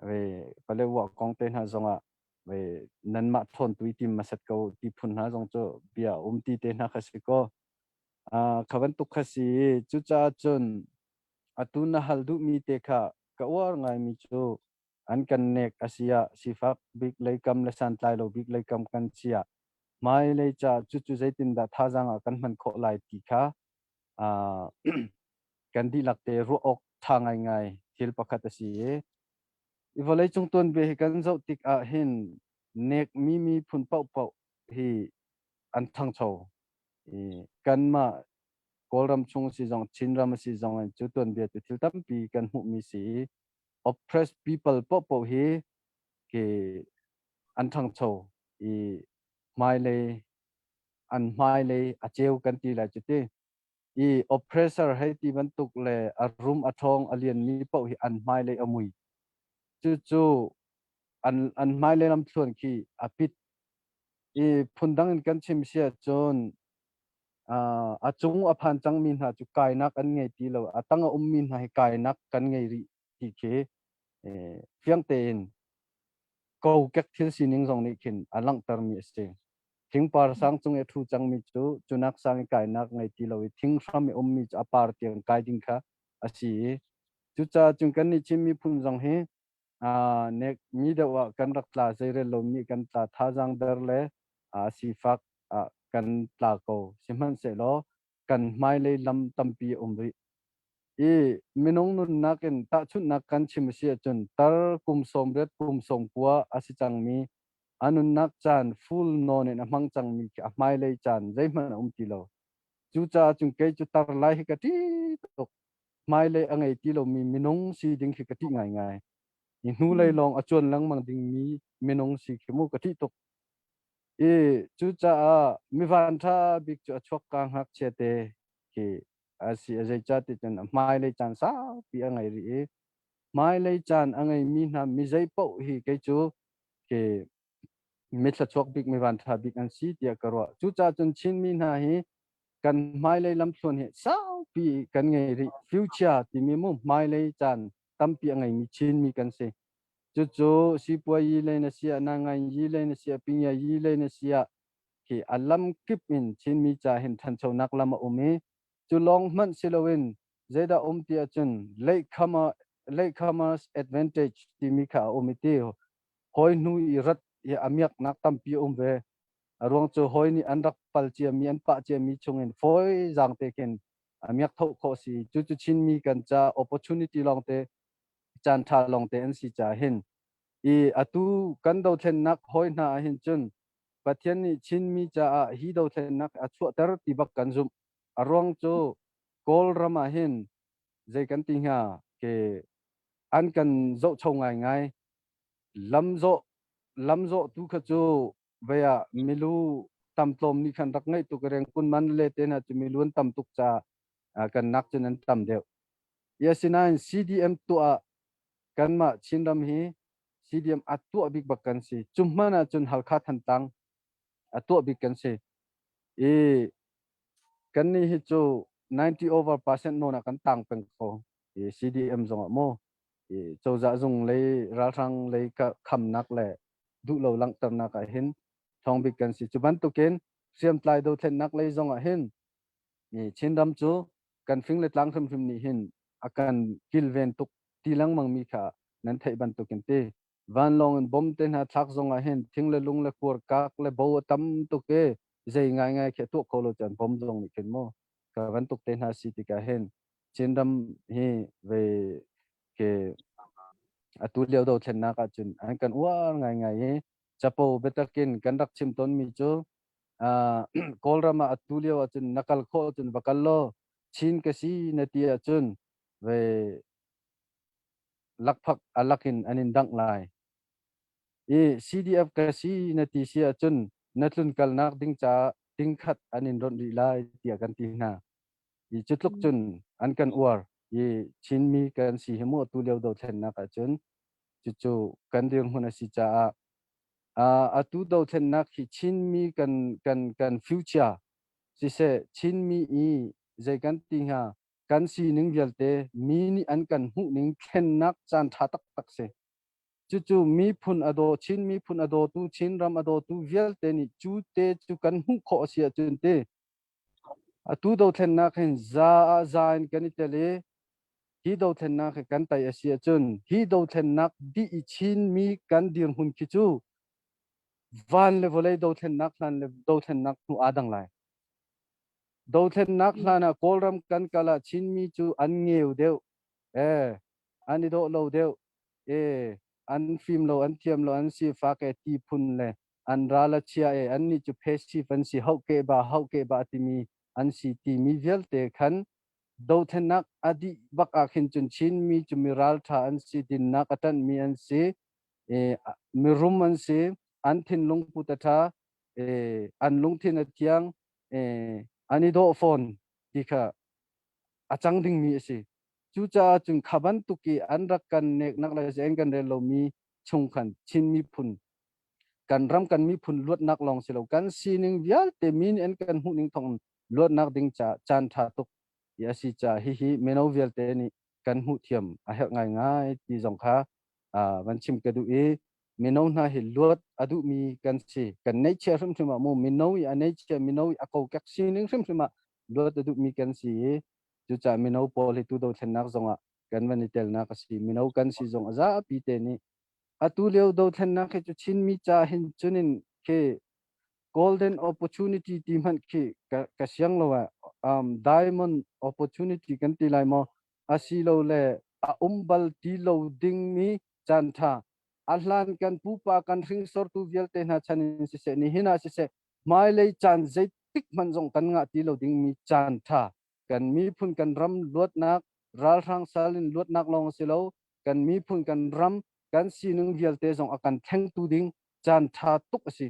[SPEAKER 2] về pale wa kong ten ha zonga về nan ma thon tui tim masat ko ti phun ha zong chu bia ti ten ha khasi ko khavan tu khasi chu cha chun atuna haldu mi te kha ka war ngai mi chu an kan nek asia sifak big leikam le san tlai lo big leikam kan chia mai le cha chu chu zaitin da tha janga kan man kho lai ti kha kan di lakte ru ok tha ngai ngai thil pakhat asi ivalai chung ton be kan zo tik a hin nek mi phun pau pau hi an thang chho kan ma kolram chung si jong chinram si jong an chu ton be tu thil tam pi kan hu mi si oppressed people po po hi ke an thang chho mai le an mai le a cheu kan ti la chute oppressor hai ti ban tuk le a room athong alien mi po hi an mai le amui chu an mai le lam thluan khi apit phundang in kan chim sia chon a chung a phan chang min ha chu kai nak an ngei ti lo atanga min ha kai nak kan ngei ri ti khe fiang te in ko kek thil sining jong ni khin alang tar mi se thing par sang chung e thu chang mi chu chunak sang kai nak ngei ti lo thing from mi apar tiang kai ding kha asi chu cha chung kan ni chim mi phun jong he nek mi da wa kan rak tla zere lo mi kan tla tha jang der le sifak kan tla ko simhan se lo kan mai le lam tampi umri minong nun nakin ta chut nak kan chim sia chun tar kum som ret kum som kwa asi chang mi anun nak chan full non en amang chang mi ka mai le chan zai man ti lo chu cha chung ke chu tar lai hi ka ti tok mai le angai ti lo mi minong si ding hi ka ti ngai ngai nu lai long achon lang mang ding mi minong si khemu ka ti tok chu cha mi van tha big chu achok kang hak chete ki asi azai cha ti chen mai le chan sa pi angai ri mai le chan angai mi na mi zai po hi ke chu ke mi thla chok big mi van tha big an si tia karwa chu cha chun chin mi na hi kan mai le lam thon he sa pi kan ngai ri future ti mi mu mai le chan tam pi angai mi chin mi kan se chu si pua yi le na sia na ngai yi le na sia pinya yi le na sia ki alam kip in chin mi cha hin than chau nak lama umi chu long man silowin zeda tia chun latecomers advantage ti mi kha umiti hoi nu i rat ya amyak nak tam pi umbe arong chu hoi ni andak pal chia mi an pa chia mi chungin foi jang te ken amyak tho kho si chu chin mi kan cha opportunity long te chan tha long te an si cha hin atu kan do thlen nak hoi na hin chun pathian ni chin mi cha hi do thlen nak chu tar ti bak kan zum arong chu kol rama hin zai kan ting ha ke an kan zo chau ngai ngai lam zo tu kha chu veya milu tam tlom ni khan rak ngai tu kereng kun man le te na chu milun tam tuk cha kan nak chen an tam deu yasina CDM tu kan ma chinram hi CDM atu big bakkan si chumana chun halkha thantang atu big kan se kan ni hi chu 90% no na kan tang peng ko CDM zong mo châu dạ dùng lấy ra sang lấy cả khăm nắc lệ đủ lâu lăng tầm nắc ở hin thong bị cần si chu ban tu ken xiêm tlai đâu then nắc lấy zong ở hin trên đam chu cần phim lấy lang phim phim ni hin akan kil ven tuk ti lang mang mi kha nan thai ban tu ken te van long en bom ten ha thak zong ở hin thing le lung le kur kak le bo tam tu ke zai ngai ngai khe tu ko lo chan bom zong ni ken mo ka van tuk ten ha si ti ka hin trên đam hi về ke atu leo do thlen na ka chun an kan wa ngai ngai he chapo betakin kan rak chim ton mi chu kolrama atu leo chun nakal kho chun bakallo chin ka si natia chun ve lakphak alakin anin dang lai CDF ka si nati sia chun natlun kal nak ding cha ding khat anin ron ri lai tia kan ti na chutluk chun an kan war chin mi kan si hemo tu leo do thlen na ka chun chu kan ding huna si cha atu do thlen na khi chin mi kan future si se chin mi zai kan ti ha kan si ning vialte mi ni an kan hu ning khen nak chan tha tak tak se chu chu mi phun ado chin mi phun ado tu chin ram ado tu vialte ni chu te chu kan hu kho sia chun te atu do then nak hen za in kan itele hi do then nak kan tai asia chun hi do then nak di i chin mi kan dir hun ki chu van le volei do then nak lan le do then nak nu adang lai do then nak lana kolram kan kala chin mi chu an ngeu deu ani do lo deu an film lo an thiam lo an si fa ke ti phun le an rala chia an ni chu phe fan si hau ke ba ti mi an si ti mi vel te khan do then nak adi bak a khin chun chin mi chu mi ral tha an si din nak atan mi an si mi rum an si an thin lung pu ta tha an lung thin a tiang ani do phone dikha achang ding mi si chu cha chung khaban tuki an rak kan nek nak la zen kan re lo mi chung khan chin mi phun kan ram kan mi phun luat nak long silo kan sining vial te min en kan hu ning thong luat nak ding cha chan tha tuk ya si cha hi meno vial te ni kan hu thiam a hek ngai ngai ti jong kha van chim ka du mino na hi luat adu mi kan si kan nei che rim thima mo mino ya nei che mino a ko kak sining rim thima luat adu mi kan si chu cha mino pol hi tu do then nak zonga kan van tel na ka si mino kan si zong za pi te ni atu leo do then nak chu chin mi cha hin chunin ke golden opportunity ti man ki ka siang lo diamond opportunity kan ti lai mo asi lo le a umbal ti lo ding mi chan tha ahlan kan pupa kan ring sor tu vial te na chanin si se ni hina si se mai le chan zai tik man jong kan nga ti lo ding mi chan tha kan mi phun kan ram luat nak ral rang salin luat nak long si lo kan mi phun kan ram kan si nung vial te jong akan theng tu ding chan tha tuk asi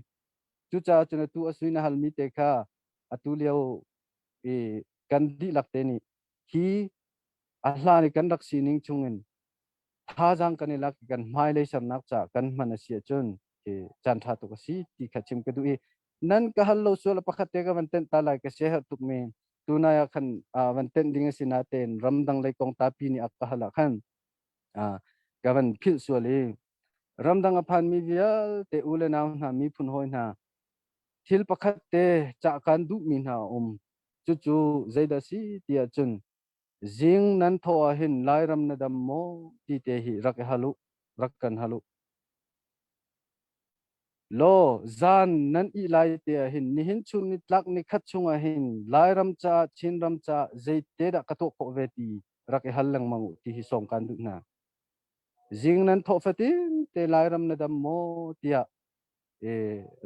[SPEAKER 2] chu cha chuna tu asui na hal mi te kha atu leo kan di lak te ni hi ahla ni kan rak si ning chungin tha jang kan lak kan mai le sam nak cha kan man asia chun chan tha to si ti kha chim ka du nan ka hal lo so la pakhat te ka van ten ta lai ka se ha tuk me tu na ya khan van ten ding si na ten ram dang lai kong ta pi ni ak ka hala khan ka van phil so le ram dang aphan mi vial te ule na na mi phun hoi na thil pakhat te cha kan du mi na chu chu zaida si tia chun zing nan tho a hin lai ram na dam mo ti te hi rak halu rak kan halu lo zan nan i lai te a hin ni hin chun ni tlak ni khat chung a hin lai ram cha chin ram cha zai te da ka to ko ve ti rak hal lang mangu ti hi som kan du na zing nan tho fatin te lai ram na dam mo tia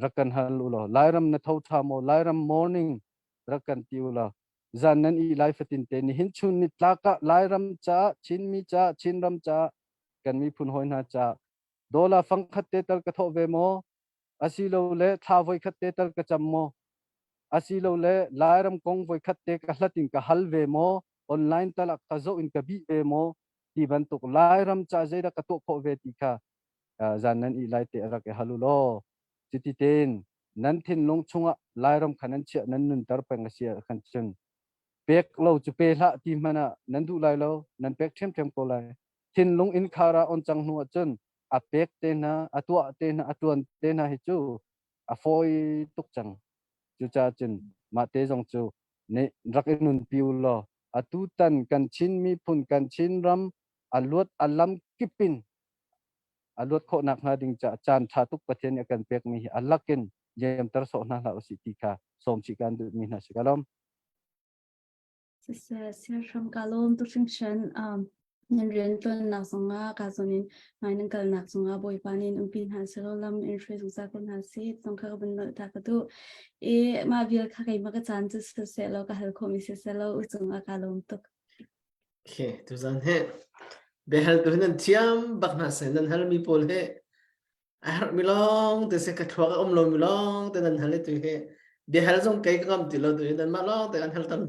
[SPEAKER 2] rakan halu lo lai ram na tho tha mo lai ram morning rakan ti lo zan nan i lai fatin te ni hin chun ni tlaka lai ram cha chin mi cha chin ram cha kan mi phun hoi na cha dola fang khat te tal ka tho ve mo asi lo le tha voi khat te tal ka cham mo asi lo le lai ram kong voi khat te ka hlatin ka hal ve mo online tal ka zo in ka bi ve mo ti ban tuk lai ram cha zai da ka to kho ve ti kha zan nan i lai te ra ke halu lo chiti ten nan thin long chunga lai ram khanan che nan nun tar pang sia khan chen pek lo chu pe hla ti mana nan du lai lo nan pek them ko lai thin long in khara on chang nu chen a pek te na atua te na atuan te na hi chu a foi tuk chang chu cha chen ma te jong chu ne rak nun piu lo atu tan kan chin mi phun kan chin ram aluat alam kipin aluat kho nak na ding cha chan tha tuk pathen kan pek mi alakin jem tar so na la si ti kha som chi kan du mi na si kalom
[SPEAKER 7] Sir from Kalom to Shingshan nhân riêng tuần nạc songa ka sonin mai nang kal nak songa boy panin umpin han serolam interest usa kon han si song kha ban no ta ka tu ma vil kha kai ma ka chan chu se lo ka hal khomi se lo uchunga Kalom tuk
[SPEAKER 1] okay tu zan he behal tu nan thiam bak na sen nan hal mi pol he ar milong te se ka thwa lo milong te nan hal tu he behal jong kai kam ti lo tu nan ma lo te kan hal tan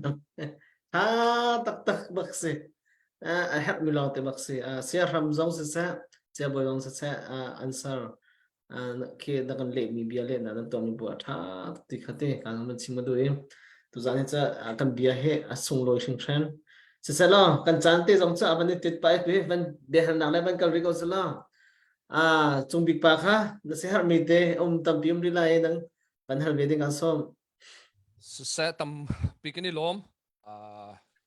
[SPEAKER 1] ha tak bak se a hat milong te bak se sia ram jong se sa sia boy jong se sa answer ke da kan le mi bia le na dan tom ni bu tha ti khate kan man chim du tu zan cha kan bia he asung lo sing thren selo kan chante jong cha ban tit pa pe ban behal na le ban kal ri ko selo chung big pa kha na se har mi te tam pi ri la e nang ban hal ve ding asom
[SPEAKER 5] se tam pikini lom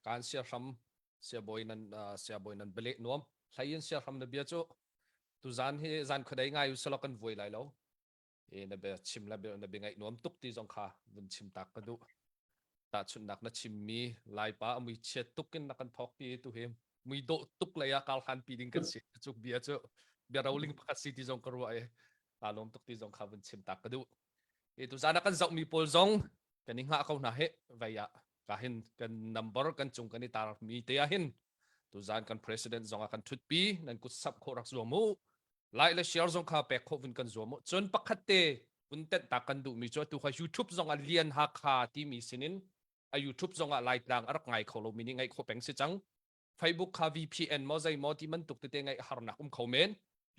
[SPEAKER 5] kan sia ram sia boy nan bele nom thayin sia ram na bia chu tu zan hi zan khodai ngai u selo kan voi lai lo e na be chim la be na be ngai nom tuk ti jong kha bun chim tak ka du ta chun nak na chim mi lai pa amui chet tukin na kan thok pi tu hem mui do tuk la ya kal han pi ding kan si chuk bia chu bia rolling pa city jong karwa e ta lom tuk ti jong kha bun chim tak ka du e tu zan kan zau mi pol zong kan ning ha kau na he vaya kahin kan number kan chung kan tar mi te ya hin tu zan kan president zong kan thut pi nan ku sap kho rak zo mu lai la share zong kha pe kho vin kan zo mu chon pakhat te bun tet ta kan du mi cho tu kha youtube zong a lian ha kha ti mi sinin a youtube zong a lai tlang arak ngai kholo mi ni ngai kho peng si chang facebook kha vpn mo zai mo ti man tuk te ngai har na khomen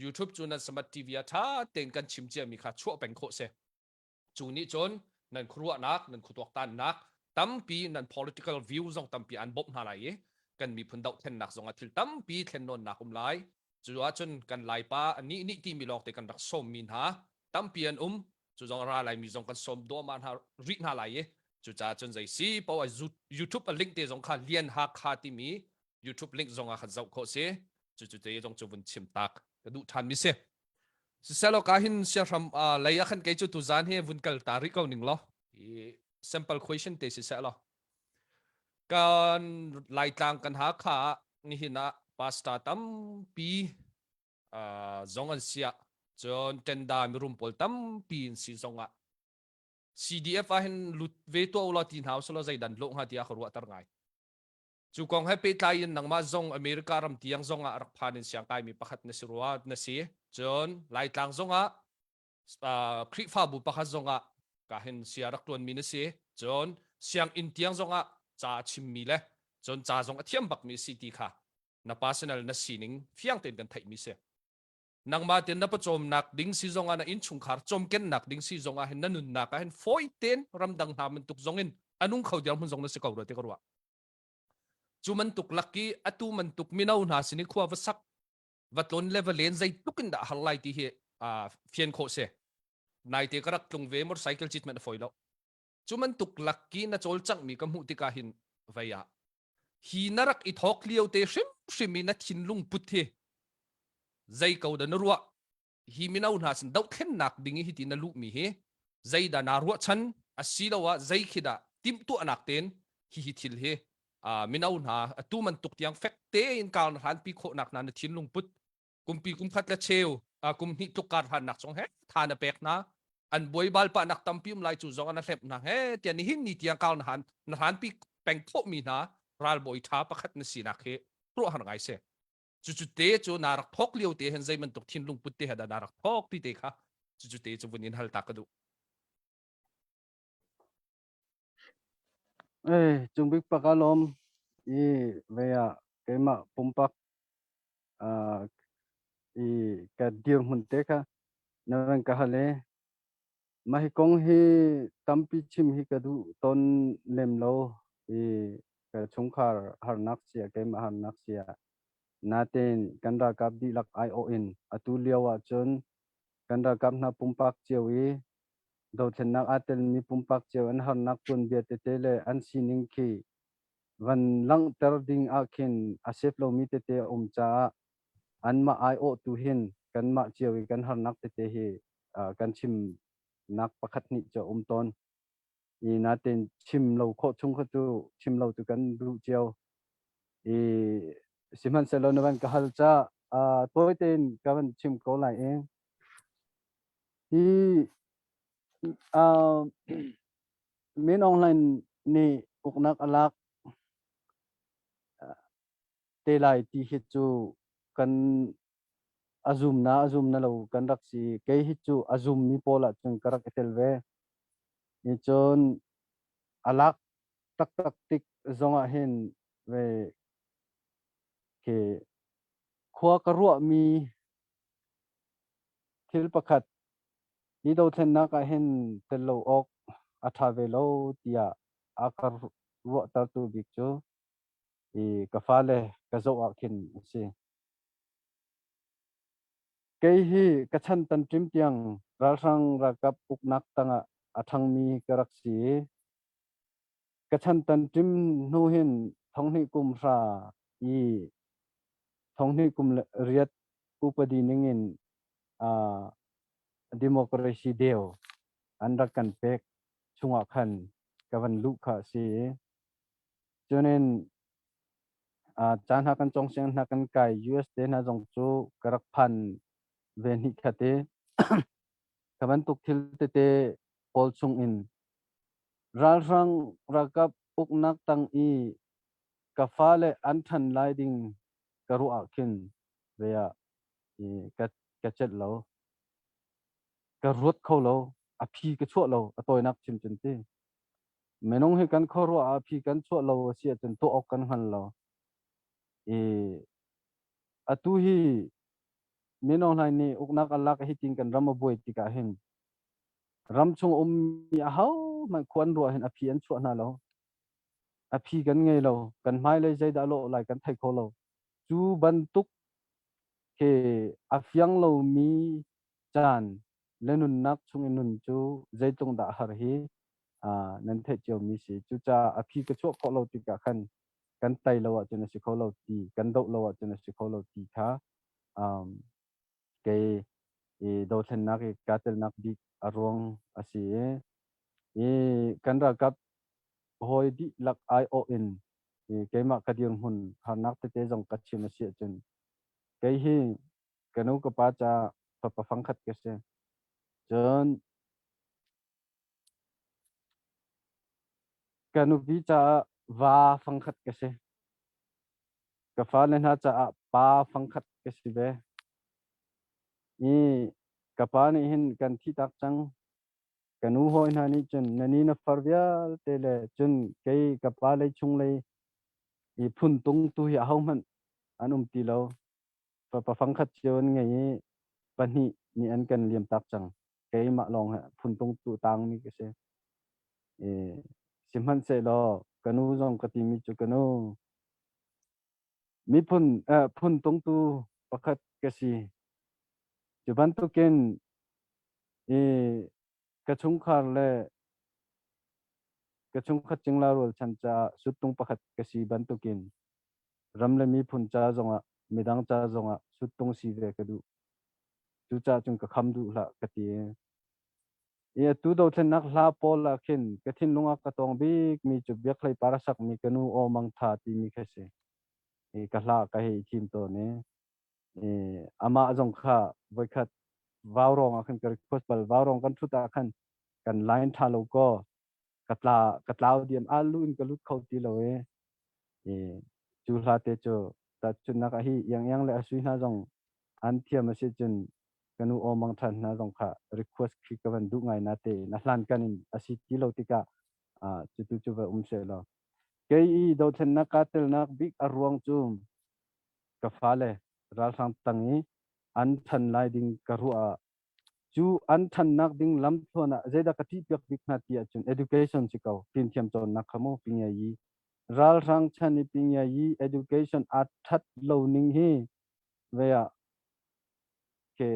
[SPEAKER 5] youtube chuna smart tv a tha ten kan chim che mi kha chu peng kho se chu ni chon nan khruwa nak nan khutok tan nak tampi nan political view zong tampi an bop na lai kan mi phun dau then nak zong a thil tampi thlen non na kum lai chu a chun kan lai pa ni ni ti mi lok te kan rak som min ha tampi an chu zong ra lai mi zong kan som do man ha ri na lai chu cha chun zai si po a youtube a link te zong kha lian ha kha ti mi youtube link zong a kha zau kho se chu te zong chu bun chim tak ka du than mi se selo kahin sia ram laya khan ke chu tu zan he vun kal tari ko ning lo simple question te si selo kan lai tang kan ha kha ni hina pasta tam pi zong an sia chon tenda mi rum pol tam pi si zonga CDF a hin lut ve to la tin house lo zai dan lo ha tia khruwa tar ngai chu kong he pe tai nang ma zong America ram tiang zonga arak phanin siang kai mi pakhat na sirwa na si chon lai tlang zonga kri fa bu pakhat zonga ka hin siarak tuan mi na si chon siang in tiang zonga cha chim mi le chon cha zonga thiam bak mi city kha na personal na sining fiang ten kan thai mi se nang ma ten na pa chom nak ding si zonga na in chung khar chom ken nak ding si zonga hin nanun na ka hin foi ten ram dang ha man tuk zongin anung khau diam hun zong na se kaw ro te karwa chu man tuk laki atu man tuk minau na sini khuwa vasak vatlon level len zai tukin da halai ti he fian kho se nai te karak tlung ve motorcycle chit man foi lo chu man tuk laki na chol chang mi kam hu ti ka hin vaya hi narak i thok liu te shim mi na thin lung put he zai kau da narwa hi minau na sin dau khen nak dingi hi ti na lu mi he zai da na ruwa chan asilawa zai khida tim tu anak ten hi thil he minau na atu man tuk tiang fek te in kaun han pi kho nak na na thin lung put kumpi kum khat la cheu kum ni tuk kar han nak song he thana pek na an boy bal pa nak tampim lai chu zong an hlep na he tian ni hin ni tiang kaun han na han pi peng kho mi na ral boy tha pakhat na si nak he ro han ngai se chu te chu narak thok liu te hen zai man tuk thin lung put te hada narak thok ti te kha chu te chu bunin hal takadu
[SPEAKER 2] chung big pakalom i veya kema pumpak i ka dir mun te kha nawan ka hale mahikong hi tampi chim hi ka du ton lem lo i ka chungkhar harnak sia kema harnak sia naten kandra kap di lak ION atu liawa chon kandra kap na pumpak chewi do thenak atel mi pumpak chew an harnak tun bia te tele an sining ki van lang ter ding akhin asep lo mi te te cha an ma IO tu hin kan ma chewi kan harnak te te hi kan chim nak pakhat ni cho ton i naten chim lo kho chung kho tu chim lo tu kan du cheo i siman selo nawan ka hal cha toy ten kan chim ko lai i main online ni uknak alak te lai ti hi chu kan azum na lo kan rak si ke hi chu azum mi pola chung karak etelve ni chon alak tak tik zonga hin ve ke khwa karua mi thil pakhat ni do then na ka hin telo ok atha ve lo tia akar ro ta tu bik chu ka fa le ka zo a khin si ke hi ka chan tan trim tiang ral sang ra kap uk nak tanga athang mi karak si ka chan tan trim nu hin thong ni kum ra i thong ni kum riat upadi ningin a democracy deo andra kan pek chunga khan kawan lu kha si chonen chan hakan chong seng hakan kai US te na jong chu karak phan ven hi khate kawan tuk thil te te pol chung in ral rang rakap uk nak tang i ka fa le an than lai ding karu a khin veya i ka chet lo ka ruat kho lo a phi ka chu lo a toy nak chim chen te menong he kan kho ro a phi kan chu lo si chen to ok kan han lo e atu hi menong lai ni uk nak alak hi ting kan ram boy ti ka hen ram chung mi a hau man kwan ro hen a phi an chu na lo a phi kan ngei lo kan mai le jai da lo lai kan thai kho lo chu ban tuk ke a fyang lo mi chan lenun nak chung in nun chu jai tung da har hi nan the chiao mi si chu cha a phi ka chu kho lo ti ka khan kan tai lo wa chen si kho lo ti kan do lo wa chen si kho lo ti kha ke e do then nak e katel nak bi arong asi e kan ra kap hoi di lak I O N e ke ma ka diang hun har nak te jong ka chim si chen ke hi kanu ka pa cha pa phang khat ke se chen kanu bi cha va phang khat ke se ka fa len ha cha pa phang khat ke si be ni ka pa ni hin kan thi tak chang kanu hoi na ni chen nani na farvial te le chen ke ka pa le chung le i phun tung tu ya hau man anum ti lo pa phang khat chen ngai pani ni an kan liam tak chang ke ma long ha phun tung tu tang mi ke se e simhan se lo kanu jong ka ti mi chu kanu mi phun tung tu pakhat ke si chuban tu ken e ka chung khar le ka chung khat ching la rol chan cha sutung pakhat ke si ban tu ken ram le mi phun cha zonga midang cha zonga sutung si ve ka du chu cha chung ka kham du la ka ti e tu do then nak la pol la khin ka thin lunga ka tong bik mi chu bek lai parasak mi kanu o mang tha ti mi khase e ka la ka he thim to ne e ama jong kha voi khat vaurong akan ka request bal vaurong kan thuta khan kan line tha lo ko katla diam alu in kalut khau ti lo e chu la te cho ta chu na ka hi yang le asui na jong an thia ma se chun kanu o mang than na jong kha request khi ka ban du ngai na te na hlan kanin asi ti lo ti ka chu tu chu va se lo ke i do then na ka tel na big arwang chum ka phale ral sang tangi an than lai ding ka ru a chu an than nak ding lam thona zeda ka ti pek bik na ti chun education chi ko tin thiam chon na khamo pinya yi ral rang chani pinya yi education at that lo ning hi veya ke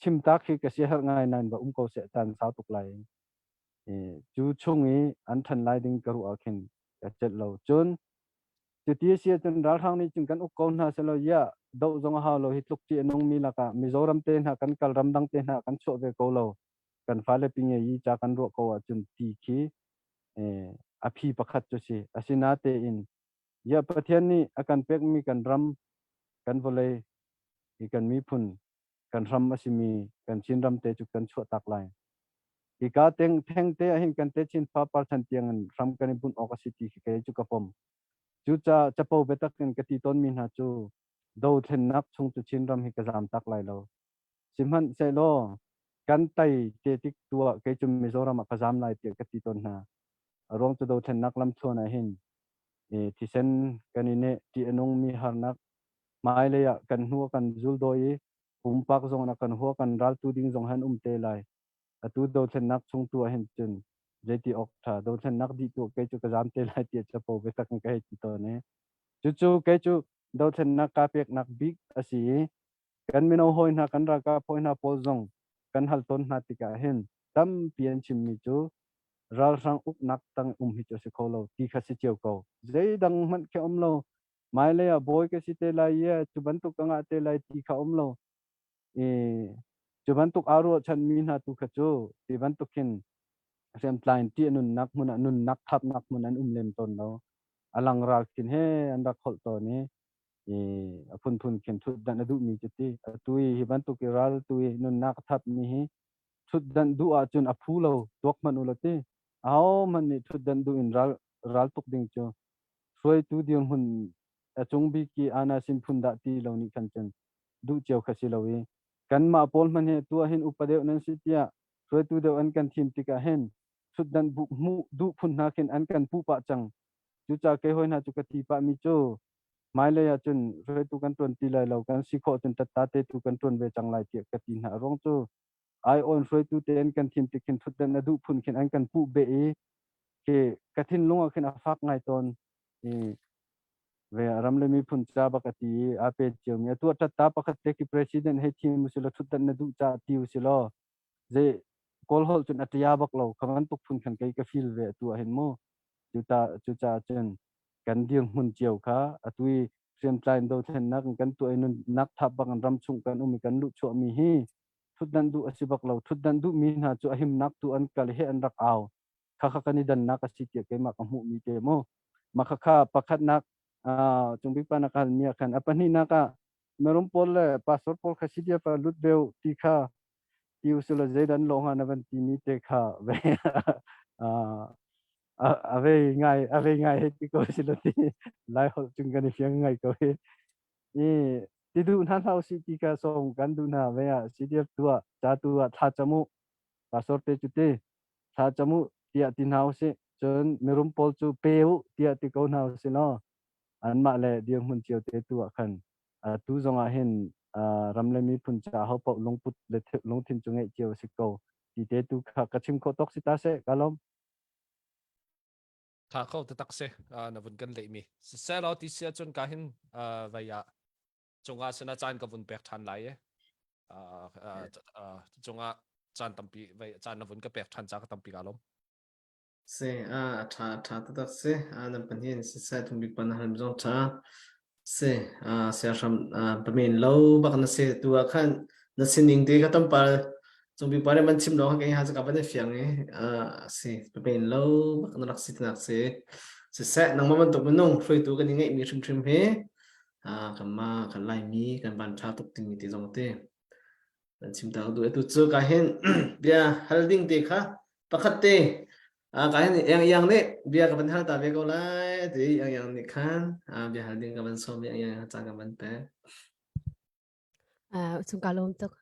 [SPEAKER 2] chim tak khi ka se har ngai nan ba ko se tan sa tuk lai chu chungi an than lai ding ka ru a khin ka chet lo chun ti ti sia chun ral rang ni chung kan u ko na se lo ya do zong ha lo hitluk ti nong mi la ka mizoram te na kan kal ram dang te na kan cho ve ko lo kan fa le pinya yi cha kan ro ko wa chun ti khi a phi pakhat chu si asina te in ya pathian ni akan pek mi kan ram kan vole i kan mi phun kan ram asimi kan chin ram te chu kan chu tak lai i ka teng theng te hin kan te chin pa par than tiang an ram kan bun ok city ke chu ka pom chu cha chapo betak kan ka ti ton min ha chu do then nak chung chu chin ram hi ka jam tak lai lo simhan se lo kan tai te tik tua ke chu mizoram ka jam lai te ka ti ton na rong chu do then nak lam chona hin ti sen kanine ti anong mi har nak mai le ya kan hu kan zul doi pak zong na kan hu kan ral tu ding zong han te lai atu do then nak chung tu hen chen jeti okta do chen nak di tu ke chu ka jam te lai ti cha po ve tak ka ti to ne chu ke chu do chen nak ka pek nak big asi kan mino hoi na kan ra ka phoi na pol zong kan hal ton na ti ka hen tam pian chim mi chu ral sang uk nak tang hi chu se kholo ti kha si cheu ko zai dang man ke lo mai le a boy ke si te lai ye chu ban tu ka nga te lai ti kha lo e chu ban tu aro chan mi na tu kha chu ti ban tu kin sem tlain ti nun nak thap nak mun an lem ton no alang ral kin he an rak khol to ni e phun kin thu dan adu mi ti tui hi ban tu ki ral tui nun nak thap mi hi thu dan du a chun a phu lo tok man ulati ao man ni thu dan du in ral tuk ding chu soi tu dion hun achung bi ki ana sim phun da ti lo ni kan chen du cheu khasi lo wi kan ma pol man he tu hin upadeu nan si tia soi tu de an kan thim ti ka hen thu dan bu mu du phun na kin an kan pu pa chang chu cha ke hoi na chu ka ti pa mi chu mai le ya chun soi tu kan ton ti lai lo kan si kho chun ta te tu kan ton ve chang lai ti ka ti na rong chu ai on soi tu te an kan thim ti kin thu dan adu phun kin an kan pu be e ke kathin lunga kin a fak ngai ton e ve ramle mi phun cha ba kati ape cheu mi tu ta ta pakhat te ki president he thim musilo thutan na du cha ti usilo je kol hol chun atia bak lo khaman tuk phun khan kai ka feel ve tu hen mo chu cha chen kan diang mun cheu kha atui sem tlain do then nak kan tu ainun nak thap bang ram chung kan umi kan lu chu mi hi thudan du asibak lo thudan du mi na chu ahim nak tu an kal he an rak aw kha kani dan nak asi ti ke ma ka mu mi te mo makha pakhat nak chungbi pa nakal mia khan apani naka merum pol pastor pol khasidia pa lut beu ti kha ti usula zedan lo ha navan ti mi te kha ve ave ngai he ti ko silati lai hol chungani fiang ngai ko he e ti du nan hau si ti ka song kan du na ve a sidia tua cha tua tha chamu pastor te chu te tha chamu tia tin hau se chon merum pol chu peu tia ti ko na se no an ma le diang hun chiu te tu khan tu zonga hin ramle mi phun cha ho po long put le long thin chu ngai chiu si ko ti te tu kha kachim ko tok si ta se kalom
[SPEAKER 5] tha khâu te tak se na vun kan le mi se lo ti sia chun ka hin vaya chunga sena chan ka vun pek than lai e chunga chan tampi vai chan na vun ka pek than cha ka tampi kalom
[SPEAKER 1] se tha ta tak se na pan hin se sa thum bi pan han jong tha se se ram pamin lo bak na se tu khan na sining te ka tam pa chung bi pare man chim lo ka ha ka ban fiang e se pamin lo bak na rak si nak se sa nang ma man to manong froi tu ka ni ngai mi trim he kan ma kan lai mi kan ban tha tuk ting mi ti jong te kan chim ta du tu chu ka hen bia halding te kha pakhat te cái yang này bia cái vấn đề ta về câu lại thì yang này khan bia hal ding cái vấn số bia yang cha cái vấn đề
[SPEAKER 3] chung kalom tok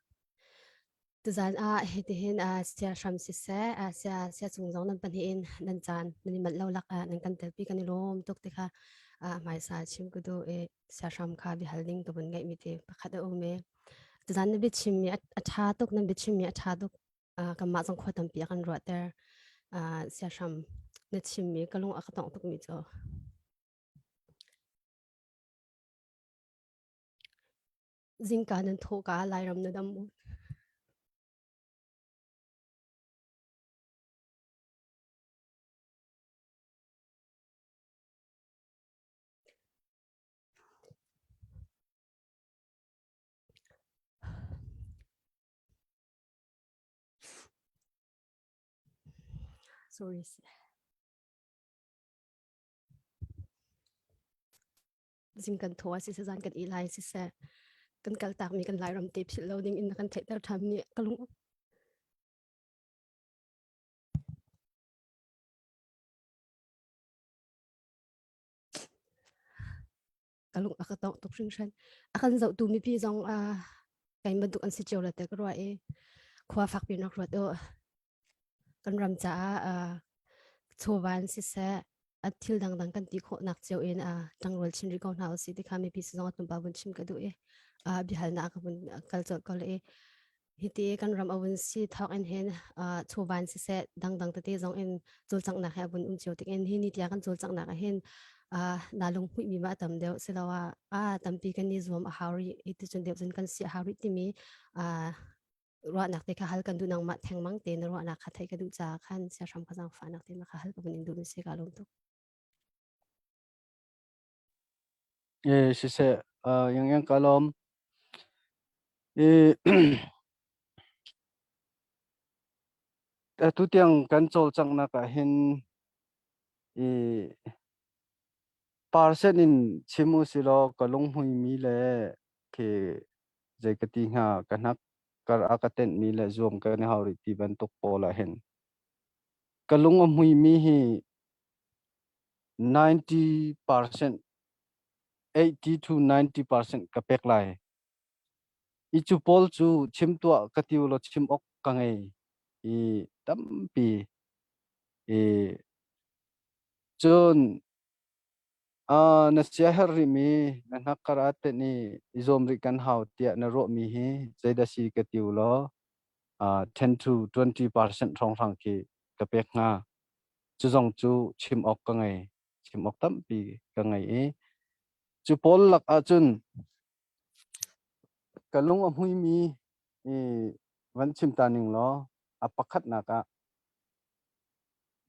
[SPEAKER 3] tu zan he ti hin sia sham si se sia chung zong nan pan hi in nan chan nan mat lo lak nan kan tel pi kan lom tok te kha mai sa chim ku do e sia sham kha bi hal ding to bun ngai mi te pakhat o me tu zan bi chim mi a tha tok nan bi chim mi a tha tok ka ma jong khotam pi kan ro ter sia sham na chim mi ka long a ka tong tok mi cho zingka nan tho ka lai ram na dam mu sorry zingkan tho si se zan kan i lai si se kan kal tak mi kan lai ram tip sil loading in kan thai tar tham ni kalung akatong tok sing shan akan zau tu mi pi zong kai ma duk an si chola te ka ro e khwa fak pi nak ro do kan ram cha chowan si se athil dang kan ti kho nak cheu in tangrol chin ri ko na si ti kha mi pi zong tum ba bun chim ka du e bi hal na ka bun kal chol kol e
[SPEAKER 8] hiti kan ram awun si thok en hen chuban si se dang dang te zong en chul chang na kha bun chiotik en hi ni tia kan chul chang na ka hen nalung hui mi ma tam deu silawa tampi kan ni zom a hauri iti chun deu chun kan si hauri ti mi ro nak te kha hal kan du nang ma theng mang te na ro nak kha thai ka du cha khan sia ram ka jang fa nak te ma kha hal ka bun du se ka lom to
[SPEAKER 2] si se yang kalom e tu tiang kan chol chang na ka hin e parsen in chimu silo kalung hui mi le ke jaikati nga kanak kar akaten mi le zoom ka ni hauri ti ban tok pola hen kalung hui mi hi 90% 80 to 90% ka pek lai ichu pol chu chim tua katiu lo chim ok ka ngai i tampi e chun na sia hari mi na nakarate ni izom ri kan hau tia na ro mi hi zaida si katiu lo 10 to 20% rong rang ki ka pek nga chu jong chu chim ok ka ngai chim ok tampi ka ngai e chu pol lak a chun kalung hui mi e van chim taning lo apakhat na ka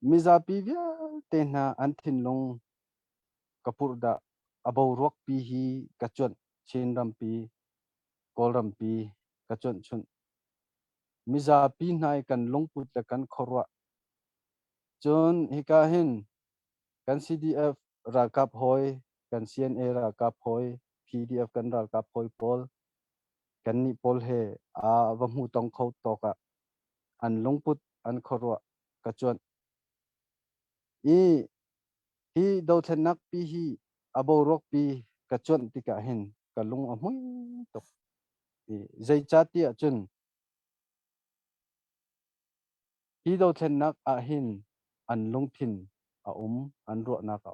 [SPEAKER 2] miza pi via te na anthin long kapur da abau rok pi hi kachon chen ram pi kol ram pi kachon chun miza pi nai kan longput la kan khorwa chon hika hin kan CDF ra kap hoi kan CNA ra kap hoi PDF kan ra kap hoi pol kan ni pol he va mu tong khau to ka an longput an khorwa kachon hi do thenak pi hi abo rok pi kachon tika hin kalung amui to zai chati achun hi do thenak a hin an lungthin a an ro na ka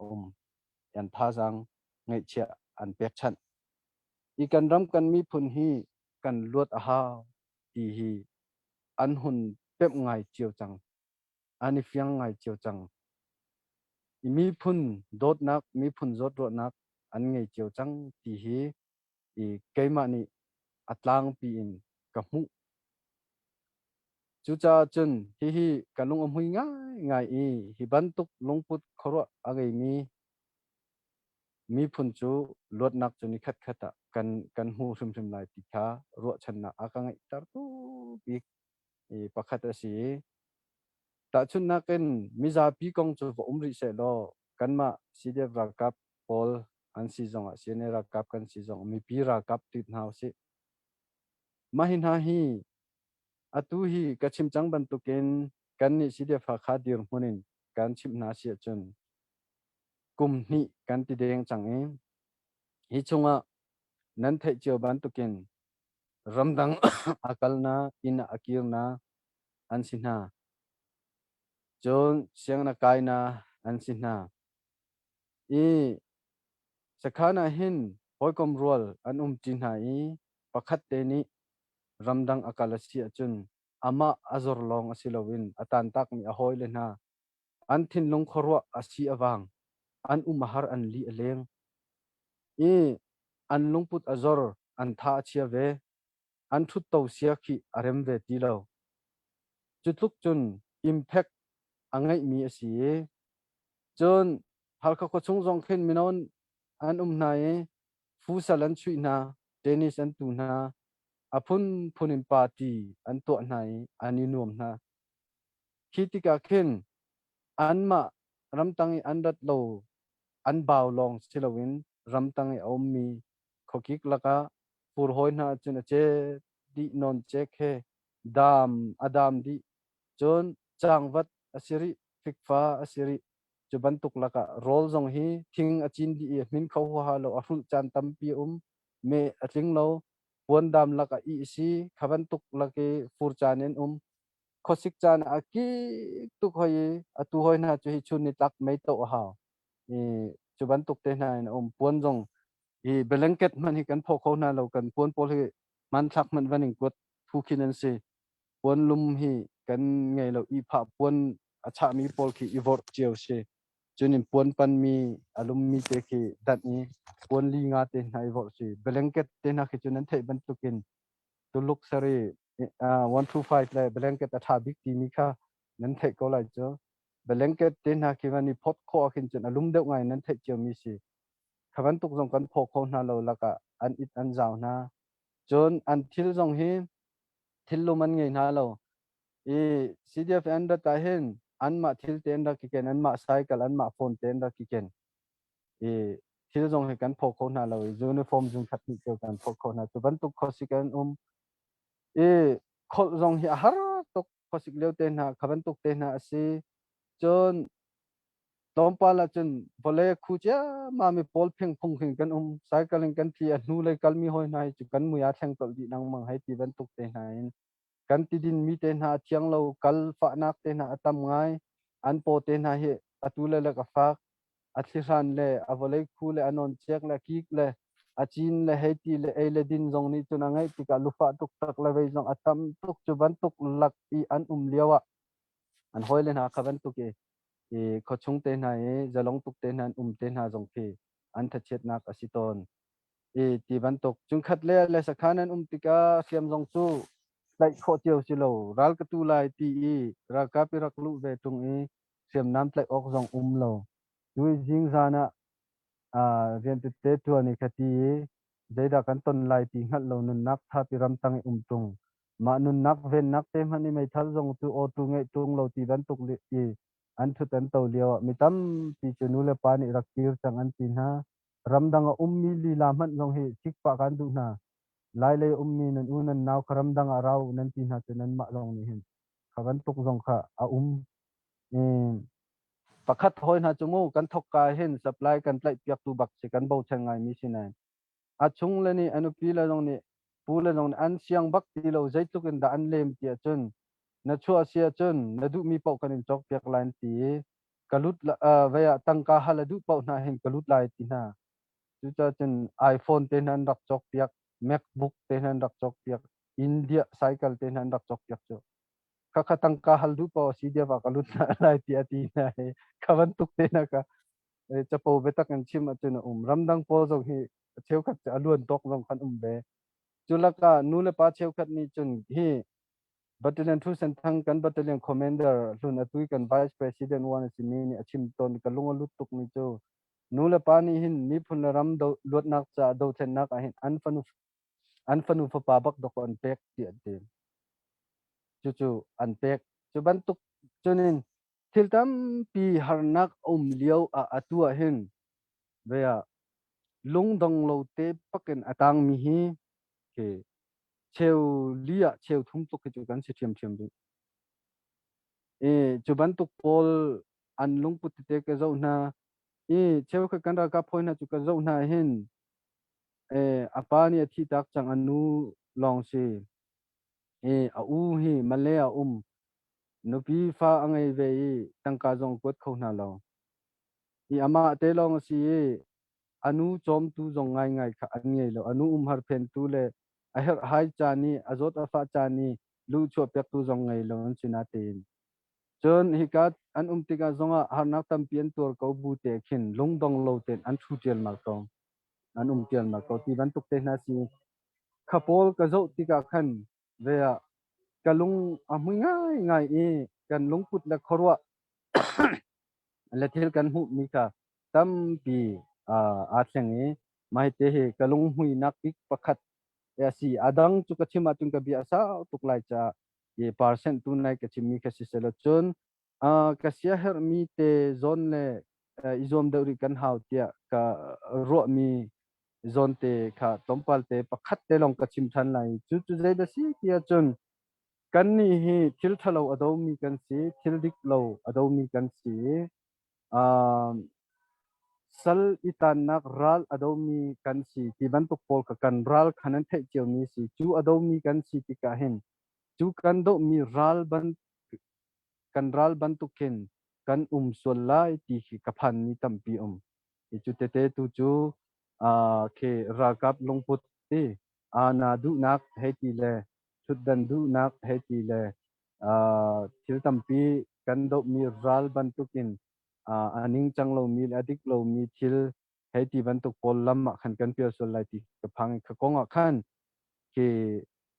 [SPEAKER 2] yan tha jang ngai chia an pek chan I kan ram kan mi phun hi kan luat a ha ti hi an hun pep ngai chiu chang ani fyang ngai chiu chang mi phun dot nak mi phun zot ro nak an ngai chiu chang ti hi keima ni atlang pi in ka mu chu cha chun hi kalung amhui ngai hi bantuk longput khoro agai mi phun chu lot nak chu ni khat khata kan hu sim lai ti kha ro chan na akangai tar tu bi pakhat asi ta chun na ken miza pi kong chu umri se lo kan ma CDF ra kap pol an si jong a CNA ra kap kan si jong mi pi ra kap tit nau si mahin ha hi atu hi kachim chang ban tu ken kan ni CDF kha dir munin kan chim na si chun kum ni kan ti deng chang e hi chunga nan thai chiu ban tu ken ramdang akal na in akir na an sinha chon siang na kai na an sinha sakhana hin hoikom rol an tin ha pakhat te ni ramdang akal si achun ama azor long asilowin atan tak mi ahoi le na an thin long khorwa asi awang an umahar an li aleng an lungput azor an tha chia ve an thut to sia khi arem ve ti lo chutluk chun impact angai mi asi chon halka ko chung jong khen minon an na fu salan chui na tennis an tu na apun phunin party an to nai ani nom na khitika khen anma ramtangi andat lo an baw long silowin ramtangi ommi khokik laka pur hoina chuna che di non che khe adam di chon changwat asiri fikfa asiri chubantuk laka rol zong hi thing achin di min kho ha lo ahul chan tampi me atling lo pondam laka si khabantuk lake fur chanen khosik chan aki tu khoi atu hoina chu hi chuni tak mai to ha chubantuk te na pon jong blanket man hi kan pho kho na lo kan pon pol hi man thak man vaning kot phukin an si pon lum hi kan ngai lo I pha pon acha mi pol ki ivor chiao si chunin pon pan mi alum mi te ki dat ni pon li nga te nai vor si blanket te na ki chunan thei ban tukin to look sari 125 le blanket atha big ti mi kha nan thei ko lai cho blanket te na ki mani phot kho akin chun alum deuh ngai nan thei chiao mi si khaban tuk jong kan phok kho na lo laka an it an jaw na chon an thil jong hi thil lu man ngei na lo e CDF and ta hen an ma thil ten da ki ken an ma cycle an ma phone ten da ki ken e thil jong he kan phok kho na lo uniform jung khat ni cho kan phok kho na to ban tuk kho si kan e khol jong hi har tok kho sik leu te na khaban tuk te na asi chon tompala chun vole khuja ma mi pol phing phung khing kan cycling kan thi anu le kalmi hoi nai chu kan mu ya thang tol di nang mang hai ti ban tuk te nai kan ti din mi te na chiang lo kal fa nak te na atam ngai an po te na he atule le ka fa athlisan le avole khu le anon chek le kik le achin le heti le e le din jong ni chuna ngai ti ka lufa tuk tak le ve jong atam tuk chu ban tuk lak I an liawa an hoi le na khaban tuk e ko chung te na e zalong tuk te na te na jong phi an tha chet na ka siton ti ban tok chung khat le sakhan an tika siam jong chu lai kho chiao si lo ral ka tu lai ti ra ka pi rak lu ve tung siam nam tlai ok jong lo dui jing zana rian te tu ani khati zaida kan ton lai ti ngal lo nun nak tha pi ram tang tung ma nun nak ven nak te mani mai thal jong tu o tu ngai tung lo ti ban tuk li an thu tan to liaw mitam pi chunu le pani rakir chang an tin ha ramdang ummi li lam han jong hi chik pa kan du na lai le ummi nan unan naw kharam dang arau nan tin ha chunan ma long ni hin khaban tuk jong kha pakhat hoi na chumu kan thok ka hin supply kan tlai piak tu bak se kan bo changai mi sinai a chung le ni anu pi la jong ni pu la jong an siang bak ti lo zai tu kan da an lem ti chun na chua sia chun na du mi pau kan in chok piak lan ti kalut la vaya tangka hala du pau na hin kalut lai ti na chu cha chun iPhone te nan rak chok piak MacBook te nan rak chok piak India cycle te nan rak chok piak chu kaka tangka hal du pau si dia ba kalut na lai ti ati na kawan tuk te na ka cha po betak an chim chun ramdang po jong hi cheu khat aluan tok jong khan be chulaka nule pa cheu khat ni chun hi battalion thu sen thang kan battalion commander lun atui kan vice president wan si mi ni achim ton ka lunga lutuk ni chu nule pa ni hin ni phun ram do lot nak cha do then nak a hin an fanu fa pa bak dok an pek ti ate chu an pek chu ban tuk chunin thiltam pi harnak liao a atua hin veya lungdong lo te paken atang mi hi ke cheu lia cheu thum tuk chu kan si thiam thiam du chu ban tuk pol an lungput te ke zo na cheu kha kan ra ka phoi na chu ka zo na hin apani thi tak chang anu long si a u hi malaya nupi fa angai ve tangka jong kot kho na lo ama te long si anu chom tu jong ngai ngai kha an ngei lo anu har phen tu le a her hai chani azot afa chani lu cho pek tu jong ngai lo an china tin chon hikat an tika zonga har nak tam pian tur ko bu te khin lungdong lo ten an thu tel ma ko an tel ma ko ti ban tuk te na si khapol ka zo tika khan ve kalung amu ngai ngai kan lungput la khorwa la thil kan hu mi ka tam pi a thleng mai te he kalung hui nak pik pakhat ya si adang chu ka thima tung ka bi asa tuk lai cha ye percent tu nai ka chimi ka si selo chun ka sia her mi te zone le izom de ri kan hau tia ka ro mi zone te kha tompal te pakhat te long ka chim than lai chu zai da si tia chun kan ni hi thil thalo ado mi kan si thil dik lo ado mi kan si sal itan nak ral ado mi kan si ti ban tuk pol ka kan ral khanan thai chiu mi si chu ado mi kan si ti ka hen chu kan do mi ral ban tuk ken kan sol lai ti hi ka phan mi tam pi chu te tu chu ke rakap longput ti na du nak he ti le ชุดดันดูนักให้ทีเลยทิลตัมปีกันดมีรัลบันตุกินอันนิงจังเรามีอดิกเรามีทิลให้ทีบันตุกพลลัมขันกันเปียสุไลติกพังขกงขันที่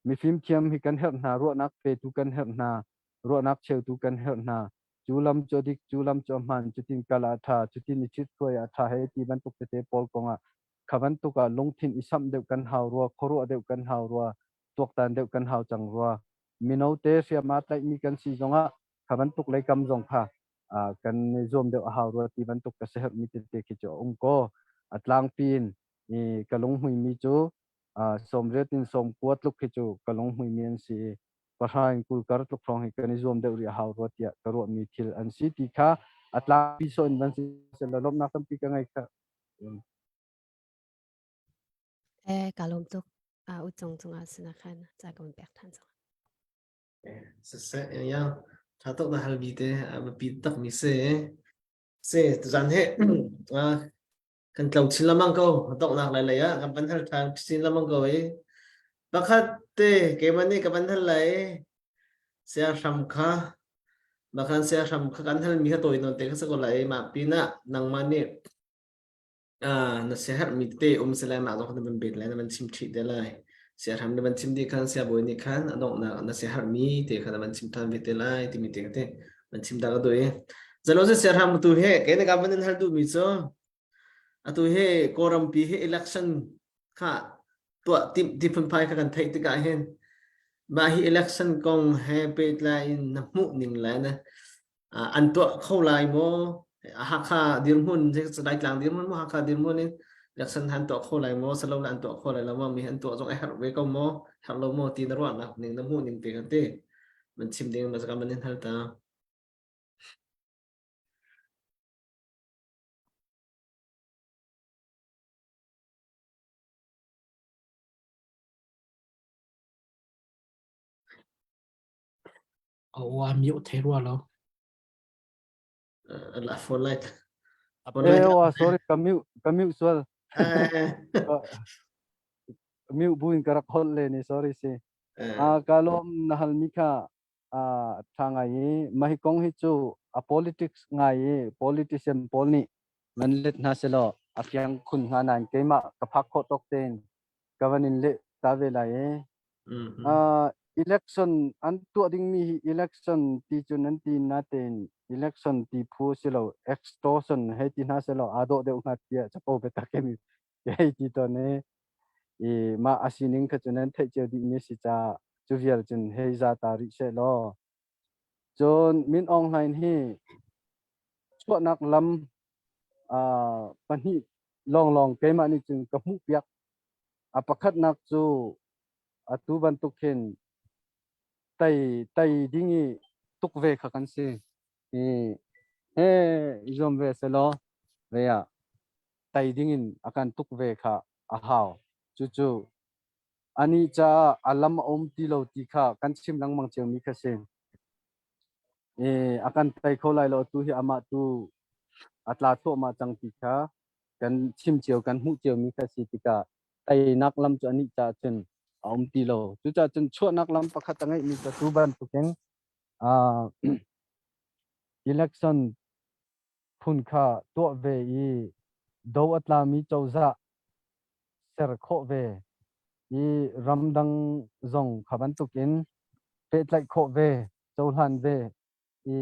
[SPEAKER 2] มีฟิล์มเทียมให้กันเห็นนารัวนักเปตุกันเห็นนารัวนักเชลตุกันเห็นนาจูลัมจดิกจูลัมจอมันจุดินกาลาธาจุดินนิชิตตัวอาธาให้ทีบันตุกเตปอลกงขบันตุกลงทินอิสัมเดียวกันหาวรัวขรัวเดียวกันหาวรัวตัวตันเดียวกันหาวจังรัวมินเอาเตเสียมาไตมีกันสีจงขบันตุกเลยกำจงค่ะกันรวมเดียวหาวรัวทีบันตุกเกษตรมีเตเตกิจองก็อัตลางปีนนี่กะลงหุยมีจูสมเรตินสมปวดลุกขิจูกะลงหุยมีอันสีปะหายกุลการลุกฟองให้กันรวมเดียวรีหาวรัวเตียกระรวมมีทิลอันสีติค่ะอัตลางปีส่วนบันสีเสลลมนักตั้งปีกันไงค่ะ
[SPEAKER 8] kalom tuk u chong chong asna khan cha kom pek than chong
[SPEAKER 1] sẽ yang chatok na hal bite bit tak mi se zan he kan tlau chin lamang ko tok nak lai lai kan pan hal thang chin lamang ko bakhat te ke mani ka pan hal lai sia sham kha bakhan sia sham kha kan hal mi ha toy non te ka sa ko lai ma pina nang mani na sia har mi te selai ma do kan ban bet lai na man chim thi de lai sia ham de man chim di khan sia boy ni khan adok na sia har mi te khan man chim than bet lai ti mi te te man chim da ga do e zalo se sia ham tu he ke ne ka ban hal du mi so atu he koram pi he election kha to ti phun phai kha kan thai ti ka hen ma hi election kong he pe lai na mu ning lai na an to khau lai mo ha kha dir mun je dai tlang dir mun mo ha kha dir mun ni election han to khau lai mo salo lan to khau lai la mo mi han to jong ai har we ko mo har lo mo ti na ro na ning na mu ning te kan te man chim ding ma ka man hal ta
[SPEAKER 6] wa miu the ro lo
[SPEAKER 1] la for light
[SPEAKER 2] sorry kami usual kami buin karak hol le ni sorry si kalom nahal mika thangai mahikong hi chu politics ngai politician polni manlet na selo akyang khun hanan keima kaphak kho tok ten governing le tavela e election an tu ding mi election ti chun an ti na ten election ti phu selo extortion he ti na selo ado de unga tia chapo beta kemi he ti to ne ma asining kha chunan thai che di mi si cha chuvial chun he za ta ri se lo chon min online hi chwa nak lam pani long keima ni chun ka mu piak apakhat nak chu atu ban tu khen tai dingi tuk ve kha kan se he zom ve se lo ve ya tai dingin akan tuk ve kha a haw chu ani cha alam om ti lo ti kha kan sim lang mang cheu mi kha se akan tai kho lai lo tu hi ama tu atla tho ma chang ti kha kan chim cheu kan hu cheu mi kha si ti ka tai nak lam chu ani cha chen om ti lo chu cha chen chho nak lam pakhat angai mi ka tu ban tu ken election phun kha to ve i do atla mi chauza ser kho ve i ramdang zong khaban tu ken pet lai kho ve chauhan ve i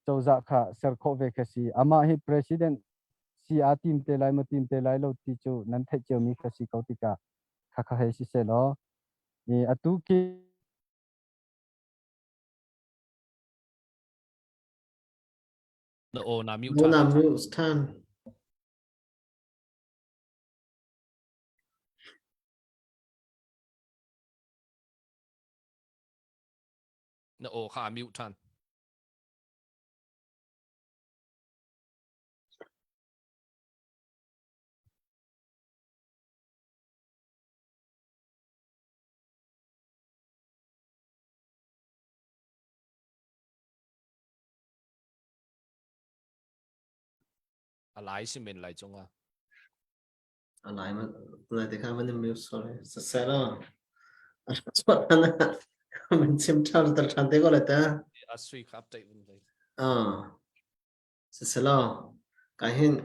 [SPEAKER 2] chauza kha ser kho ve kha si ama hi president si a team te lai ma team te lai lo ti chu nan thai cheu mi kha si kautika kha he si se lo atu ki
[SPEAKER 5] na o na mute
[SPEAKER 1] mo
[SPEAKER 5] than
[SPEAKER 1] na mu stan
[SPEAKER 5] na o kha mute than alai si men lai chunga
[SPEAKER 1] alai ma lai te kha man mu sorry sa sa lo Soalnya mencium tahu tercantik oleh ta.
[SPEAKER 5] Asui ka update bun dai.
[SPEAKER 1] Seselo kahin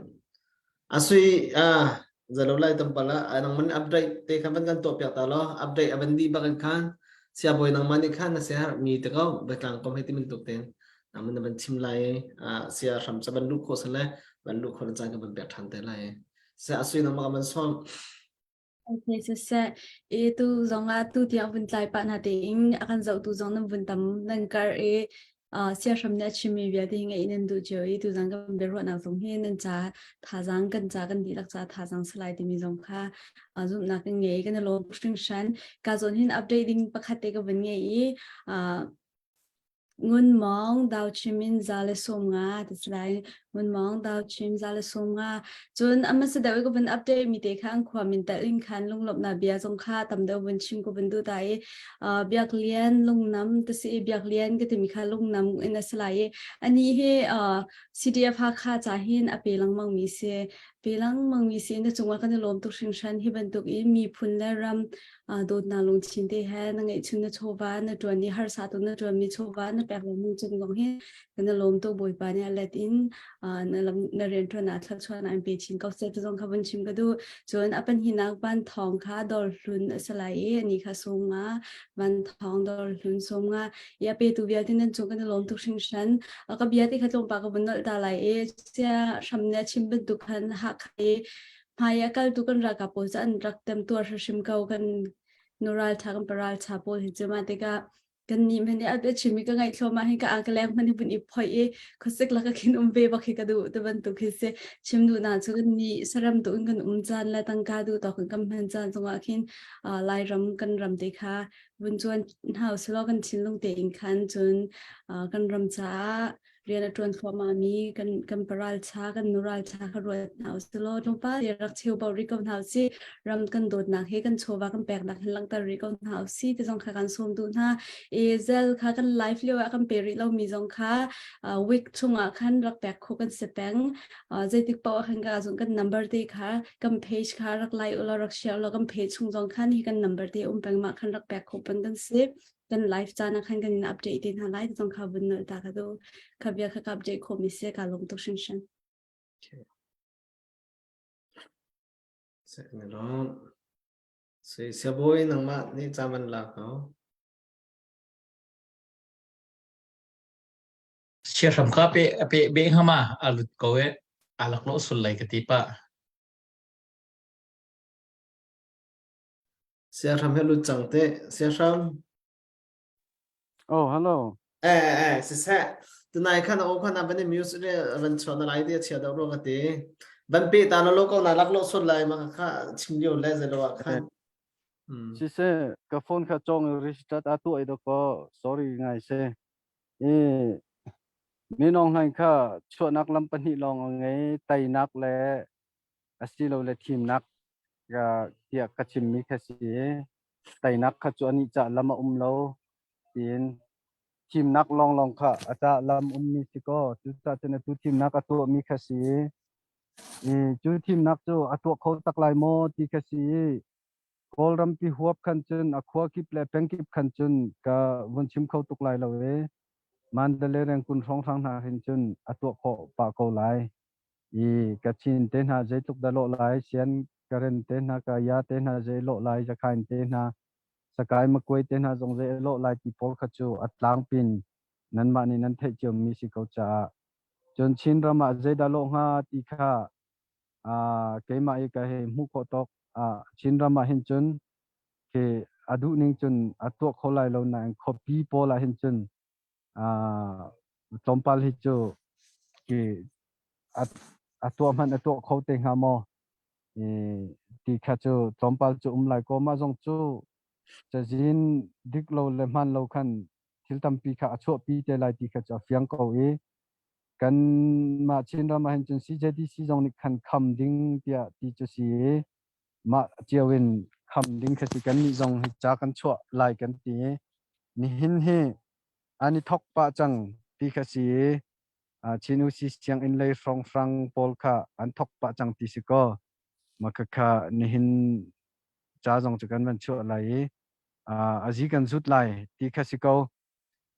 [SPEAKER 1] asui zalulai tempala anang man update te kan kan to pyak talo update abandi bakan kan sia boy nang mani kan na sia mi te ko betang kom heti min tuk ten namun ban chim lai sia ram sa ban lu ko sala ban lu ko jang ban pyak than te lai sia asui nang ma man som
[SPEAKER 7] Okay, sesa itu zonga tu tiang bun tlai pa na ting akan zau tu zong nam bun tam nang kar sia sham na chimi bia ding ngai nen du jo itu zang kan ber na zong he nen cha tha zang kan cha kan di lak cha tha zang slai ti mi zong kha zum na kan ngai kan lo pushing shan ka zon hin updating pakhate ka bun ngai ngun mong dao chimin zale somnga tislai ngun mong dao chim zale somnga chun amasa dawe ko ban update mi te khang khwa min ta ling khan lung lop na bia jong kha tam da bun chim ko ban du tai biak lian lung nam ta si biak lian ke ti mi kha lung nam in aslai ani he CDF ha kha cha hin apelang mang mi se pelang mang mi se na chungwa kan lom tu sing shan hi ban tuk i mi phun la ram do na lung chin te ha na ngai chun na chowa na to ni har sa tu na to mi chowa na pek lo mu chung gong he kan lom to boi pa ne let in na lam na ren to na thak chwa na pe chin ko se tu jong kha bun chim ka du chon apan hinak ban thong kha dor hlun asalai ani kha songa ban thong dor hlun songa ya pe tu bia tin na chung kan lom tu sing shan ka bia ti kha chong pa ka bun na ta lai sia shamne chim ben tu khan ha khai Maya kal tu kan raka po sa an rak tem tu ar shim kau kan nural tha kan paral cha po hi chuma te ka kan ni mhen ya be chimi ka ngai thloma hi ka akaleng mani bun i phoi e khosek la ka kin be ba khi ka du te ban tu khi se chim du na chu kan ni saram tu kan chan la tang ka du to kan kam mhen chan zonga khin lai ram kan ram te kha bun chuan house lo kan chin lung te in khan chun kan ram cha rian atron khoma mi kan paral cha kan nural cha ka ro house lo tong pa rak cheu ba ri kon house si ram kan dot na he kan chowa kan pek nak lang ta ri kon house si te jong kha kan som du na ezel kha kan life le kan peri lo mi jong kha week chunga khan rak pek kho kan sepeng jetik pa khan ga jong kan number te kha kan page kha rak lai ulo rak share lo kan page chung jong khan hi kan number te peng ma khan rak pek kho pan kan sip kan live chana khan kan update tin ha lai jong kha bun ta ka do kha bia kha update kho mi se ka long to shin shan
[SPEAKER 1] se ne lo se boy nang ma ni chaman la ko
[SPEAKER 4] sia ram ka pe be hama alut ko e alak lo sul lai ka ti pa
[SPEAKER 1] sia ram helu chang te sia ram
[SPEAKER 2] Oh, hello.
[SPEAKER 1] se tunai khan o khan ban music ran chon na idea chia da ro ka te ban pe ta no lo ko na lak lo sul lai ma kha chim yo le ze lo khan
[SPEAKER 2] She said, "Ka phone ka chong restart atu ai do ko sorry ngai se." Mi nong hai kha chuanak lam pani long ngai tai nak le asilo le thim nak ga tia ka chim mi kha si tai nak kha chu ani cha lama lo tin thim nak long long kha ata lam mi si ko tu ta chen tu thim nak atu mi kha si chu thim nak chu atu kho tak lai mo ti kha si kol ram pi huap khan chun akhwa ki ple peng ki khan chun ka won chim kho tuk lai lo we mandale reng kun song sang na hin chun atu kho pa ko lai i ka chin te na je tuk da lo lai sian karen te na ka ya te na je lo lai ja khain te na sakai ma koi te na jong je lo lai ti pol kha chu atlang pin nan ma ni nan the chom mi si ko cha chon chin rama je da lo nga ti kha ke ma i ka he mu ko tok chin rama hin chun ke adu ning chun atu kholai lo na khopi pola hin chun tompal hi chu ke atu man atu khote nga mo ti kha chu tompal chu lai ko ma jong chu chajin dik lo le man lo khan thil tam pi kha acho pi te lai ti kha cha fyang ko e kan ma chin ra ma hin chun si jadi si jong ni khan kham ding tia ti chu si ma chiawin kham ding kha si kan ni jong cha kan chwa lai kan ti ni hin he ani thok pa chang ti kha si chinu si siang in lei frong frang pol kha an thok pa chang ti si ko ma kha ni hin cha jong chu kan man chwa lai azi kan zut lai ti khasiko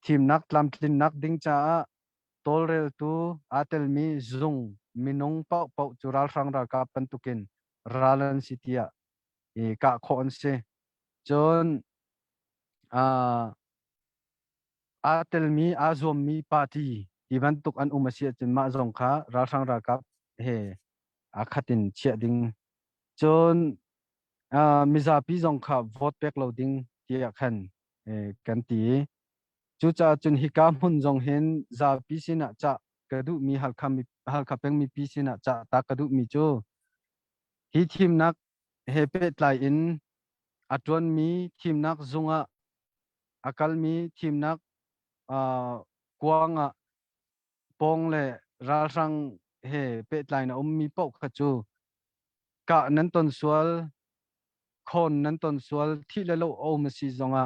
[SPEAKER 2] team nak tlam tlin nak ding cha tolrel tu atel mi zung minung pau pau chural rang ra ka pantukin ralan sitia e ka khon se chon atel mi azom mi party iban tuk an umasia chen ma zong kha ra rang ra ka he akhatin chia ding chon miza pi zong kha vote back loading tia khan kan ti chu cha chun hi ka mun zong hen za pi sina cha kadu mi halkha peng mi pi sina cha ta kadu mi chu hi team nak he pet lai in atron mi team nak zunga akal mi team nak kwanga pong le ral rang he pet lai na mi pau kha chu ka nan ton sual khon nan ton sual thi le lo o ma si zonga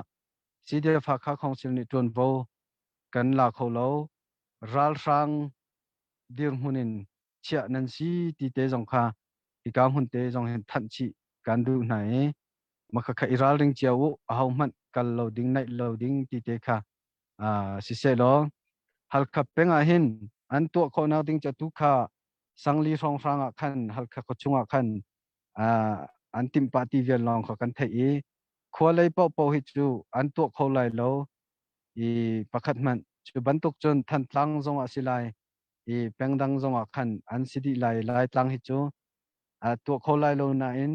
[SPEAKER 2] CDF kha council ni ton vo kan la kho lo ral rang dir hunin chia nan si ti te zong kha ti ka hun te zong hen than chi kan du nai ma kha iral ring chiaw hau man kal loading night loading ti te kha si se lo hal kha penga hin an to kho na ding cha tu kha sangli rong ranga khan hal kha ko chunga khan an tim party vel long kho kan thai e khwalai pau pau hi chu an to kho lai lo i pakhat man chu bantuk chon than tlang zong asilai i pengdang zong khan an sidi lai tlang hi chu to kho lai lo na in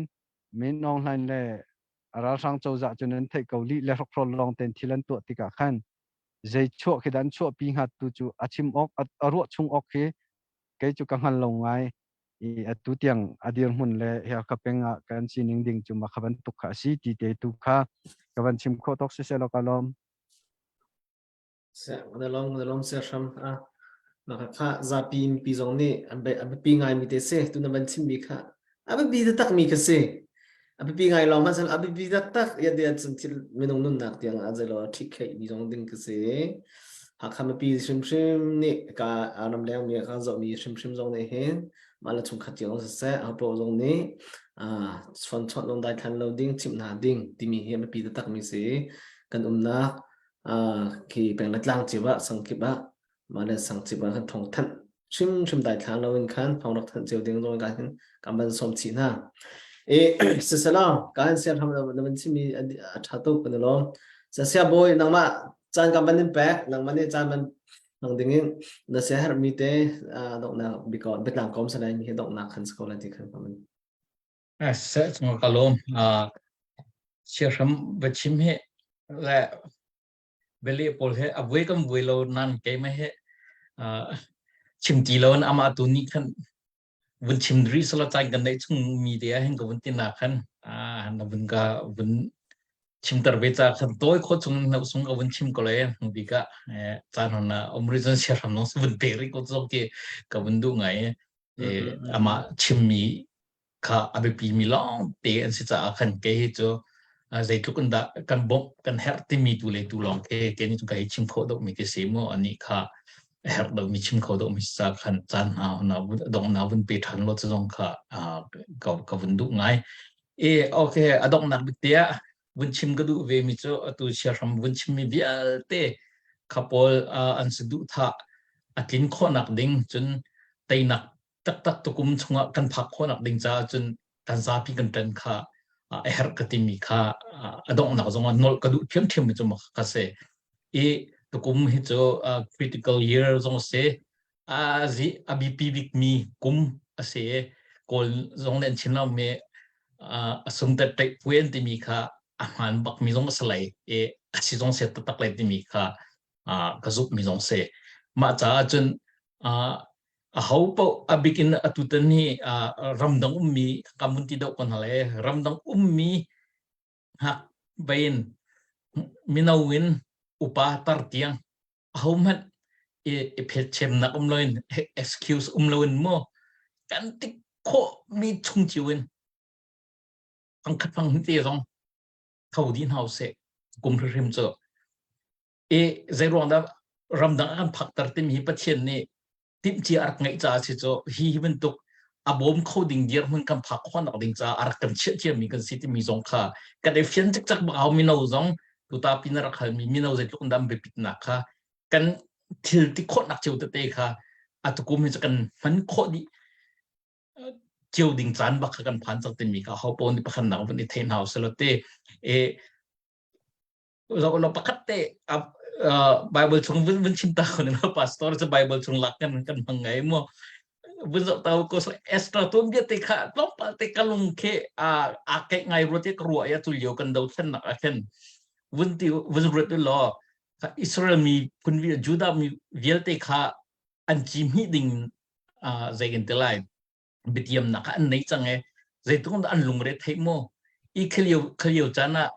[SPEAKER 2] min nong line le ara sang chau za chunen thai ko li le rok long ten thilan to tika khan zai chu khidan chu pi nga tu chu achim ok aro chung ok he ke chu ka ngal lo ngai i atu tiang adir mun le ya ka penga kan sining ding chu ma khaban tu kha si ti te tu kha kaban chim kho tok se lo kalom
[SPEAKER 1] se ngalom se sham maka kha zapi mi zong ni an pi ngai mi te se tu na ban chim mi kha abi bi tak mi ka se abi pi ngai lom hasan abi bi tak ya dia chun til minung nun nak tiang azelo thik khai mi zong ding ka se ha kha ma pi shim ni ka anam leng mi kha zo mi shim zong ne hen mala chung khat yong se a po zong ni chon long dai than loading chim na ding ti mi he ma pi tak mi se kan na khi bèn lát lang chỉ vợ sang kịp bác mà là sang chỉ vợ hắn thong thận chim đại thang lâu in khán phong đọc thận chiều tiếng rồi cái cảm ơn xóm chỉ na sự sự lao cái anh xem tham gia mình chỉ mi chát tục cái đó sẽ xem bôi nang mà chan cảm ơn đến back nang mà này chan mình nang tiếng in nó sẽ hết mi té động nào bị còn biết làm công sau này mi động nào khẩn school là thì khẩn cảm ơn
[SPEAKER 4] sẽ trong kalom chia sắm với chim hệ là beli pol he avoi kam voi lo nan ke ma he chim ti lo ama tu ni khan vun chim ri sala tai gan dai chung media hen ko vun tin na khan na vun ka vun chim tar be cha khan toy kho chung na sung ka vun chim ko le bi ka cha na omrizon sia ram no vun pe ri ko zo ke ka vun du ngai ama chim mi kha abi pi mi long te an si cha khan ke hi cho zai tu kan da kan bom kan her ti mi tu le tu long ke ni tu kai chim kho do mi ke se mo ani kha her do mi chim kho do mi sa khan chan na dong na bun pe than lo chong kha ka bun du ngai okay adong na bi tia bun chim ga du ve mi cho tu sia ram bun chim mi bial te khapol an se du tha atin kho nak ding chun tai nak tak tu kum chunga kan phak kho nak ding cha chun kan za pi kan ten kha her katimi kha adong na zonga nol kadu thiam mi chuma ka se to kum hi cho critical year zong se zi abp big mi kum ase kol zong len chinam me asum ta tai puen ti mi kha aman bak mi zong salai asi zong se tak lai ti mi kha ka zup mi zong se ma cha chun how po abikin atutan ni ramdang ummi kamunti daw kon hale ramdang ummi ha bain minawin upa tartiang how mat phetchem na umloin excuse umloin mo kanti kho mi chungchiwin ang khatpang ti rong thaudin hause kumrem cho zairong da ramdang an phak tartim hi pathian ni tim chi ark ngai cha si cho hi bentuk บมเขาดิ่งเยอะมันกันพักขวัญออกดิ่งจ้าอารักกันเชี่ยมีกันสิที่มีสงค่ะกันได้เฟียนจักบ่าวมีนาวสงตุตาปินรักเขามีนาวจะลุกดำไปปิดหนักค่ะกันทิลที่โคตรหนักเจียวเตะค่ะตุกุมจะกันมันโคตรดิเจียวดิ่งจานบักกันพันสักเต็มมีค่ะเขาปนที่ประคันหนักวันนี้เทนเฮาส์แล้วเตเราประคัตเตBible chung vun cinta ko na pastor sa Bible chung lakan kan mangay mo vun sa tao ko sa extra to biya te kha lompa te kalung ke ake ngai ro te kruwa ya tulyo kan daw san na aken vun ro te lo Israel mi kun vi Juda mi viel te kha an jimi ding zaigen te lai bitiam na ka an nei chang e zaitung an lung re thei mo I khliyo chana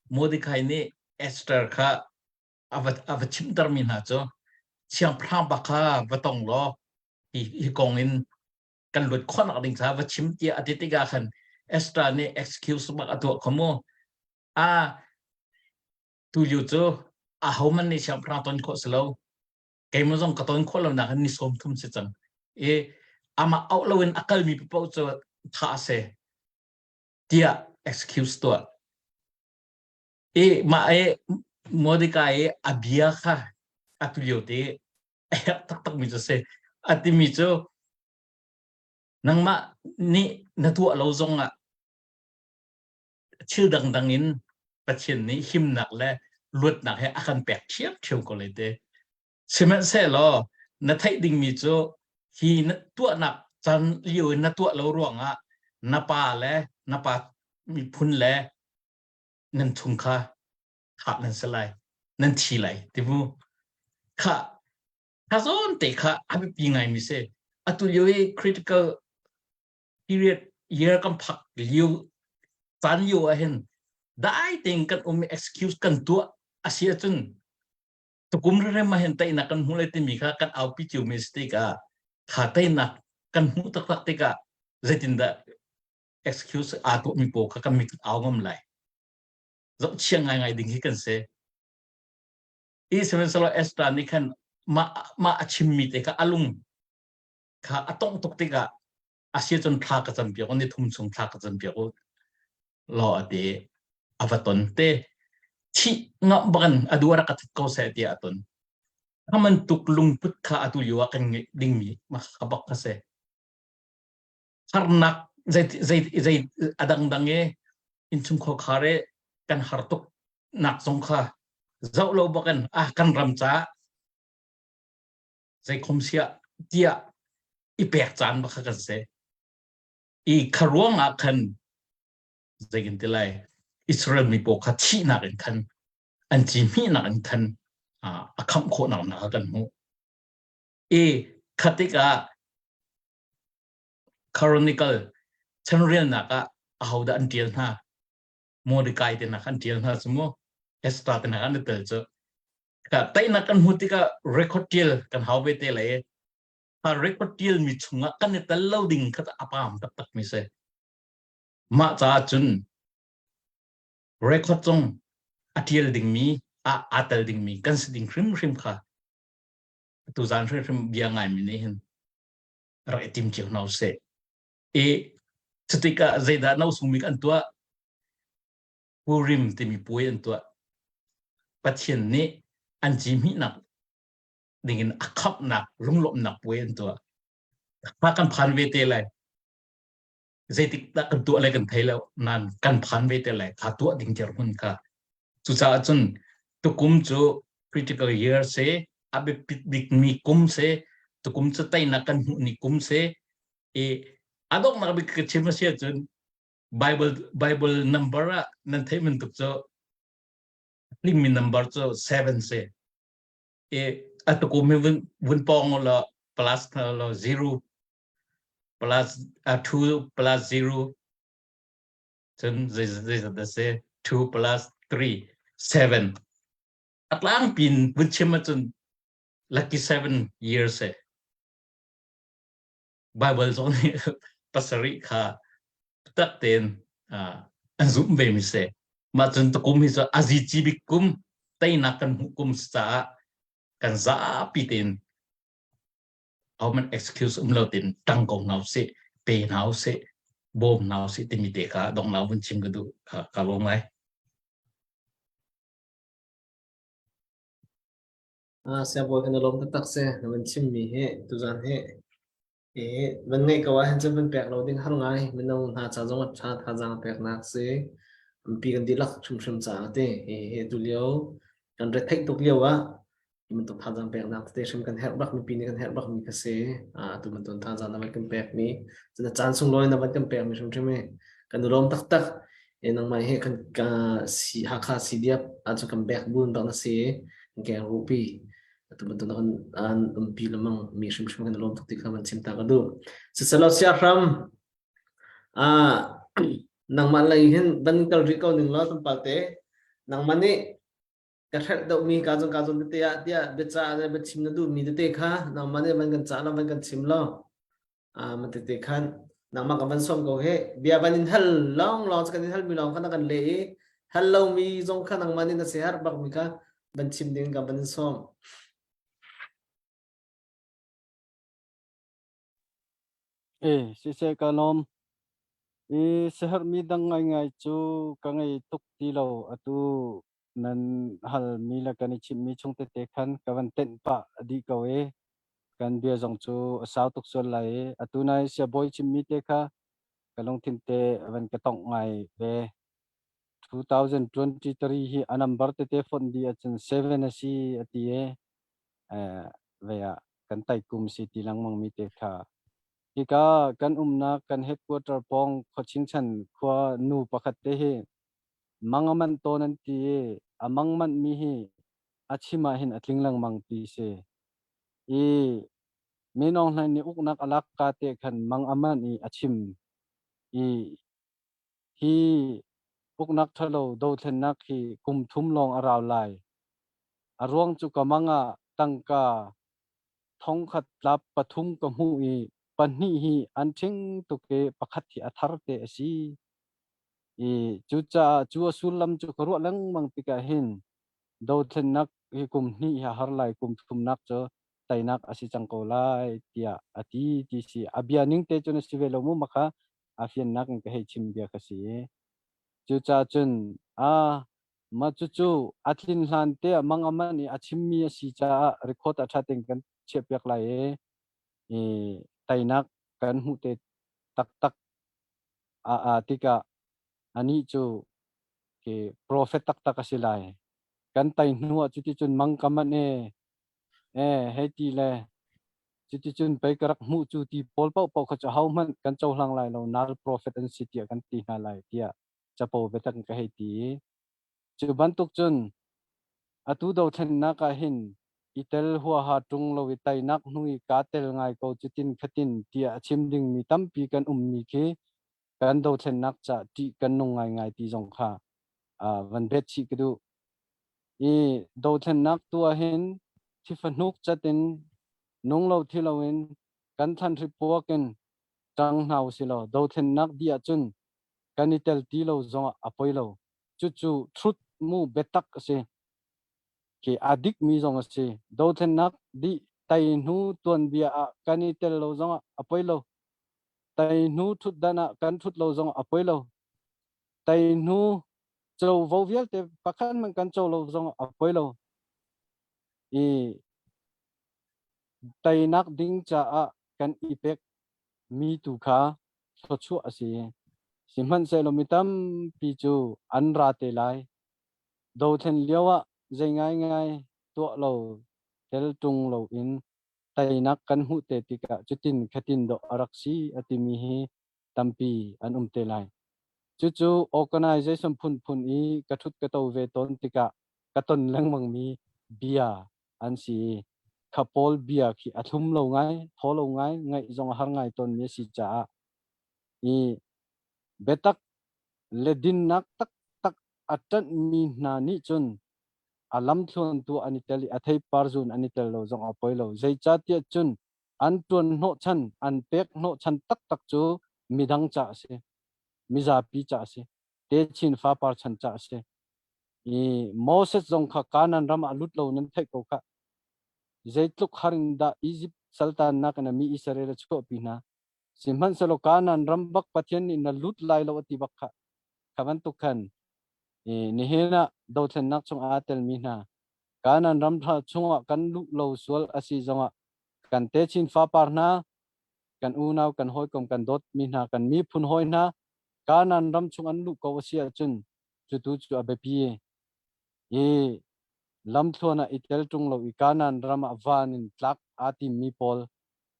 [SPEAKER 4] Mordecai ne Esther kha avat chim termin ha cho chiang phram bakha vatong lo hi kongin kan lut khon ading sa va chim ti atitiga khan extra ne excuse bak atu khomo tu yu cho homan ni chiang phram ton kho slo kai mo jong ka ton kho lo na kan ni som thum se chang ama outlawin akal mi po cho tha se tia excuse to ma Mordecai abia kha atulyote tak mi jo se ati mi jo nangma ni natu lo zonga chil dang in pachin ni him nak le lut nak he akan pek chiap thiu ko le te semen se lo na thai ding mi jo hi na tu nak chan liu na tu lo ruanga na pa mi phun le nan thung khaขาดนั่นสลายนั่นทีไรที่พูข้าซ้อนแต่ข้าอาจเป็นยังไงมิเซ่อัตุยอย critical period year กันพักเลี้ยวจันอยู่เห็นได้แต่งกันมี excuse กันตัวอาเซียจนตุกุมเรื่องมาเห็นแต่นักกันหูเลยที่มีข้ากันเอาพิจิวมิสติกาขาดแต่นักกันหูตะกักติกาจะตินดา excuse อาตุมีโปข้ากันมีเอางมไหลเราเชียงไงดิ่งที่กันเสseven solo extraนี่คันมาชิมมีแต่ก็อารมณ์ข้าต้องตกติกะอาเซียจนพลากระจำเปียกนี่ทุ่มส่งพลากระจำเปียกรอเดอวตนเตที่งับบันอดูรักติดก็เสียดีอตนถ้ามันตุกลุงพุทธข้าอดูอยู่กันดิ่งมีมาขบักกระเสฮาร์นักใจอดังเงอินชุมขอคาเรกันหาตุกหนักสงข้าเจ้าเราบอกกันกันรำจ้าใจคมเสียเดียอีแปกจานบักกันเสอีขรวงคันใจกันที่ไรอิสราเอลมีโปคัดชีนักกันอันจีมีนักกันคำโคนักกันหูขัดติกาคารอนิคอลฉันเรียนนักเอาดันเดียนนะโมดิกายเดนักอันเดียนนะสมมติExtra tenaga ni teljo. Ka tai na kan huti ka record deal kan hawe te lai. Ha record deal mi chunga kan ni tel loading ka apam tak mi se. Ma cha chun record chong atiel ding mi atel ding mi kan siding krim kha. Tu zan krim bia ngai mi ni hin. Ra etim chiu nau se. Setika zaida nau sumi kan tua Purim te mi puai an tuaปัจเจียนนี้อันจีมีหนักดิ่งอักขับหนักรุ่งหลบหนักเว้นตัวพากันพันเวทีเลยใจติดตะกันตัวอะไรกันไทยแล้วนั่นกันพันเวทีเลยขาตัวดิ่งเจริญค่ะสุดท้ายจนตุกุมจู critical year เสอาเบปิดดิกมีกุมเสตุกุมจะไต่นักกันนี่กุมเสอาดอกนักบิกเชื่อมาเสียจน Bible number นั่นไทยมันตุกจูLim number 7 se atuko me win pong lo plus lo 0 plus 2 plus 0 then this say 2 plus 3 7 atlang pin win chema chun lucky 7 years se Bible zone pasari kha tak ten anzum be mi se ma chun to kum hi so azichi bikum tai na kan hukum sa kan za pitin au man excuse lo tin tang kong nau se pe nào sẽ bom nào sẽ tìm được cả đồng nào vẫn chim cái đó cả lông này
[SPEAKER 1] Xe bồi cái nó lom tắc tắc xe nó vẫn chim mì hệ tu gian hệ vẫn ngay câu ai chân vẫn bẹt lâu đinh hăng ngay mình đâu hà cha giống cha thà giang bẹt nạc xe piกันดีลักชุมชาเตตุเลียวกันเรทเทคตุเลียวมันต้องทาจังแปลกนักเตชมกันแฮร์บักมีปีนี้กันแฮร์บักมีกระเซตัวมันต้องทาจังนับกันแปลกมีจะจานส่งลอยนับกันแปลกมีชมใช่ไหมกันดูลมตักนังไม่ให้กันกาสีหักขาสีเดียบอาจจะกันแบกบุญบักนักเซกันแกงรูปีตัวมันต้องกันปีละมั่งมีชมกันลมตักติดกันมันชิมตากันดูสุดสลาเสียครัมnang malay hin ban kal rikaw ning lo tum palte nang mani ka thak do mi ka jong te ya dia becha ne be chim na du mi te kha nang mani ban kan cha la ban kan chim lo man te khan nang ma ka ban som ko he bia ban in hal long kan in hal mi long kan le hello mi jong kha nang mani na se har bak mi kha ban chim ding ka ban som
[SPEAKER 2] si kalom sehar midang ngay chu kangay tuk tilo atu nan hal mila kani chim mi chung te khan kawan ten pa di kawe kan bia jong chu sao tuk sol lai atu nai sia boy chim mi te kha kalong tin te awan katong ngai ve 2023 hi anambar te phone di achun 7 asi ati ve kan tai kum si tilang mang mi te kha Ika kan umna kan headquarter pong coaching chan kwa nu pakhat te hi mangaman tonan ti amangman mi hi achima hin atlinglang mang ti se minong na ni uknak alak ka te khan mangaman achim hi uknak thalo do thlennak hi kum thum long araw lai arwang chu kamanga tangka thong khat lap pathum ka mu pani hi anthing to ke pakhat hi athar te asi chu sulam chu karu lang mang pika hin do thlennak hi kum ni ha har lai kum thum nak cho tainak asi changko lai tia ati ti si abianing te chun si velo mu makha afian nak ke he chim bia ka si chu chun ma chu atlin hlan te mangaman ni achim mi si cha record athating kan chepyak lai tainak kan hu te tak tika ani chu ke prophet tak asilai kan tai nuwa chuti chun mangkaman heti le chuti chun pai karak mu chu ti pol pau kha hau man kan chau hlang lai lo nal prophet an city kan ti na lai tia chapo betak ka heti chu bantuk chun atu do then na ka hin itel huwa ha tung lo witai nak nui ka tel ngai ko chutin khatin tia chim ding mi tampi kan mi ke kan do then nak cha ti kan nung ngai ti jong kha van bet chi kdu do then nak tu hin thi fanuk chatin nung lo thilawin kan than ri puaken tang nau silo do then nak dia chun kanitel ti lo zong apoilo chu truth mu betak se ke adik mi zong ase do then nak di tai nu tuan bia kani tel lo zong apoilo tai nu thut dana kan thut lo zong apoilo tai nu chau vo vial te pakhan man kan chau lo zong apoilo tai nak ding cha kan ipek mi tu kha chu ase simhan se lo mitam pi chu anra te lai do then liawa zai ngai to lo tel tung lo in tai nak kan hu te tika chutin khatin do araksi atimi hi tampi an te lai chu organization phun kathut ka to ve ton tika katon lang mang mi bia an si khapol bia khi athum lo ngai tholo ngai jong har ngai ton mi si cha betak ledin nak tak atan mi na ni chun alam thun tu aniteli athai parjun anitel lo jong apoilo zai chatia chun an tuan no chan an pek no chan tak chu midang cha se miza pi cha se te chin fa par chan cha se moses jong kha kanan ram alut lo nan thai ko kha zai tluk haring da egypt sultan na kana mi israel chko pi na simhan salokanan rambak pathian in na lut lai lo ati bakha kaman tukhan ni hena do thlen nak chung atel mi na kanan ram tha chunga kan lu lo sual asi zonga kan te chin fa par na kan u nau kan hoi kom kan dot mi na kan mi phun hoi na kanan ram chung an lu ko sia chun chu tu chu abepi e lam thona itel tung lo ikanan rama vanin tlak ati mi pol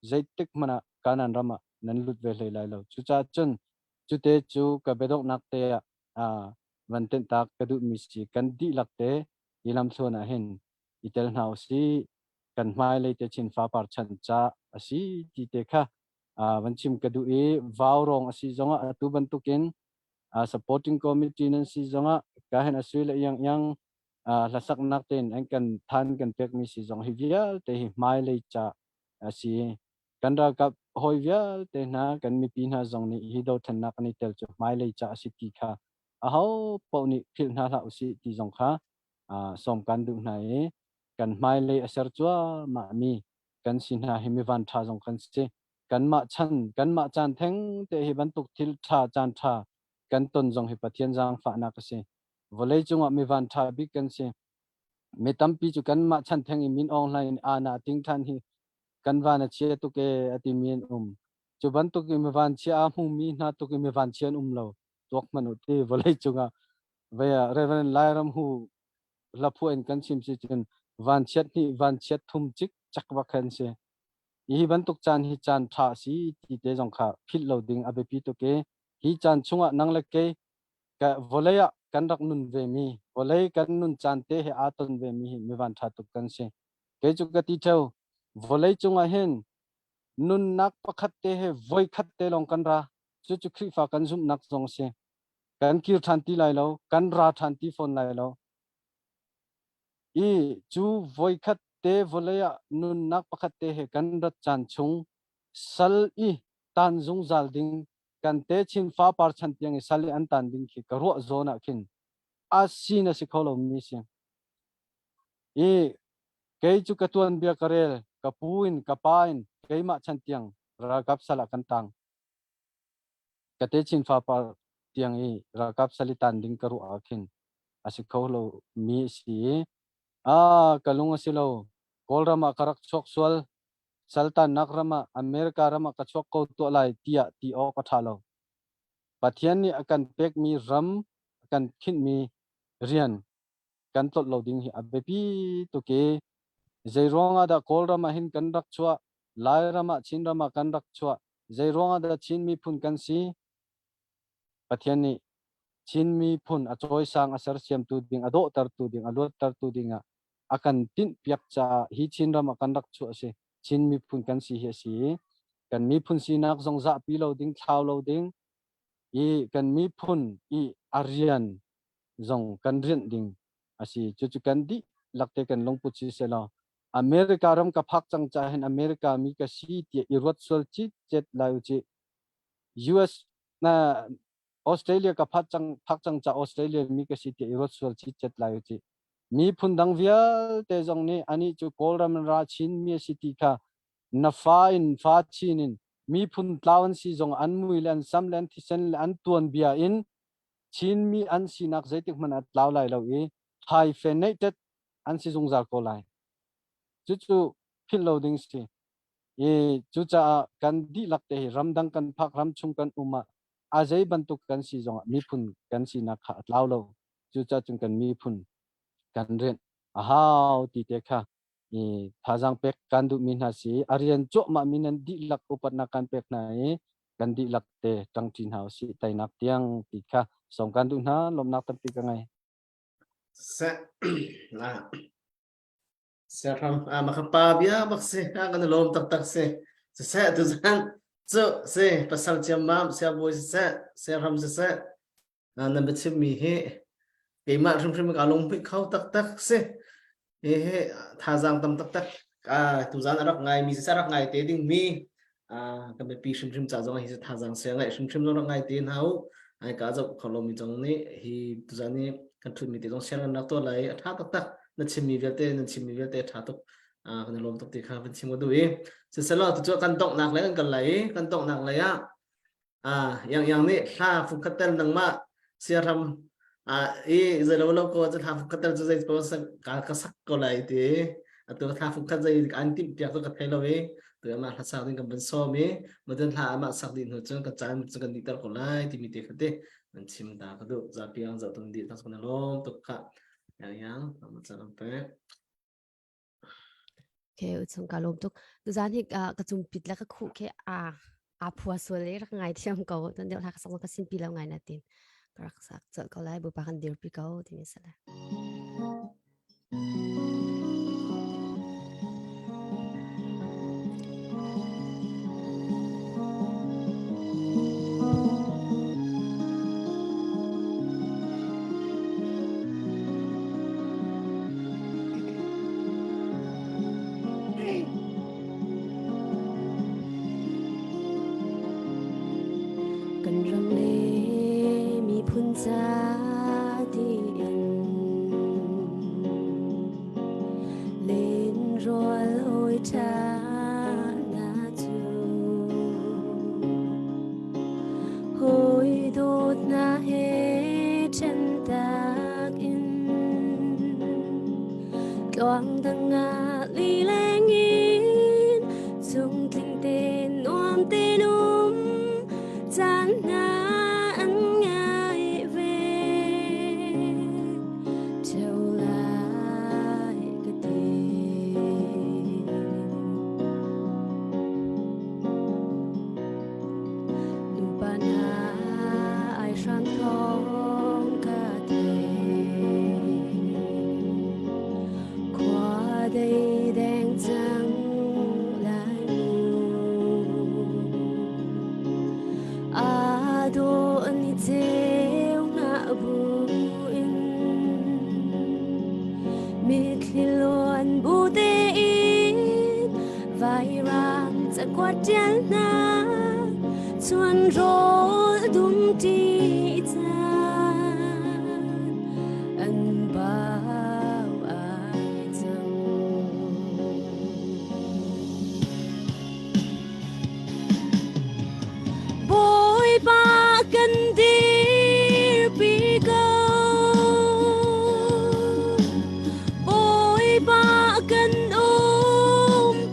[SPEAKER 2] zaitik mana kanan rama nan lut ve hlei lai lo chu cha chun chu te chu ka bedok nak te a vanten tak kadu mi si kan di lak te ilam thona hen itel nau si kan mai le te chin fa par chan cha asi ti te kha vanchim kadu e vaw rong asi zonga atu bantukin supporting committee nan si zonga ka hen asui le yang lasak nak ten ang kan than kan pek mi si zong hivial te hi mai le cha asi kan ra kap hoi vial te na kan mi pin ha zong ni hi do than nak ni tel chu mai le cha asi ki kha a ho po ni phil na la usi ti zong kha som kan du na e kan mai le asar chua ma mi kan sin ha hi mi van tha zong kan se kan ma chan theng te hi ban tuk thil tha chan tha kan ton zong hi pathian jang fa na ka se volei chunga mi van tha bi kan se me tampi chu kan ma chan theng min online ana ting than hi kan van a che tu ke ati min chu ban tu ki mi van chia mu mi na tu ki mi van chian lo tok manu te volei chunga veya reverend lairam hu la phu en kan sim si chen van chet thum chik chak wa khan se hi ban tuk chan hi chan tha si ti te jong kha phil loading abe pi to ke hi chan chunga nang le ke ka voleya kan rak nun ve mi volei kan nun chan te he aton ve mi van tha tuk kan se ke chu ka ti theu volei chunga hen nun nak pakhat te he voi khat te long kan ra chu chu khri fa kan zum nak jong se kan kir than ti lai lo kan ra than ti phone lai lo i chu voi khat te voleya nun nak pakhat te he kan ra chan chung sal i tan zung zal ding kan te chin fa par chan tiang sali an tan ding ki karo zona kin asina si kholo mi se e kei chu katuan bia karel kapuin kapain kei ma chan tiang ra kap sala kan tang kate chin fa par tiang e ra kap sali tan ding karo akin asi kholo mi si kalunga silo kolrama karak chok swal saltan nakrama america rama ka chok ko to lai tia ti o ka thalo pathian ni akan pek mi ram akan khin mi rian kan tot loading hi abepi to ke zaironga da kolrama hin kan rak chua lai rama chin rama kan rak chua zaironga da chin mi phun kan si pathian ni chin mi phun a choi sang asar siam tu ding ado tar tu ding alot tar tu dinga akan tin piak cha hi chin rama kan rak chua se chin mi phun kan si he si kan mi phun si nak zong za pi loading thau loading i kan mi phun i arian zong kan rian ding asi chu kan di lakte kan longpu chi se lo america ram ka phak chang cha hen america mi ka si ti i rot sol chi chet lai chi us na australia ka phak chang cha australia mi ka si ti i rot sol chi chet lai chi mi phun dang vial te zong ni ani chu kolram ra chin mi si ti kha na fa in fa chin in mi phun tlawan si zong an mui lan sam lan thi sen an tuan bia in chin mi an si nak zaitik man at law lai lo e hyphenated an si zong zal ko lai chu phil loading si e chu cha kan di lakte ramdang kan phak ram chung kan uma azai bantuk kan si zong mi phun kan si nak kha law lo chu cha chung kan mi phun kan ren ahau ti te kha thajang pek kan du min ha si arian cho ma minan di lak upat na kan pek na kan di lak te tang tin hau si tai nak tiang ti kha som kan du na lom nak tam pi ka ngai
[SPEAKER 1] se se ram makapa bia bakse kan lom tak se se tu zan so se pasal jam mam se boy se ram se na betim mi he ke ma rim ka long pi khau tak se he thajang tam tak tu zan rak ngai mi se rak ngai te ding mi kan be pi rim cha jong hi se thajang se ngai rim jong ngai te hau ai ka zo kholom mi jong ni hi tu zan ni kan thu mi te jong se nak to lai tha tak na chim mi velte tha to kan lom tok ti kha ban chim du i se selo tu chu kan tok nak le kan lai kan tok nak le ya yang ni tha fu khatel nang ma sia ram i zelo lo ko cha tha fu khatel chu zai ko ka sak ko lai ti atu tha fu khat zai an tim piak to ka thai lo e tu ma tha sa din kan ban so mi ma den tha ma sak din hu chu ka chan chu kan ditar ko lai ti mi te khate ban chim da ka du za piang za tum di tas kan lom tok kha yang ma cha ram pe
[SPEAKER 8] ke chung ka lom tuk tu zan hi ka chum pit la ka khu ke a phua so le rak ngai thiam ko tan deu tha ka sang ka sin pi lo ngai na tin ka rak sak chal ko lai bu pa kan dir pi ko ti mi sala
[SPEAKER 3] กันรำเลมีพุนจาที่อันเล่นรัวลอยทานาจูโหยโดดนาเฮฉันตากอินกลวงดังงาลีแรงอินจุงกลิ่งเตนนวมเตนุมจานนาอันง่ายเวเท่าไรก็ดีดูปัญหาไอช่างทองกาเทขวาได้แดงจังลายมูdo ni teu na bu in mi khilon bu te in vai ram za kwa tian na chuan ro dum ti cha an ba ai chang boy ba kan dir pi go boy ba kan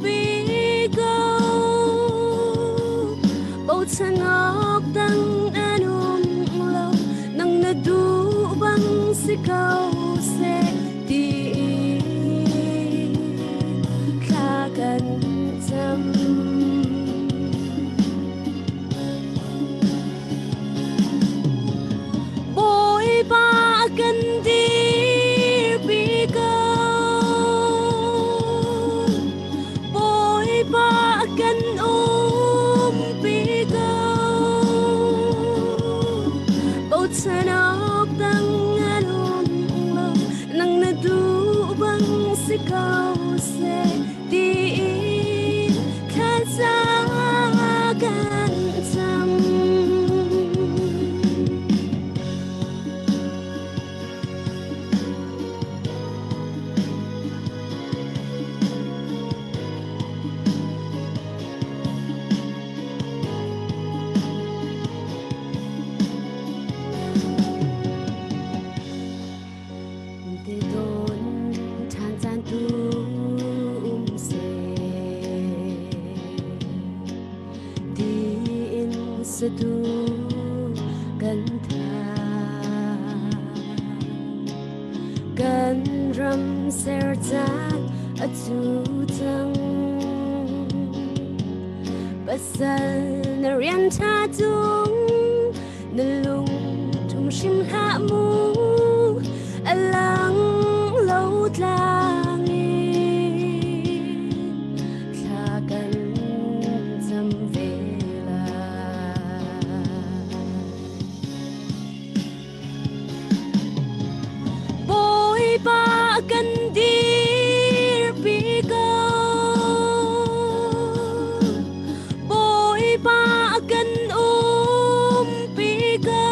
[SPEAKER 3] pi go bầu chân ngọc đăng anum lo nang na du bang si câu se ti kha kan cham ba kan dir pi go boy ba kan pi go bầu chân ốc đăng anum lo nang na du bang si câu se ti kha sa kan cham duกันทากันรำเสรจานอจูจังปัสสนเรียนชาจุงนลุงทุ่งชิมหามูอลังเล่าตลางคลากันจำเวba kan dir pi go boy ba kan pi go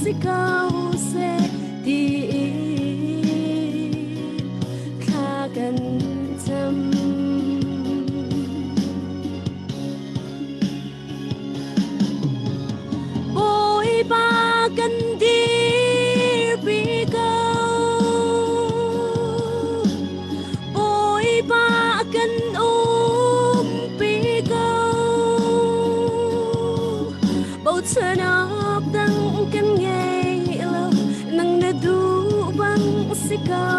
[SPEAKER 3] สิเก้าเสดีคากันจำโอยปากันดีปีเก่าโอยปากันปีเก่าเบาเธอนับดังกันไงแล้วนั่งนาดูบังสิเก้า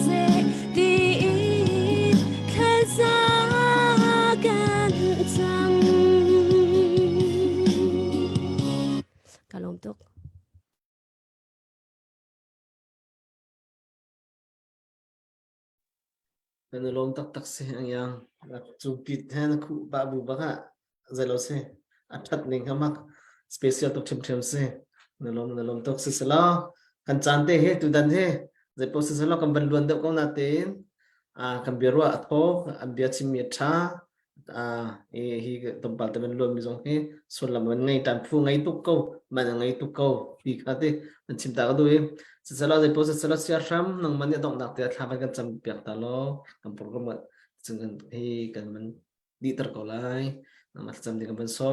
[SPEAKER 3] เสดีแค่จากันจำ
[SPEAKER 8] Kalom tuk.
[SPEAKER 1] Nên lom tak se ang yang chupit han khu babu baka zalo se athat ning hamak special tok them se nalom tok se sala kan chante he tu dan he zai po se sala kan ban luan de ko na te kan birwa atho abia chimi tha hi tom pal temen luan mi jong he solam ngai tan phu ngai tu ko man ngai tu ko hi khate an chim ta do he se sala zai po se sala sia ram nang man dong nak te tha ban kan cham piak ta lo kan program chung kan hi kan man di tar ko lai nang mat cham di kan ban so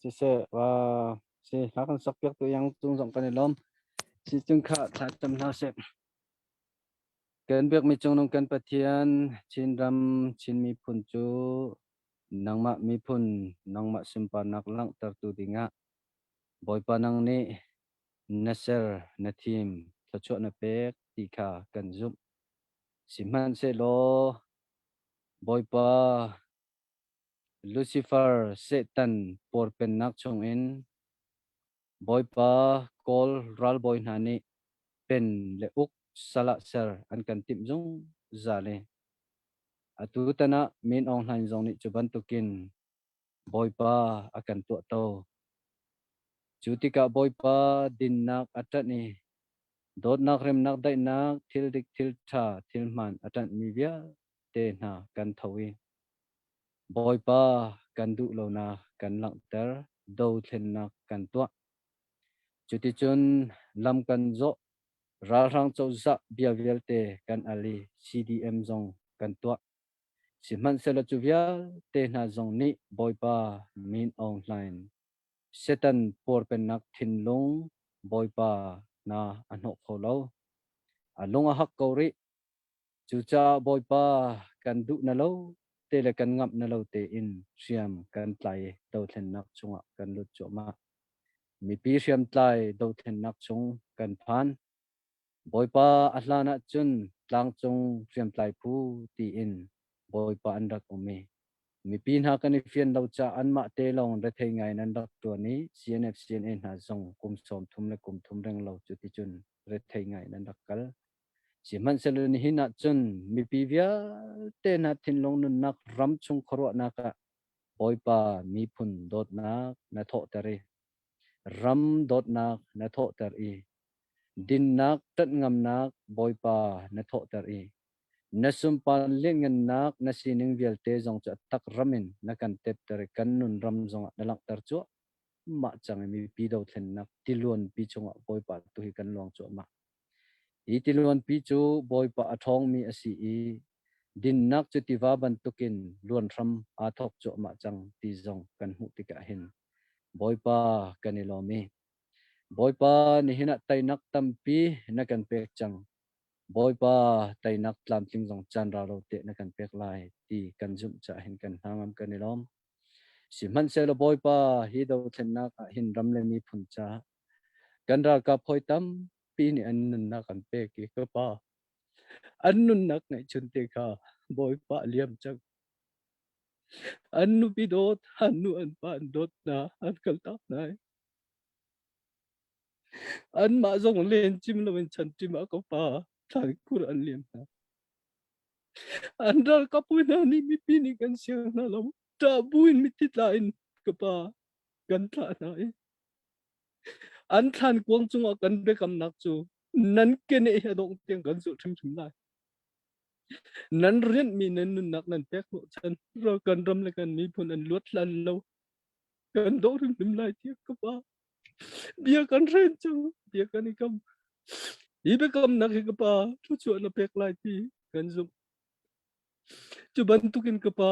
[SPEAKER 2] chị sẽ và chị hát con sắp biết tụi yang tung rộng cái này lắm chị chung khá thật tâm nào sẽ cần biết mi chung nông cần phát triển chín ram chín mi phun chú nang ma mi phun nang ma simpan nak lang tar tu dinga boy panang ni nasser na team cho chọn na pek tika cần giúp simhan sẽ lo boy pa Lucifer Satan por pen nak chung in boy pa call ral boy nani pen le uk sala ser an kan tim jong zale atu tana min online jong ni chuban tukin boy pa akan tu to chutika boy pa din nak atat ni dot nak rem nak dai nak thil dik thil tha thil man atat mi via te na kan thawi boy pa kan du lo na kan lang ter do thlen na kan tua chuti chun lam kan zo ra rang chau za bia vialte kan ali CDM zong kan tua siman sela chuvia te na zong ni boy pa min online setan por pen nak thin long boy pa na anok kholo along a hak kori chucha boy pa kan du na lo te le kan ngap na lo te in siam kan tlai do thlen nak chunga kan lut choma mi pi siam tlai do thlen nak chung kan phan boy pa ahlana chun tlang chung siam tlai phu ti in boy pa an rak ome mi pi na kan fian lo cha an ma te long re thei ngai nan dak tu ni CNF CNN ha zong kum som thum le kum thum reng lo chu ti chun re thei ngai nan dak kal siman selun hina chun mi pi via te na thin long nun nak ram chung khoro na ka boy pa mi phun dot nak na tho tare ram dot nak na tho tar i din nak tat ngam nak boy pa na tho tar i nasum pan lengan nak na sining vialte jong cha tak ramin na kan tep tare kan nun ram jong na lak tar chu ma chang mi pi do thlen nak tilon pi chunga boy pa tu hi kan luang chu ma itilon pi chu boy pa athong mi asi i din nak chu ti wa ban tukin luan ram a thok chu ma chang ti jong kan hu ti ka hin boy pa kanilomi boy pa ni hina tai nak tampi na kan pek chang boy pa tai nak tlam tling jong chan ra ro te na kan pek lai ti kan zum cha hin kan hangam kanilom siman se lo boy pa hi do thlen nak hin ram le mi phun cha kan ra ka phoi tam pi ni an nun na kan pe ki ka pa an nun nak ngai chun te kha boy pa liam chang an nu pi dot han nu an pa an dot na an kal ta nai an ma zong len chim lo en chan chim a ko pa thang kur an liam na an ra ka pu na ni mi pi ni kan siang na lo ta buin mi ti lain ka pa kan tha nai an than kwang chung a kan be kam nak chu nan ke ne ha dong tiang kan su thim thim lai nan rian mi nan nun nak nan pek mo chan ro kan ram le kan mi phun an luat lan lo kan do thim thim lai ti ka pa
[SPEAKER 9] bia kan ren chang bia kan ikam ibe kam nak ke pa chu na pek lai pi kan zum chu ban tukin ke pa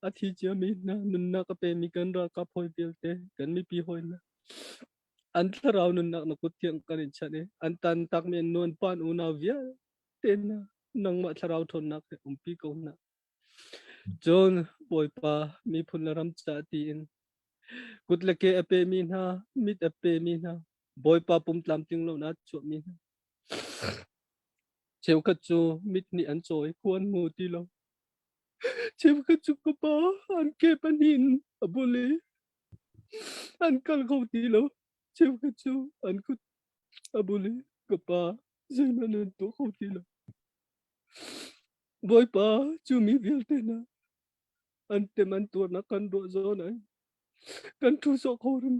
[SPEAKER 9] athi chami na nun na ka pe mi kan ra ka phoi belte kan mi pi hoi na an tharau nun nak na kut tiang kan in chane an tan tak men non pan una via ten na nang ma tharau thon nak pi ko na John boy pa mi phun ram cha ti in kut le ke ape mi na mit ape mi na boy pa pum tlam ting lo na chu mi na cheu kha chu mit ni an choi khuan mu ti lo cheu kha chu ko pa an ke panin abule an kal kho ti lo cheu kha chu an kut abule ko pa zai na nen to kho ti lo boy pa chu mi vil te na an te man tur na kan do zo na kan thu so kho rim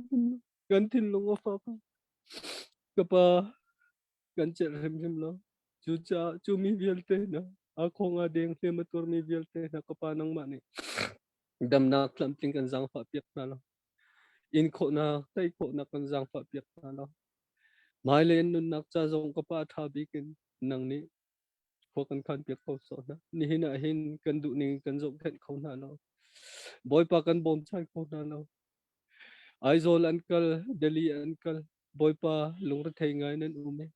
[SPEAKER 9] kan tin lo nga fa ka pa kan che rim rim lo chu cha chu mi vil te na a kho nga deng te ma tur mi vil te na ka pa nang ma ni dam na tlam ting kan jang fa piak na lo in kho na tai kho na kan jang fa piak na lo mai len nun nak cha zong ka pa tha bi kin nang ni kho kan khan piak kho so na ni hin a hin kan du ni kan zo khen kho na lo boy pa kan bom chai kho na lo Aizol uncle Delhi uncle boy pa lung ra thei ngai nan ume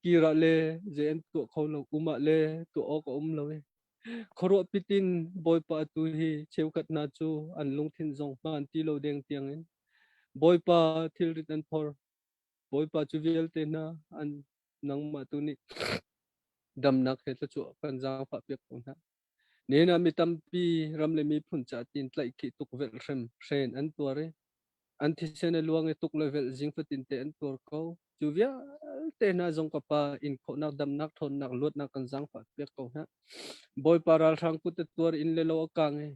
[SPEAKER 9] kira le jen to kho lo uma le to ok lo e khoro pitin boy pa tu hi cheu kat na chu an lung thin zong man ti lo deng tiang en boy pa thil rit an for boy pa chu vel te na an nang ma tu ni dam nak he chu kan jang fa pek ko na ne na mi tam pi ram le mi phun cha tin tlai ki tuk vel rem ren an tuare an thi sen luang e tuk level jing fatin te an tur ko chuvia te na jong ka pa in kho nak dam nak thon nak lot nak kan jang fa pek ko na boy paral thang ku te tur in le lo kang e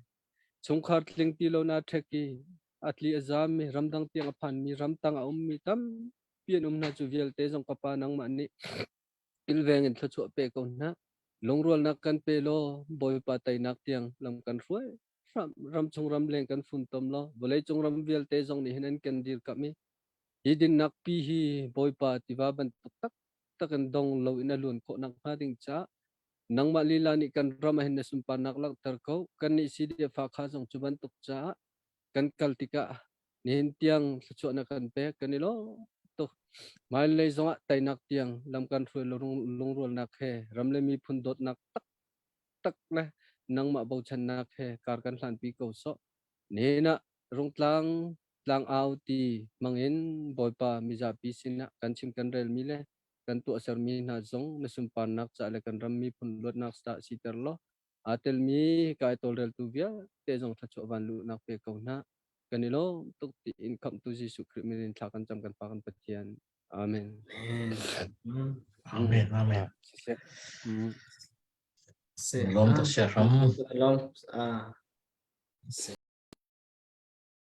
[SPEAKER 9] chung khar tling ti lo na theki atli azam mi ramdang tiang phan mi ramtang a mi tam pian na chuvial te jong ka pa nang ma ni ilveng in thchu pe ko na longrol nak kan pe lo boy pa tai nak tiang lam kan ruai ram chung ram leng kan fun tom lo bolai chung ram vial te jong ni hinan kan dir ka mi hidin nak pi hi boy pa ti ba ban tak takan dong lo ina lun ko nak ha ding cha nang ma lila ni kan ram hin sum pa nak lak tar ko kan ni si de fa kha jong chuban tuk cha kan kal tika ni hin tiang chu na kan pe kan ni lo to mai le zonga tai nak tiang lam kan fu long rol nak he ram le mi phun dot nak tak na nang ma bo chan nak he kar kan hlan pi ko so ne na rong tlang au ti mangin boy pa mi ja pi sin na kan chim kan rel mi le kan tu asar mi na zong na sum pan nak cha le kan ram mi phun lot nak sta si ter lo atel mi kai tol rel tu via te jong tha cho van lu nak pe ko na kan ni lo tuk ti in kam tu jisu kri mi rin tha kan cham kan pa kan patian amen
[SPEAKER 4] Amen, amen.
[SPEAKER 1] Se
[SPEAKER 4] Lom tak siya ram.
[SPEAKER 1] long se